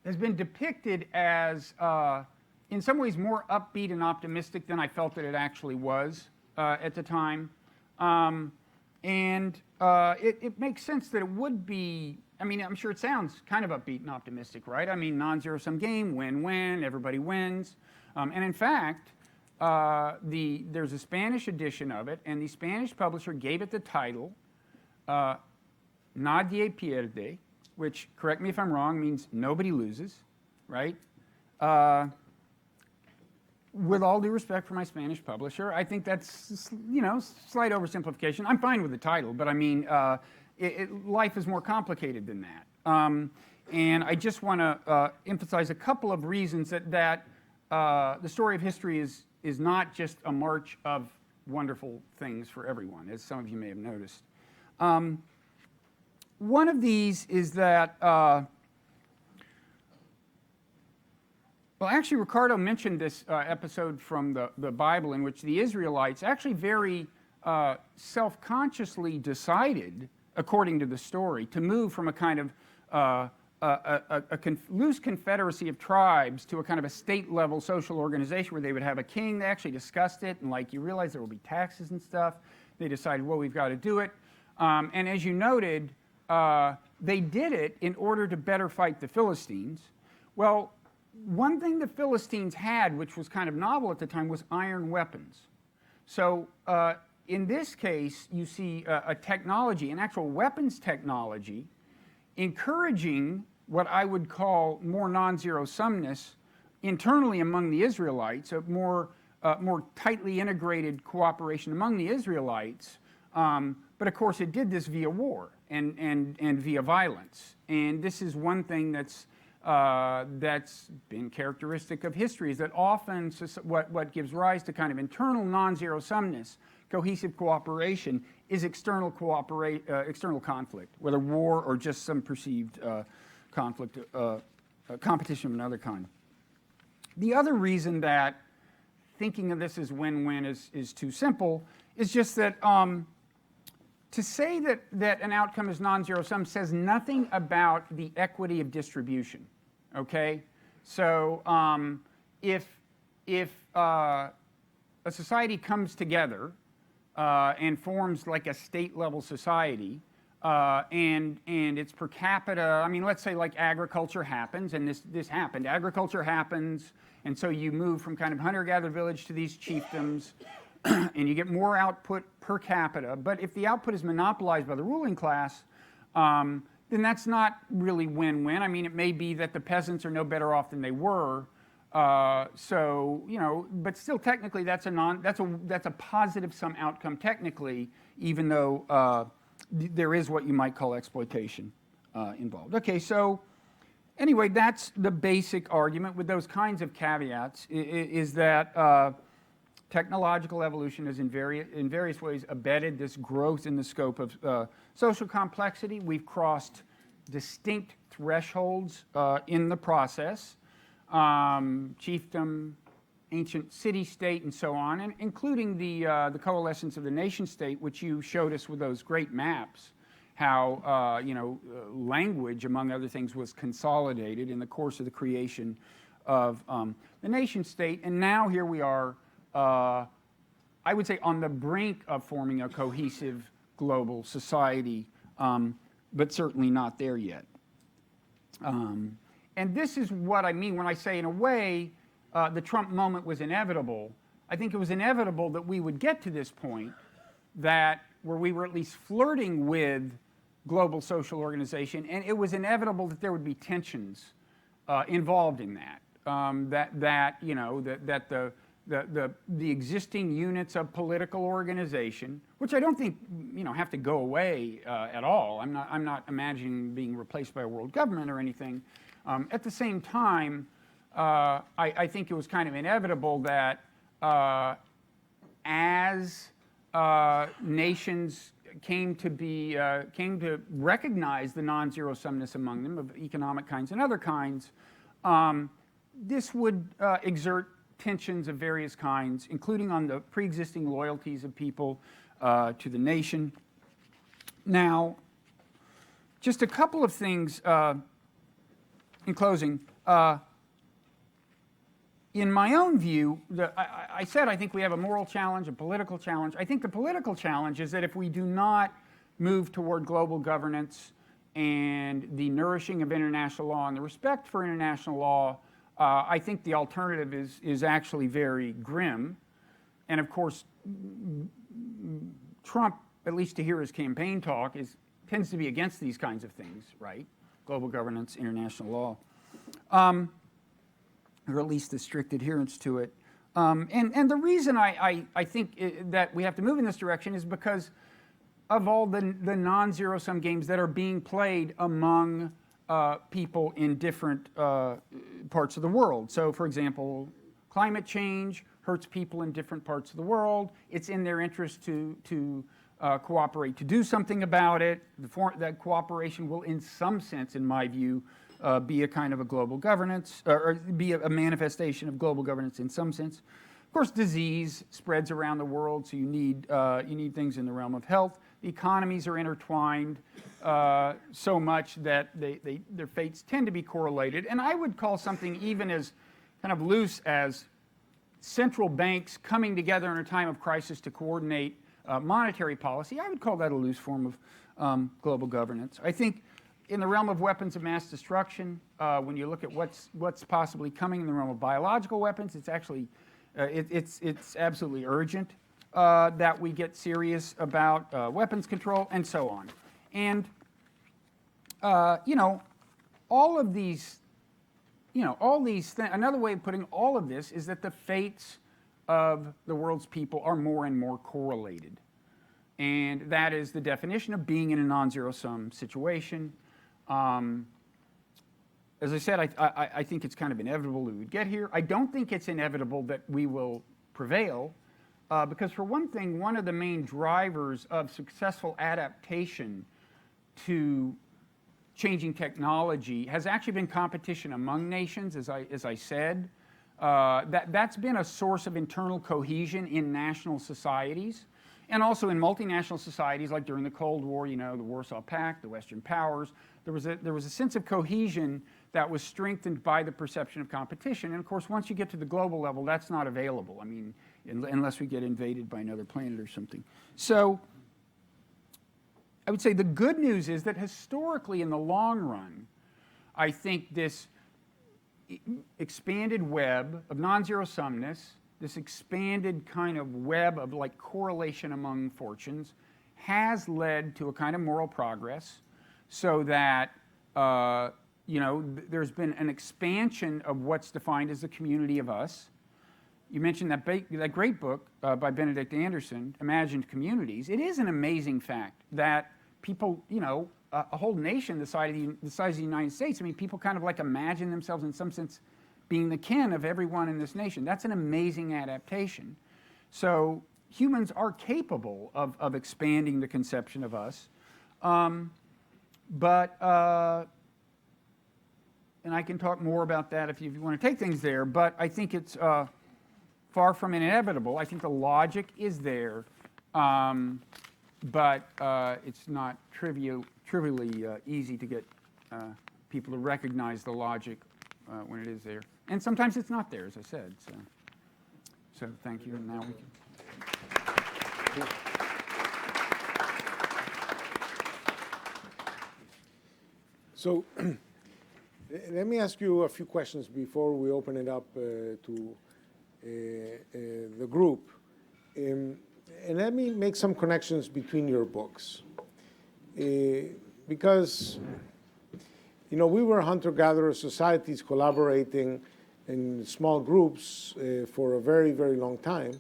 been depicted as, in some ways, more upbeat and optimistic than I felt that it actually was at the time. It makes sense that it would be, I mean, I'm sure it sounds kind of upbeat and optimistic, right? I mean, non-zero-sum game, win-win, everybody wins. And in fact, there's a Spanish edition of it, and the Spanish publisher gave it the title, Nadie pierde, which, correct me if I'm wrong, means nobody loses, right? With all due respect for my Spanish publisher, I think that's, slight oversimplification. I'm fine with the title, but I mean, life is more complicated than that. And I just want to emphasize a couple of reasons that the story of history is not just a march of wonderful things for everyone, as some of you may have noticed. One of these is that, well, actually, Ricardo mentioned this episode from the Bible in which the Israelites actually very self-consciously decided, according to the story, to move from a kind of loose confederacy of tribes to a kind of a state-level social organization where they would have a king. They actually discussed it, and like you realize there will be taxes and stuff. They decided, well, we've got to do it. And as you noted, they did it in order to better fight the Philistines. Well, one thing the Philistines had, which was kind of novel at the time, was iron weapons. So in this case, you see a technology, an actual weapons technology, encouraging what I would call more non-zero-sumness internally among the Israelites, a more tightly integrated cooperation among the Israelites. But of course, it did this via war and via violence. And this is one thing that's been characteristic of history, is that often what gives rise to kind of internal non-zero-sumness, cohesive cooperation, is external conflict, whether war or just some perceived conflict, competition of another kind. The other reason that thinking of this as win-win is too simple is just that to say that an outcome is non-zero-sum says nothing about the equity of distribution, okay? So if a society comes together and forms like a state-level society, and it's per capita, I mean, let's say like agriculture happens, and this happened. Agriculture happens, and so you move from kind of hunter-gatherer village to these chiefdoms, and you get more output per capita. But if the output is monopolized by the ruling class, then that's not really win-win. I mean, it may be that the peasants are no better off than they were. So, but still technically that's a positive sum outcome technically, even though there is what you might call exploitation involved. Okay, so anyway, that's the basic argument with those kinds of caveats, is that technological evolution has in various ways abetted this growth in the scope of social complexity. We've crossed distinct thresholds in the process, chiefdom, ancient city-state, and so on, and including the coalescence of the nation-state, which you showed us with those great maps, how language, among other things, was consolidated in the course of the creation of the nation-state. And now here we are, I would say, on the brink of forming a cohesive global society, but certainly not there yet. And this is what I mean when I say, in a way, the Trump moment was inevitable. I think it was inevitable that we would get to this point where we were at least flirting with global social organization, and it was inevitable that there would be tensions involved in that. that the existing units of political organization, which I don't think have to go away at all. I'm not imagining being replaced by a world government or anything. At the same time, I think it was kind of inevitable that as nations came to recognize the non-zero sumness among them of economic kinds and other kinds, this would exert tensions of various kinds, including on the pre-existing loyalties of people to the nation. Now, just a couple of things in closing. In my own view, I said I think we have a moral challenge, a political challenge. I think the political challenge is that if we do not move toward global governance and the nourishing of international law and the respect for international law, I think the alternative is actually very grim. And of course, Trump, at least to hear his campaign talk, tends to be against these kinds of things, right? Global governance, international law. Or at least the strict adherence to it. And the reason I think that we have to move in this direction is because of all the non-zero-sum games that are being played among people in different parts of the world. So, for example, climate change hurts people in different parts of the world. It's in their interest to cooperate, to do something about it. That cooperation will, in some sense, in my view, be a kind of a global governance, or be a manifestation of global governance in some sense. Of course, disease spreads around the world, so you need things in the realm of health. The economies are intertwined so much that their fates tend to be correlated. And I would call something even as kind of loose as central banks coming together in a time of crisis to coordinate monetary policy. I would call that a loose form of global governance. I think in the realm of weapons of mass destruction, when you look at what's possibly coming in the realm of biological weapons, it's actually it's absolutely urgent that we get serious about weapons control and so on. And all of these, another way of putting all of this is that the fates of the world's people are more and more correlated. And that is the definition of being in a non-zero-sum situation. As I said, I think it's kind of inevitable we would get here. I don't think it's inevitable that we will prevail, because for one thing, one of the main drivers of successful adaptation to changing technology has actually been competition among nations, as I said. That's been a source of internal cohesion in national societies, and also in multinational societies, like during the Cold War, the Warsaw Pact, the Western powers. There was a sense of cohesion that was strengthened by the perception of competition. And of course, once you get to the global level, that's not available. I mean, unless we get invaded by another planet or something. So I would say the good news is that historically, in the long run, I think this expanded web of non-zero-sumness, this expanded kind of web of like correlation among fortunes, has led to a kind of moral progress, so that there's been an expansion of what's defined as the community of us. You mentioned that great book by Benedict Anderson, Imagined Communities. It is an amazing fact that people, a whole nation the size of the United States, I mean, people kind of like imagine themselves in some sense being the kin of everyone in this nation. That's an amazing adaptation. So humans are capable of expanding the conception of us. And I can talk more about that if you want to take things there, but I think it's far from inevitable. I think the logic is there, but it's not trivially easy to get people to recognize the logic when it is there. And sometimes it's not there, as I said. So thank you, and now we can... So let me ask you a few questions before we open it up to the group. And let me make some connections between your books. Because, we were hunter-gatherer societies collaborating, in small groups for a very, very long time,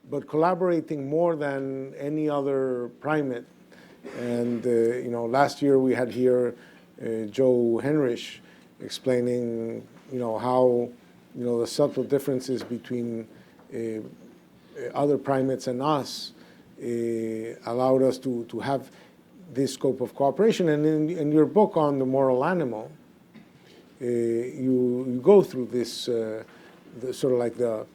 but collaborating more than any other primate. And last year we had here Joe Henrich explaining how the subtle differences between other primates and us allowed us to have this scope of cooperation. And in your book on the moral animal, you go through this sort of like the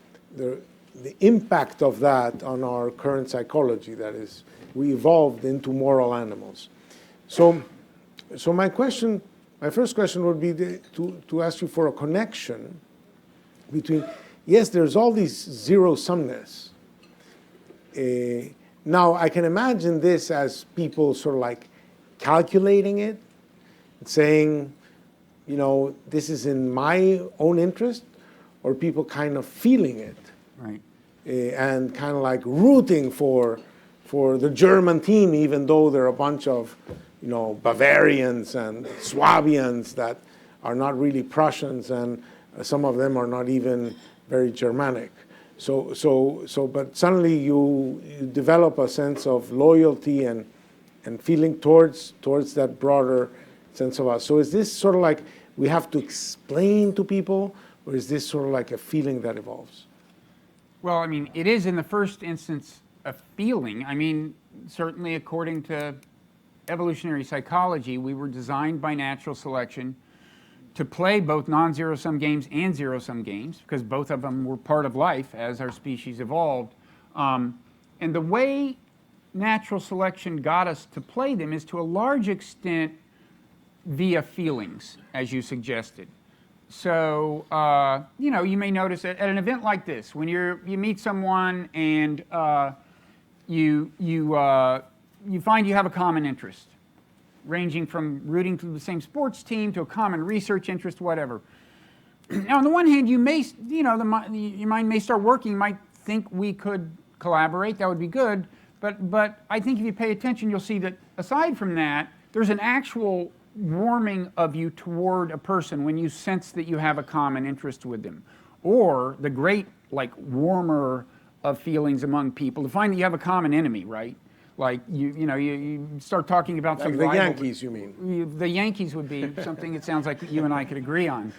impact of that on our current psychology. That is, we evolved into moral animals. So my first question would be to ask you for a connection between, yes, there's all these zero-sumness. Now, I can imagine this as people sort of like calculating it, saying, this is in my own interest, or people kind of feeling it. Right. And kind of like rooting for the German team, even though there are a bunch of, Bavarians and Swabians that are not really Prussians, and some of them are not even very Germanic. But suddenly you develop a sense of loyalty and feeling towards that broader sense of us. So is this sort of like we have to explain to people, or is this sort of like a feeling that evolves? Well, I mean, it is in the first instance a feeling. I mean, certainly according to evolutionary psychology, we were designed by natural selection to play both non-zero-sum games and zero-sum games, because both of them were part of life as our species evolved. And the way natural selection got us to play them is to a large extent via feelings, as you suggested. So, you may notice that at an event like this, when you meet someone and you find you have a common interest, ranging from rooting for the same sports team to a common research interest, whatever. Now, on the one hand, you may, your mind may start working. You might think we could collaborate. That would be good. But I think if you pay attention, you'll see that aside from that, there's an actual warming of you toward a person when you sense that you have a common interest with them. Or the great, warmer of feelings among people to find that you have a common enemy, right? Like, you start talking about some like the Yankees, you mean? The Yankees would be something it sounds like you and I could agree on.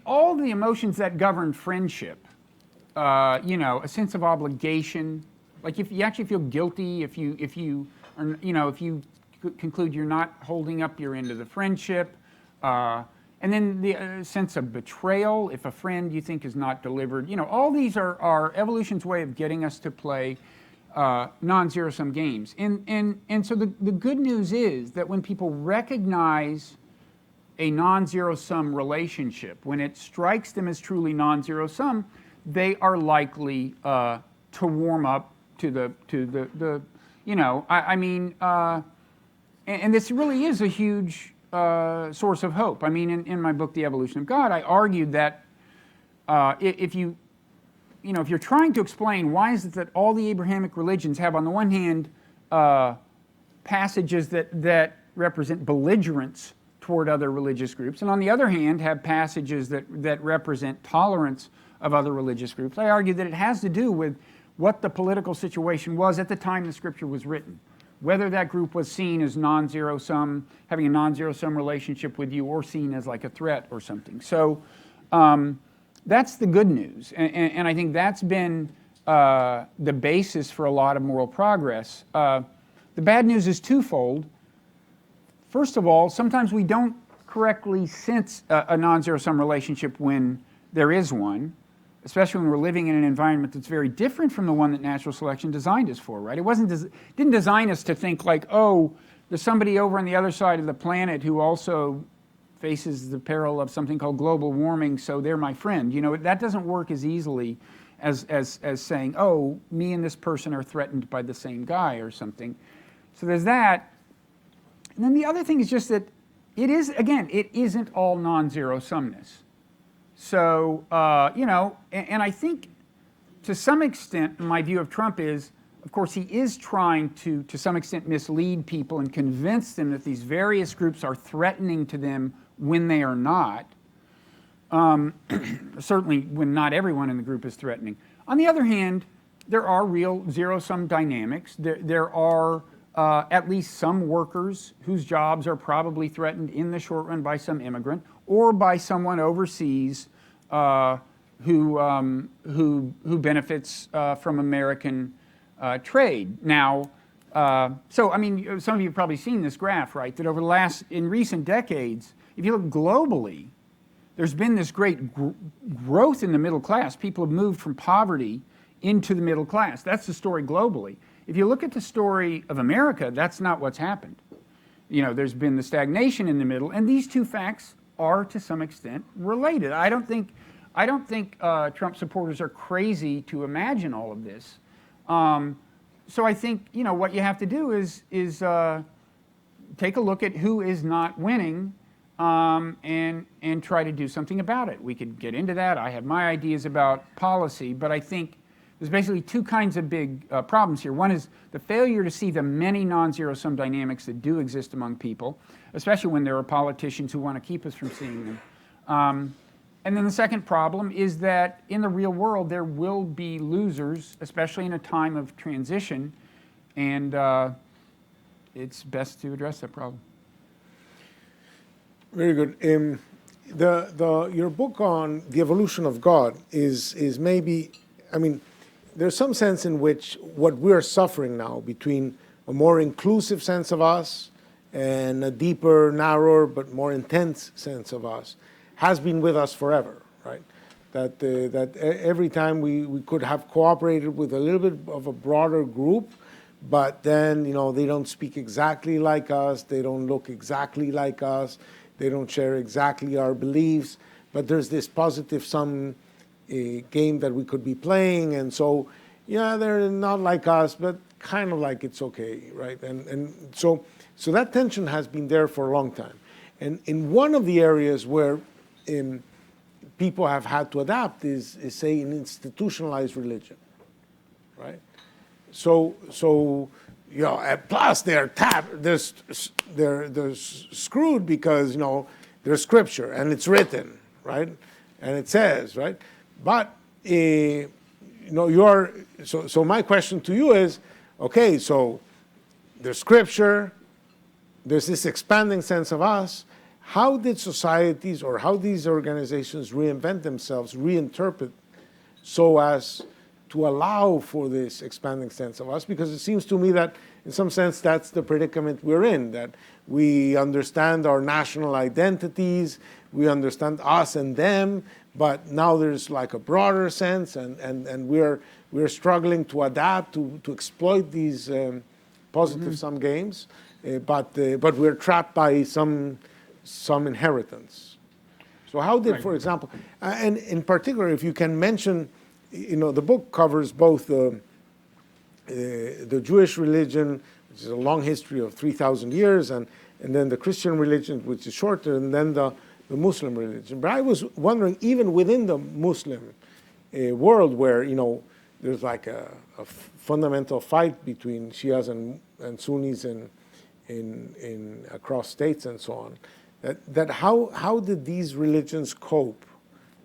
All the emotions that govern friendship, a sense of obligation, like if you actually feel guilty, if you conclude you're not holding up your end of the friendship, and then the sense of betrayal, if a friend you think is not delivered, all these are evolution's way of getting us to play non-zero-sum games. And so the good news is that when people recognize a non-zero-sum relationship, when it strikes them as truly non-zero-sum, they are likely to warm up to the and this really is a huge source of hope. I mean, in my book, The Evolution of God, I argued that if you're trying to explain why is it that all the Abrahamic religions have, on the one hand, passages that represent belligerence toward other religious groups, and on the other hand, have passages that represent tolerance of other religious groups, I argued that it has to do with what the political situation was at the time the scripture was written. Whether that group was seen as non-zero-sum, having a non-zero-sum relationship with you, or seen as like a threat or something. So that's the good news. And I think that's been the basis for a lot of moral progress. The bad news is twofold. First of all, sometimes we don't correctly sense a non-zero-sum relationship when there is one, especially when we're living in an environment that's very different from the one that natural selection designed us for, right? It didn't design us to think like, oh, there's somebody over on the other side of the planet who also faces the peril of something called global warming, so they're my friend. That doesn't work as easily as saying, oh, me and this person are threatened by the same guy or something. So there's that. And then the other thing is just that it isn't all non-zero-sumness. So, and I think to some extent, my view of Trump is, of course, he is trying to some extent, mislead people and convince them that these various groups are threatening to them when they are not. Certainly when not everyone in the group is threatening. On the other hand, there are real zero-sum dynamics. There are at least some workers whose jobs are probably threatened in the short run by some immigrant or by someone overseas who benefits from American trade. Now, so I mean, some of you have probably seen this graph, right? That over the in recent decades, if you look globally, there's been this great growth in the middle class. People have moved from poverty into the middle class. That's the story globally. If you look at the story of America, that's not what's happened. You know, there's been the stagnation in the middle, and these two facts are to some extent related. I don't think Trump supporters are crazy to imagine all of this. So I think, you know, what you have to do is take a look at who is not winning and try to do something about it. We could get into that. I have my ideas about policy, but I think there's basically two kinds of big problems here. One is the failure to see the many non-zero-sum dynamics that do exist among people, especially when there are politicians who want to keep us from seeing them. And then the second problem is that in the real world, there will be losers, especially in a time of transition, and it's best to address that problem. Very good. Your book on the evolution of God is maybe, I mean, there's some sense in which what we're suffering now between a more inclusive sense of us and a deeper, narrower, but more intense sense of us has been with us forever, right? That every time we could have cooperated with a little bit of a broader group, but then, you know, they don't speak exactly like us, they don't look exactly like us, they don't share exactly our beliefs, but there's this positive sum game that we could be playing, and so, yeah, they're not like us, but kind of like it's okay, right? And so that tension has been there for a long time. And in one of the areas where people have had to adapt is say, an institutionalized religion, right? So you know, plus they're screwed because, you know, there's scripture and it's written, right? And it says, right? But you know, so my question to you is, okay, so there's scripture, there's this expanding sense of us. How did societies or how these organizations reinvent themselves, reinterpret, so as to allow for this expanding sense of us? Because it seems to me that in some sense that's the predicament we're in, that we understand our national identities, we understand us and them, but now there's like a broader sense, and we're struggling to adapt, to exploit these positive sum games, but we're trapped by some inheritance. So how did, for example, and in particular, if you can mention, you know, the book covers both the Jewish religion, which is a long history of 3,000 years, and then the Christian religion, which is shorter, and then the Muslim religion. But I was wondering, even within the Muslim world, where, you know, there's like a fundamental fight between Shias and Sunnis in across states and so on, that how did these religions cope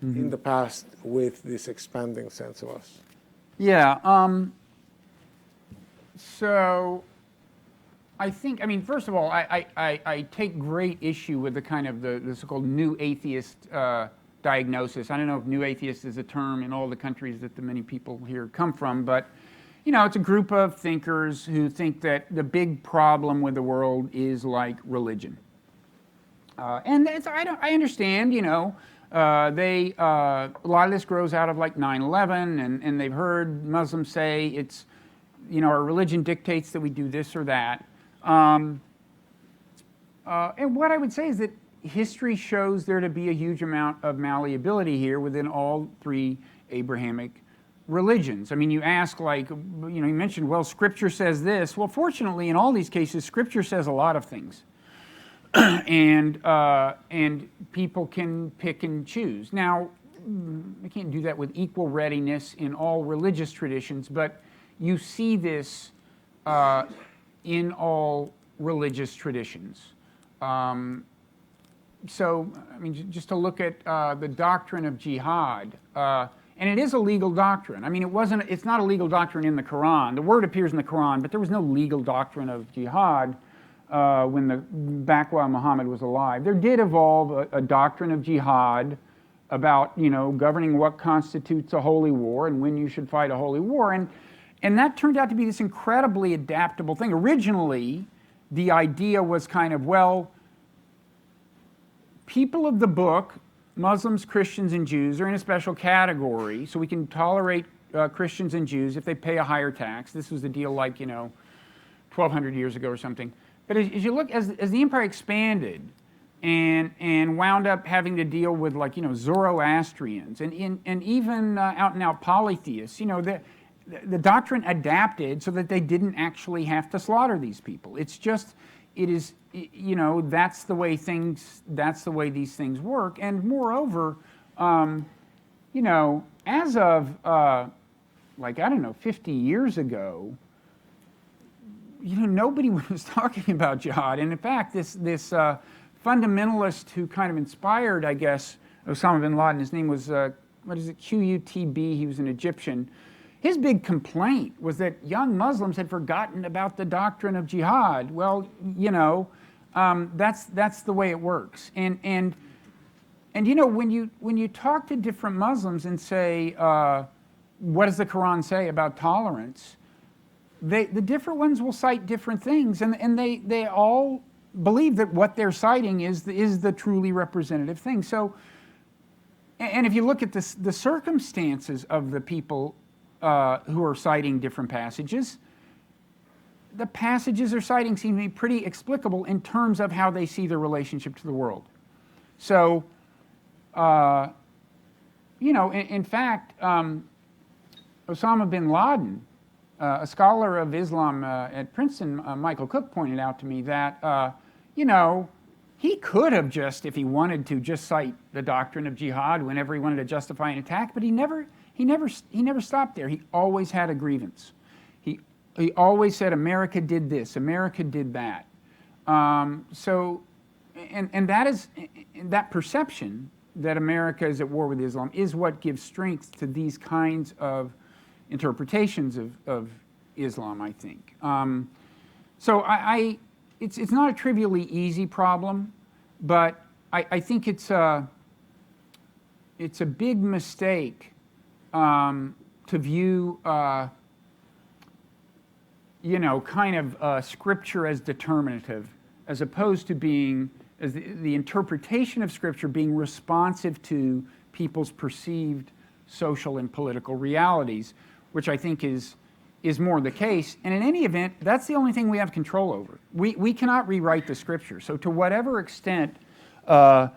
in the past with this expanding sense of us? Yeah. So I think, I mean, first of all, I take great issue with the kind of the so-called new atheist diagnosis. I don't know if new atheist is a term in all the countries that the many people here come from, but, you know, it's a group of thinkers who think that the big problem with the world is like religion. And I understand, you know, a lot of this grows out of like 9/11, and they've heard Muslims say it's, you know, our religion dictates that we do this or that. And what I would say is that history shows there to be a huge amount of malleability here within all three Abrahamic religions. I mean, you ask, like, you know, you mentioned, well, Scripture says this. Well, fortunately, in all these cases, Scripture says a lot of things. And people can pick and choose. Now, we can't do that with equal readiness in all religious traditions, but you see this in all religious traditions. So, I mean, just to look at the doctrine of jihad, and it is a legal doctrine. I mean, it's not a legal doctrine in the Quran. The word appears in the Quran, but there was no legal doctrine of jihad back while Muhammad was alive. There did evolve a doctrine of jihad about, governing what constitutes a holy war and when you should fight a holy war. And that turned out to be this incredibly adaptable thing. Originally, the idea was kind of, well, people of the book, Muslims, Christians, and Jews, are in a special category, so we can tolerate Christians and Jews if they pay a higher tax. This was the deal 1,200 years ago or something. But as you look, as the empire expanded and wound up having to deal with Zoroastrians and even out-and-out polytheists, the doctrine adapted so that they didn't actually have to slaughter these people. It's just, that's the way these things work. And moreover, as of 50 years ago, nobody was talking about jihad. And in fact, this fundamentalist who kind of inspired, I guess, Osama bin Laden, his name was, Qutb, he was an Egyptian. His big complaint was that young Muslims had forgotten about the doctrine of jihad. Well, that's the way it works. And when you talk to different Muslims and say, what does the Quran say about tolerance? The different ones will cite different things, and they all believe that what they're citing is the truly representative thing. So, and if you look at the circumstances of the people who are citing different passages, the passages they're citing seem to be pretty explicable in terms of how they see their relationship to the world. So, in fact, Osama bin Laden, a scholar of Islam at Princeton, Michael Cook, pointed out to me that, he could have just, if he wanted to, just cite the doctrine of jihad whenever he wanted to justify an attack, but he never stopped there. He always had a grievance. He always said, America did this, America did that. And that perception that America is at war with Islam is what gives strength to these kinds of interpretations of Islam, I think. So it's not a trivially easy problem, but I think it's a big mistake to view Scripture as determinative, as opposed to being, as the interpretation of Scripture being responsive to people's perceived social and political realities, which I think is more the case. And in any event, that's the only thing we have control over. We cannot rewrite the Scripture. So to whatever extent the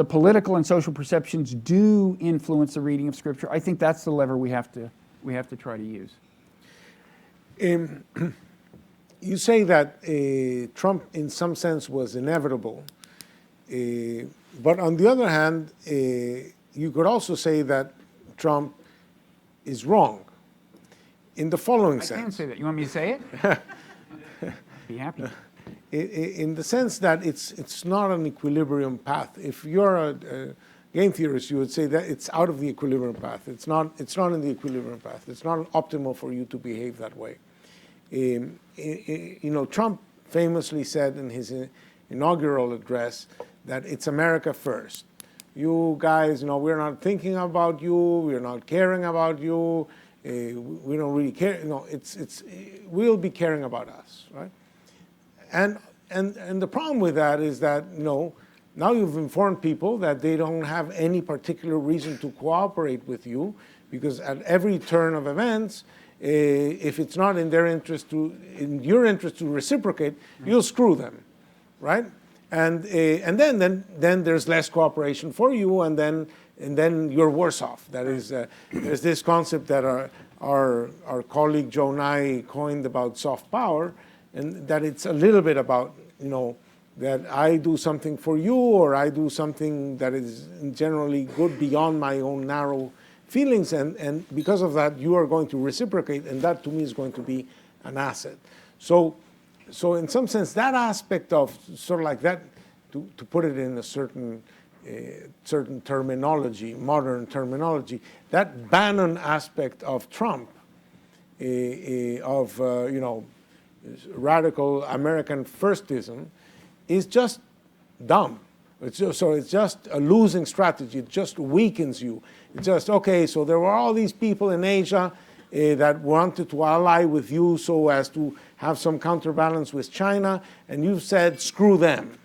political and social perceptions do influence the reading of Scripture, I think that's the lever we have to try to use. You say that Trump, in some sense, was inevitable. But on the other hand, you could also say that Trump is wrong in the following sense. I can say that. You want me to say it? Be happy. In the sense that it's not an equilibrium path. If you're a game theorist, you would say that it's out of the equilibrium path. It's not in the equilibrium path. It's not optimal for you to behave that way. Trump famously said in his inaugural address that it's America first. You guys, we're not thinking about you. We're not caring about you. We don't really care. We'll be caring about us, right? And the problem with that is that now you've informed people that they don't have any particular reason to cooperate with you, because at every turn of events, if it's not in your interest to reciprocate, you'll screw them, right? And then there's less cooperation for you, and then you're worse off. That is, there's this concept that our colleague Joe Nye coined about soft power, and that it's a little bit about that I do something for you, or I do something that is generally good beyond my own narrow feelings, and because of that, you are going to reciprocate, and that to me is going to be an asset. So in some sense, that aspect of sort of like that, to put it in a certain terminology, modern terminology, that Bannon aspect of Trump, of radical American firstism, is just dumb. It's just a losing strategy. It just weakens you. It's just, okay, so there were all these people in Asia that wanted to ally with you so as to have some counterbalance with China, and you said, screw them.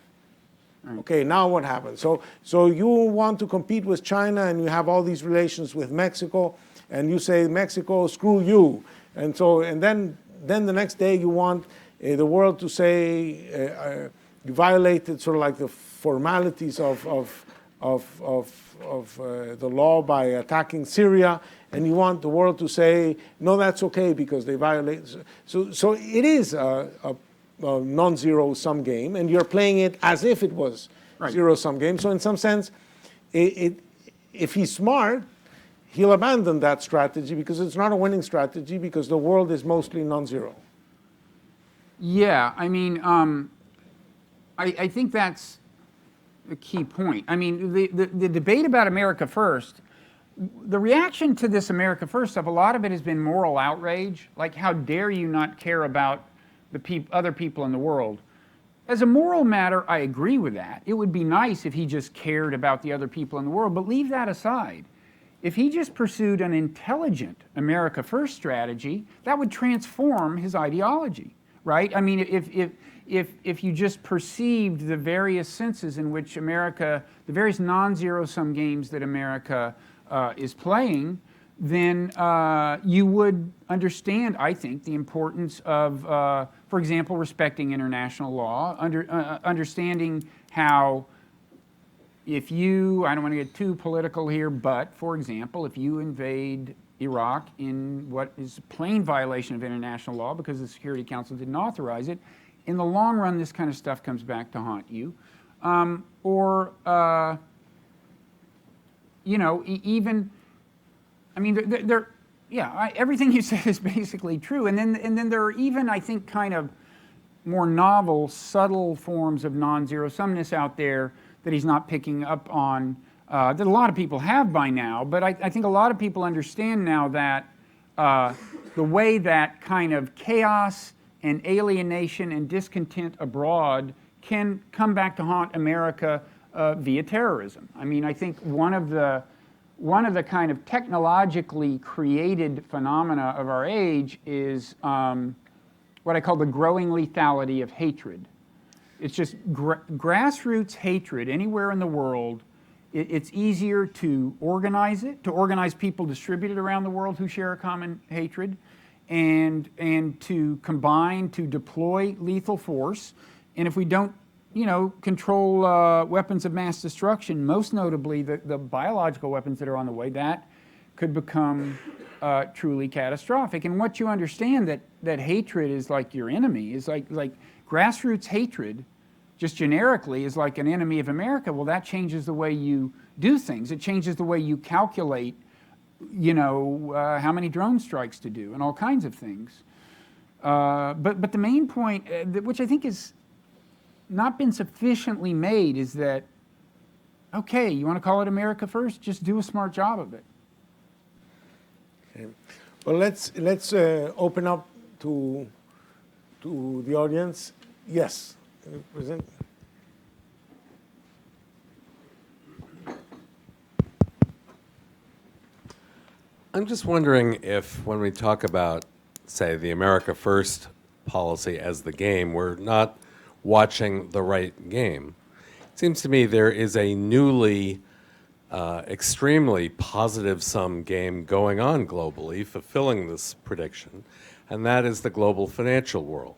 Okay, now what happens? So you want to compete with China, and you have all these relations with Mexico, and you say, Mexico, screw you. And then the next day you want the world to say you violated sort of like the formalities of the law by attacking Syria, and you want the world to say, no, that's okay because they violate. So it is a non-zero sum game, and you're playing it as if it was zero sum game. So in some sense, if he's smart, he'll abandon that strategy because it's not a winning strategy because the world is mostly non-zero. Yeah, I mean, I think that's a key point. I mean, the debate about America First, the reaction to this America First stuff, a lot of it has been moral outrage, like how dare you not care about the other people in the world. As a moral matter, I agree with that. It would be nice if he just cared about the other people in the world, but leave that aside. If he just pursued an intelligent America First strategy, that would transform his ideology, right? I mean, if you just perceived the various senses in which America, the various non-zero sum games that America is playing, then you would understand, I think, the importance of, for example, respecting international law, understanding how if you, I don't want to get too political here, but, for example, if you invade Iraq in what is a plain violation of international law because the Security Council didn't authorize it, in the long run, this kind of stuff comes back to haunt you. Even, I mean, everything you said is basically true. And then there are even, I think, kind of more novel, subtle forms of non-zero sumness out there that he's not picking up on, that a lot of people have by now. But I think a lot of people understand now that the way that kind of chaos and alienation and discontent abroad can come back to haunt America via terrorism. I mean, I think one of the kind of technologically created phenomena of our age is what I call the growing lethality of hatred. It's just grassroots hatred anywhere in the world. It's easier to organize it, to organize people distributed around the world who share a common hatred, and to combine, to deploy lethal force. And if we don't, control weapons of mass destruction, most notably the biological weapons that are on the way, that could become truly catastrophic. And what you understand that hatred is like your enemy, is like grassroots hatred, just generically, is like an enemy of America. Well, that changes the way you do things. It changes the way you calculate, how many drone strikes to do and all kinds of things. But the main point, which I think is not been sufficiently made, is that, okay, you want to call it America First? Just do a smart job of it. Okay. Well, let's open up to the audience. Yes, present. I'm just wondering if when we talk about, say, the America First policy as the game, we're not watching the right game. It seems to me there is a newly extremely positive sum game going on globally, fulfilling this prediction, and that is the global financial world.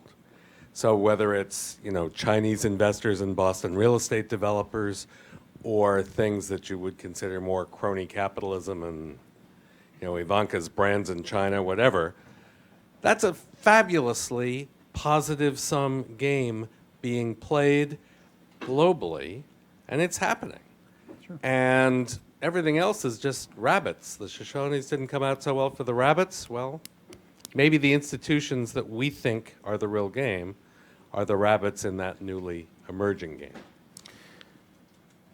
So whether it's Chinese investors in Boston real estate developers, or things that you would consider more crony capitalism and Ivanka's brands in China, whatever, that's a fabulously positive sum game being played globally, and it's happening. Sure. And everything else is just rabbits. The Shoshones didn't come out so well for the rabbits. Well, maybe the institutions that we think are the real game are the rabbits in that newly emerging game.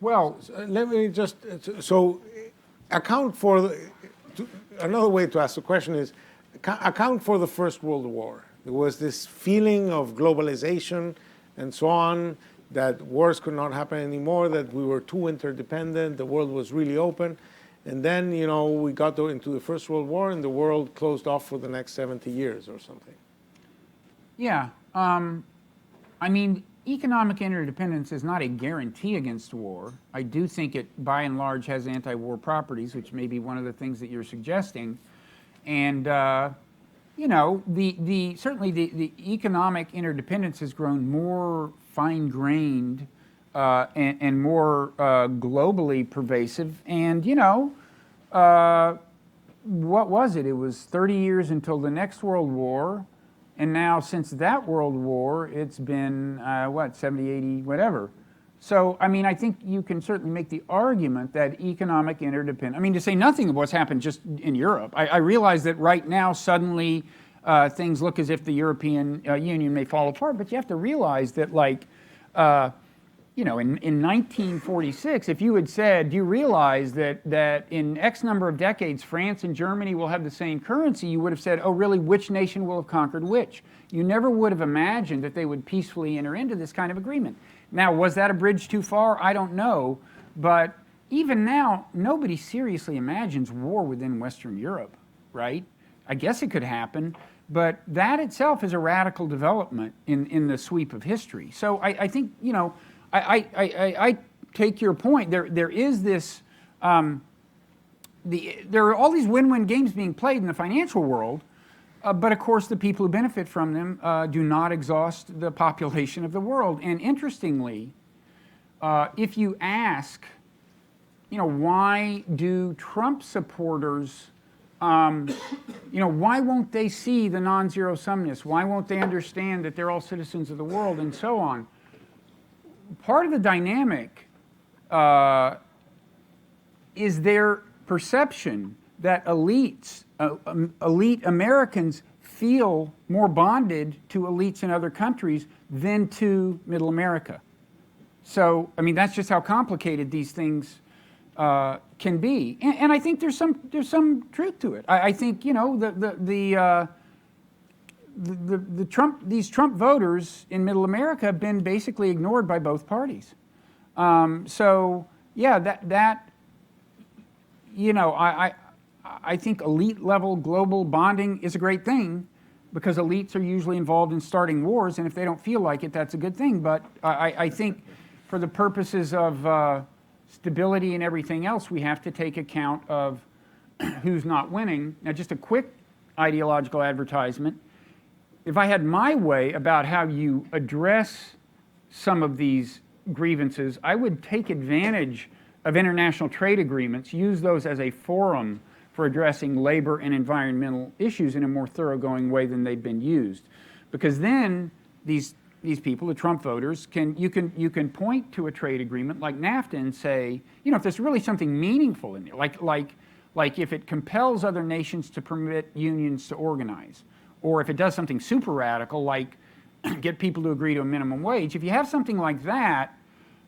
Well, let me just, so account for, another way to ask the question is, account for the First World War. There was this feeling of globalization and so on, that wars could not happen anymore, that we were too interdependent, the world was really open. And then, you know, we got into the First World War and the world closed off for the next 70 years or something. Yeah. I mean, economic interdependence is not a guarantee against war. I do think it, by and large, has anti-war properties, which may be one of the things that you're suggesting. And, you know, certainly the economic interdependence has grown more fine-grained and more globally pervasive. And, you know, what was it? It was 30 years until the next World War. And now, since that World War, it's been, 70, 80, whatever. So, I mean, I think you can certainly make the argument that economic interdependence, I mean, to say nothing of what's happened just in Europe. I realize that right now, suddenly, things look as if the European Union may fall apart, but you have to realize that, like, you know, in 1946, if you had said, do you realize that in X number of decades, France and Germany will have the same currency, you would have said, oh, really, which nation will have conquered which? You never would have imagined that they would peacefully enter into this kind of agreement. Now, was that a bridge too far? I don't know. But even now, nobody seriously imagines war within Western Europe, right? I guess it could happen. But that itself is a radical development in the sweep of history. So I think, you know, I take your point. There is this, there are all these win-win games being played in the financial world, but of course the people who benefit from them do not exhaust the population of the world. And interestingly, if you ask, you know, why do Trump supporters, you know, why won't they see the non-zero sumness? Why won't they understand that they're all citizens of the world and so on? Part of the dynamic is their perception that elites, elite Americans feel more bonded to elites in other countries than to Middle America. So, I mean, that's just how complicated these things can be, and I think there's some truth to it. I think, you know, these Trump voters in Middle America have been basically ignored by both parties. So yeah, that you know, I think elite level global bonding is a great thing because elites are usually involved in starting wars, and if they don't feel like it, that's a good thing. But I think for the purposes of stability and everything else, we have to take account of who's not winning. Now, just a quick ideological advertisement. If I had my way about how you address some of these grievances, I would take advantage of international trade agreements, use those as a forum for addressing labor and environmental issues in a more thoroughgoing way than they've been used. Because then these people, the Trump voters, you can point to a trade agreement like NAFTA and say, you know, if there's really something meaningful in it, like if it compels other nations to permit unions to organize, or if it does something super radical like get people to agree to a minimum wage, if you have something like that,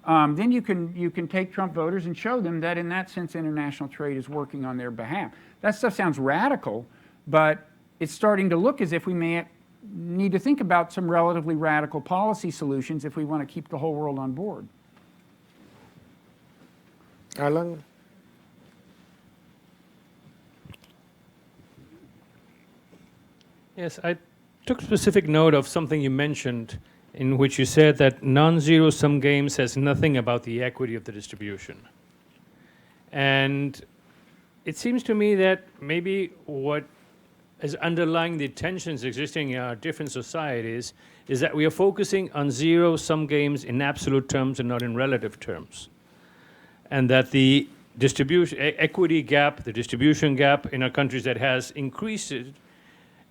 then you can take Trump voters and show them that in that sense international trade is working on their behalf. That stuff sounds radical, but it's starting to look as if we may need to think about some relatively radical policy solutions if we want to keep the whole world on board. Alan? Yes, I took specific note of something you mentioned in which you said that non-zero-sum game says nothing about the equity of the distribution. And it seems to me that maybe what is underlying the tensions existing in our different societies is that we are focusing on zero-sum games in absolute terms and not in relative terms. And that the distribution, equity gap, the distribution gap in our countries that has increased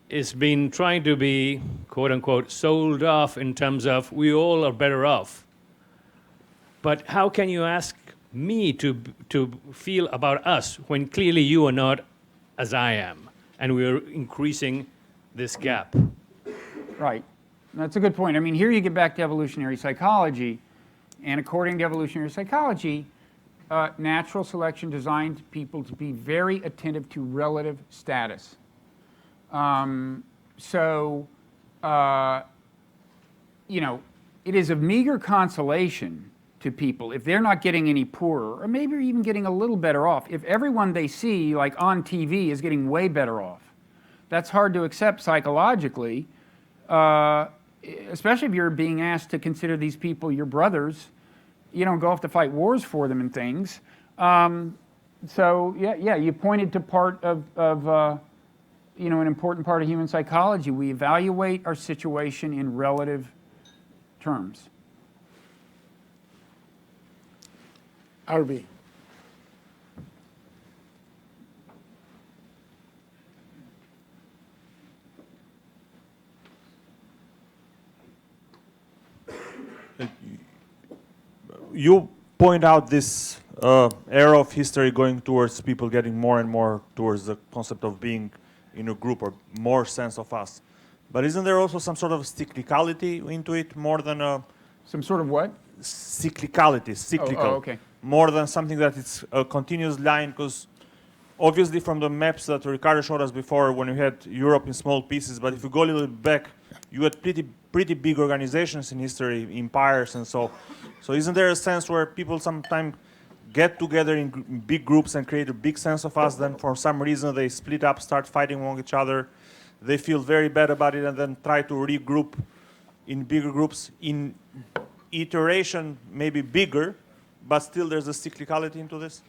is been trying to be, quote unquote, sold off in terms of we all are better off. But how can you ask me to feel about us when clearly you are not as I am, and we are increasing this gap? Right. That's a good point. I mean, here you get back to evolutionary psychology, and according to evolutionary psychology, natural selection designed people to be very attentive to relative status. It is of meager consolation to people if they're not getting any poorer, or maybe even getting a little better off. If everyone they see, like on TV, is getting way better off, that's hard to accept psychologically, especially if you're being asked to consider these people your brothers. You don't go off to fight wars for them and things. You pointed to part of an important part of human psychology. We evaluate our situation in relative terms. RB. You point out this era of history going towards people getting more and more towards the concept of being in a group or more sense of us. But isn't there also some sort of cyclicality into it more than a... Some sort of what? Cyclical. Oh, okay. More than something that it's a continuous line, because obviously from the maps that Ricardo showed us before, when you had Europe in small pieces, but if you go a little bit back, you had pretty big organizations in history, empires, and so isn't there a sense where people sometimes get together in big groups and create a big sense of us, then for some reason they split up, start fighting among each other, they feel very bad about it, and then try to regroup in bigger groups, in iteration maybe bigger, but still there's a cyclicality into this?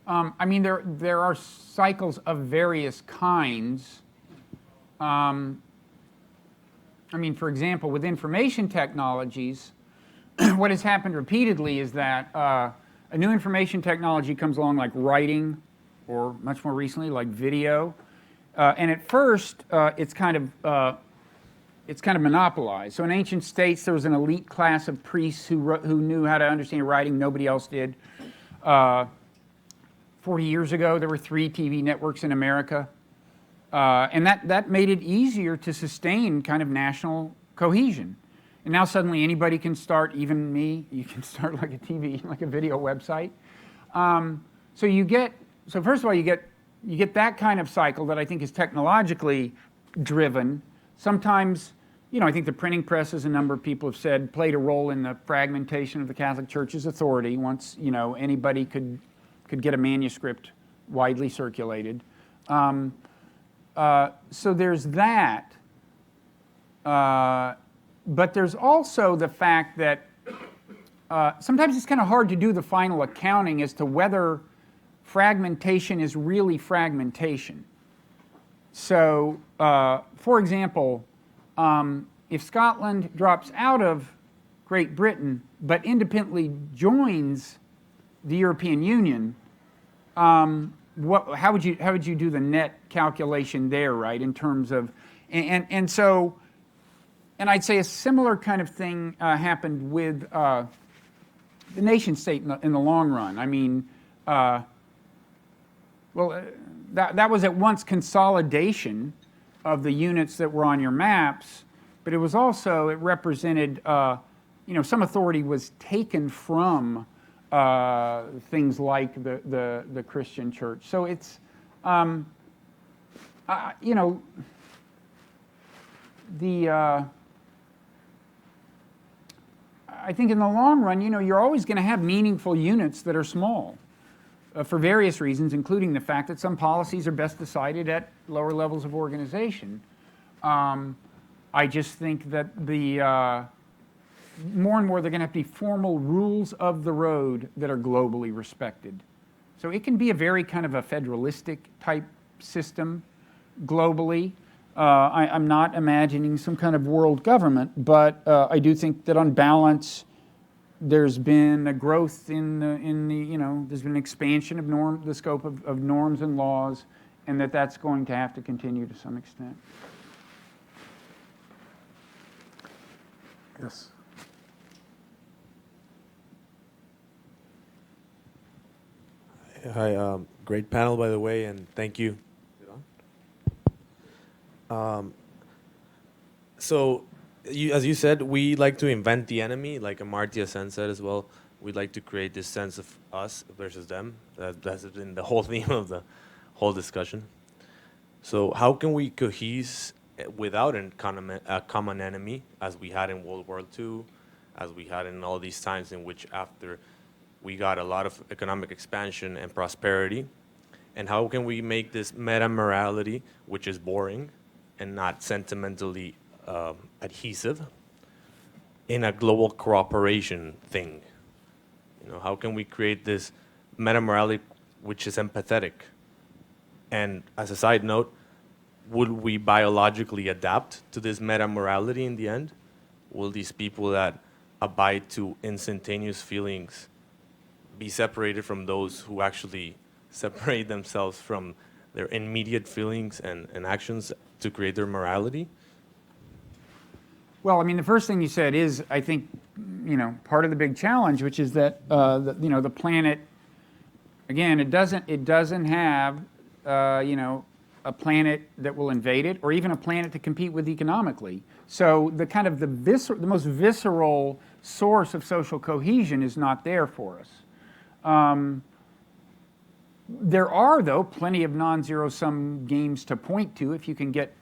I mean, there are cycles of various kinds. I mean, for example, with information technologies, what has happened repeatedly is that a new information technology comes along, like writing, or much more recently, like video. And at first, it's kind of monopolized. So in ancient states, there was an elite class of priests who knew how to understand writing. Nobody else did. 40 years ago, there were 3 TV networks in America. And that made it easier to sustain kind of national cohesion. And now suddenly anybody can start, even me, you can start like a TV, like a video website. So first of all, you get that kind of cycle that I think is technologically driven. Sometimes, I think the printing press, as a number of people have said, played a role in the fragmentation of the Catholic Church's authority. Once, anybody could get a manuscript widely circulated. So there's that. But there's also the fact that sometimes it's kind of hard to do the final accounting as to whether fragmentation is really fragmentation. So, for example, if Scotland drops out of Great Britain but independently joins the European Union, how would you do the net calculation there, right? In terms of, and I'd say a similar kind of thing happened with the nation state in the long run. I mean, that was at once consolidation of the units that were on your maps, but it was also, it represented, some authority was taken from things like the Christian church. So it's, I think in the long run, you're always going to have meaningful units that are small for various reasons, including the fact that some policies are best decided at lower levels of organization. I just think that more and more they're going to have to be formal rules of the road that are globally respected. So it can be a very kind of a federalistic type system globally. I'm not imagining some kind of world government, but I do think that on balance, there's been a growth in the there's been an expansion of the scope of norms and laws, and that's going to have to continue to some extent. Yes. Hi, great panel, by the way, and thank you. So, as you said, we like to invent the enemy, like Amartya Sen said as well. We like to create this sense of us versus them. That's been the whole theme of the whole discussion. So how can we cohese without a common enemy, as we had in World War II, as we had in all these times in which after we got a lot of economic expansion and prosperity? And how can we make this meta-morality, which is boring and not sentimentally adhesive, in a global cooperation thing? You know, how can we create this meta-morality which is empathetic? And as a side note, would we biologically adapt to this meta-morality in the end? Will these people that abide to instantaneous feelings be separated from those who actually separate themselves from their immediate feelings and actions to create their morality? Well, I mean, the first thing you said is, I think, you know, part of the big challenge, which is that you know, the planet, again, it doesn't have you know, a planet that will invade it, or even a planet to compete with economically. So the kind of the most visceral source of social cohesion is not there for us. There are, though, plenty of non-zero-sum games to point to if you can get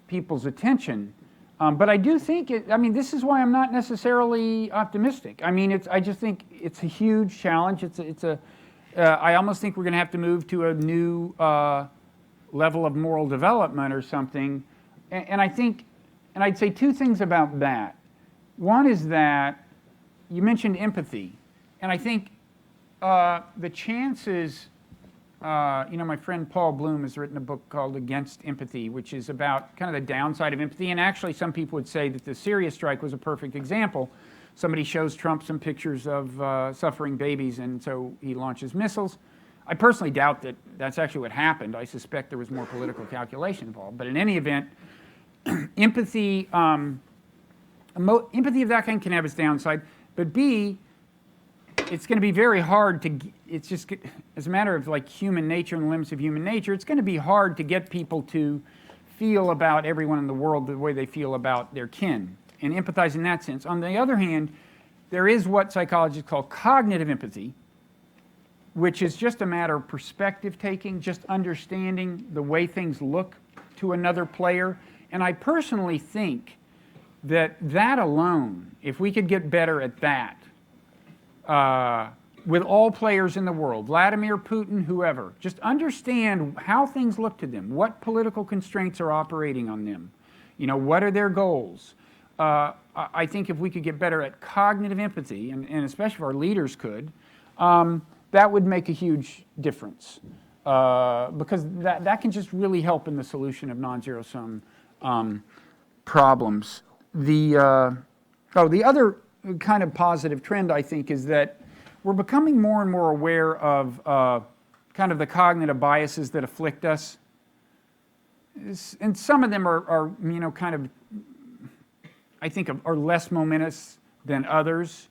people's attention. But I do think I mean, this is why I'm not necessarily optimistic. I mean, I just think it's a huge challenge. I almost think we're going to have to move to a new level of moral development or something. And I think, and I'd say two things about that. One is that you mentioned empathy. And I think the chances, you know, my friend Paul Bloom has written a book called Against Empathy, which is about kind of the downside of empathy. And actually, some people would say that the Syria strike was a perfect example. Somebody shows Trump some pictures of suffering babies, and so he launches missiles. I personally doubt that that's actually what happened. I suspect there was more political calculation involved. But in any event, empathy, empathy of that kind can have its downside. But B, it's going to be very hard to, it's just, as a matter of like human nature and the limits of human nature, it's going to be hard to get people to feel about everyone in the world the way they feel about their kin, and empathize in that sense. On the other hand, there is what psychologists call cognitive empathy, which is just a matter of perspective taking, just understanding the way things look to another player. And I personally think that that alone, if we could get better at that, with all players in the world, Vladimir Putin, whoever, just understand how things look to them, what political constraints are operating on them, you know, what are their goals. I think if we could get better at cognitive empathy, and especially if our leaders could, that would make a huge difference, because that can just really help in the solution of non-zero-sum problems. The other kind of positive trend, I think, is that we're becoming more and more aware of kind of the cognitive biases that afflict us. And some of them are you know, kind of, I think, are less momentous than others.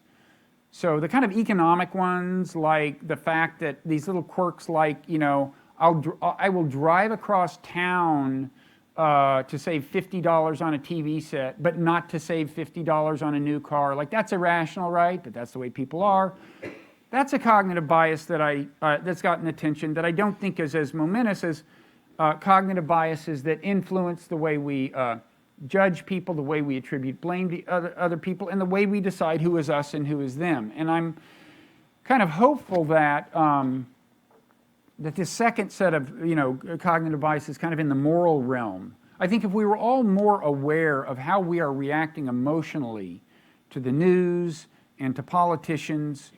So the kind of economic ones, like the fact that these little quirks like, you know, I will drive across town to save $50 on a TV set, but not to save $50 on a new car. Like, that's irrational, right? But that's the way people are. That's a cognitive bias that that's gotten attention that I don't think is as momentous as cognitive biases that influence the way we judge people, the way we attribute blame to other people, and the way we decide who is us and who is them. And I'm kind of hopeful that that this second set of, you know, cognitive biases kind of in the moral realm. I think if we were all more aware of how we are reacting emotionally to the news and to politicians,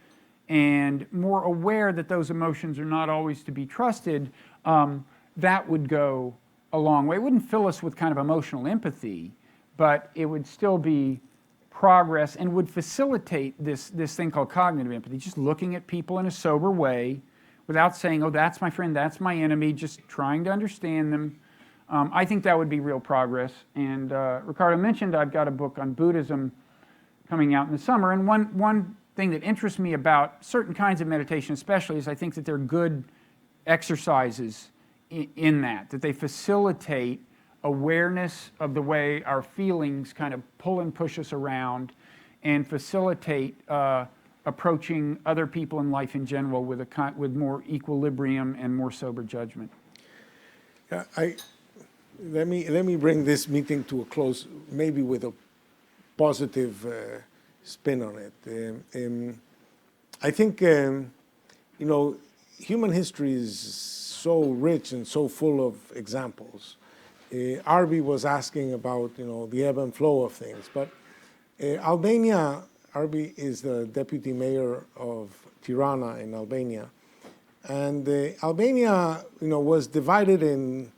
and more aware that those emotions are not always to be trusted, that would go a long way. It wouldn't fill us with kind of emotional empathy, but it would still be progress and would facilitate this thing called cognitive empathy, just looking at people in a sober way without saying, oh, that's my friend, that's my enemy, just trying to understand them. I think that would be real progress. And Ricardo mentioned I've got a book on Buddhism coming out in the summer, and one thing that interests me about certain kinds of meditation especially is I think that they're good exercises in that they facilitate awareness of the way our feelings kind of pull and push us around and facilitate approaching other people in life in general with more equilibrium and more sober judgment. Let me bring this meeting to a close, maybe with a positive spin on it. I think human history is so rich and so full of examples. Arby was asking about the ebb and flow of things, but Albania. Arby is the deputy mayor of Tirana in Albania, and Albania was divided in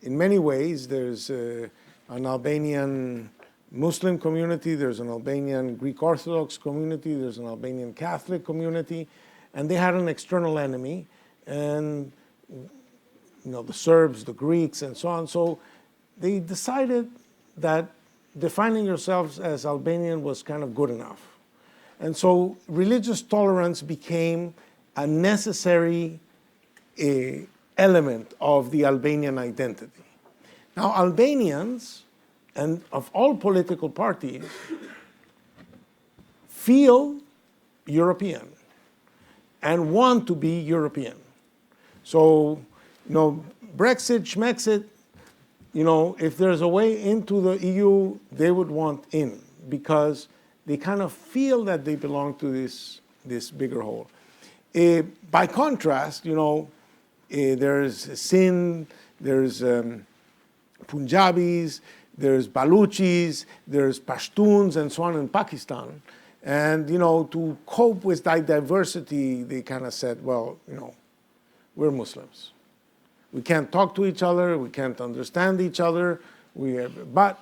many ways. There's an Albanian Muslim community, there's an Albanian Greek Orthodox community, there's an Albanian Catholic community, and they had an external enemy, and the Serbs, the Greeks, and so on. So they decided that defining yourselves as Albanian was kind of good enough. And so religious tolerance became a necessary element of the Albanian identity. Now, Albanians, and of all political parties, feel European and want to be European. So, Brexit, Schmexit, if there's a way into the EU, they would want in because they kind of feel that they belong to this bigger whole. By contrast, there's Sindh, there's Punjabis, there's Baluchis, there's Pashtuns, and so on in Pakistan. And, to cope with that diversity, they kind of said, well, we're Muslims. We can't talk to each other, we can't understand each other, but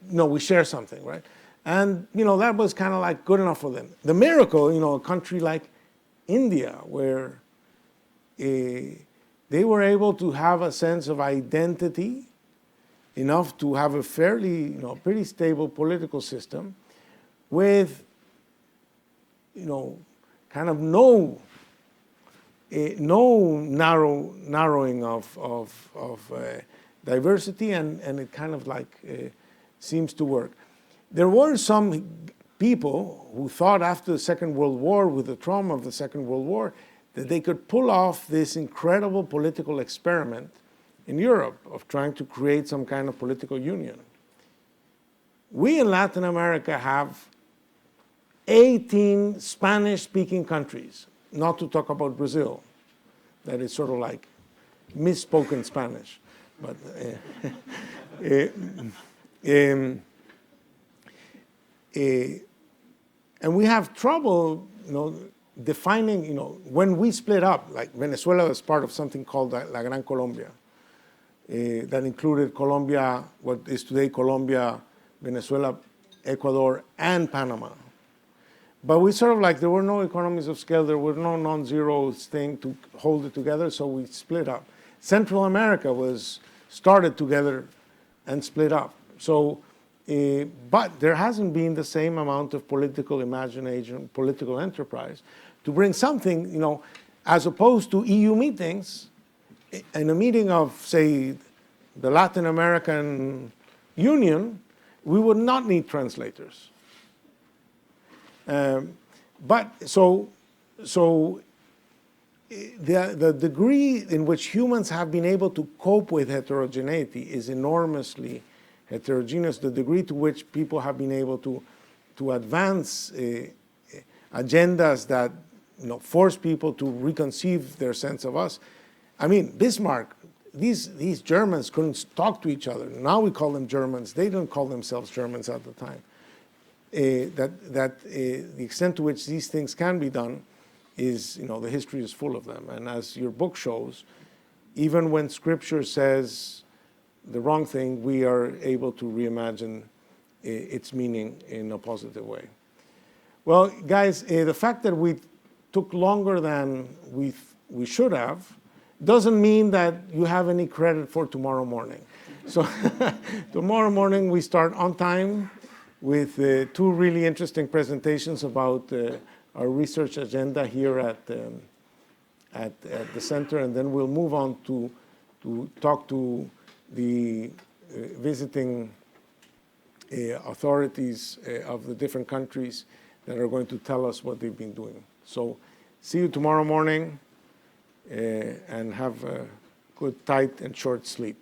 we share something, right? And, that was kind of like good enough for them. The miracle, a country like India, where they were able to have a sense of identity enough to have a fairly, pretty stable political system with, kind of no narrowing of diversity, and it kind of like seems to work. There were some people who thought after the Second World War, with the trauma of the Second World War, that they could pull off this incredible political experiment in Europe of trying to create some kind of political union. We in Latin America have 18 Spanish-speaking countries, not to talk about Brazil. That is sort of like misspoken Spanish. But and we have trouble, defining, when we split up, like Venezuela was part of something called La Gran Colombia, that included Colombia, what is today Colombia, Venezuela, Ecuador, and Panama. But we sort of like, there were no economies of scale, there were no non-zero thing to hold it together, so we split up. Central America was started together and split up. So, but there hasn't been the same amount of political imagination, political enterprise to bring something, as opposed to EU meetings. In a meeting of, say, the Latin American Union, we would not need translators. But so the degree in which humans have been able to cope with heterogeneity is enormously heterogeneous. The degree to which people have been able to advance agendas that force people to reconceive their sense of us. I mean, Bismarck, these Germans couldn't talk to each other. Now we call them Germans. They didn't call themselves Germans at the time. The extent to which these things can be done is, the history is full of them. And as your book shows, even when Scripture says the wrong thing, we are able to reimagine its meaning in a positive way. Well, guys, the fact that we took longer than we should have doesn't mean that you have any credit for tomorrow morning. So tomorrow morning we start on time with two really interesting presentations about our research agenda here at the center, and then we'll move on to talk to the visiting authorities of the different countries that are going to tell us what they've been doing. So see you tomorrow morning, and have a good, tight, and short sleep.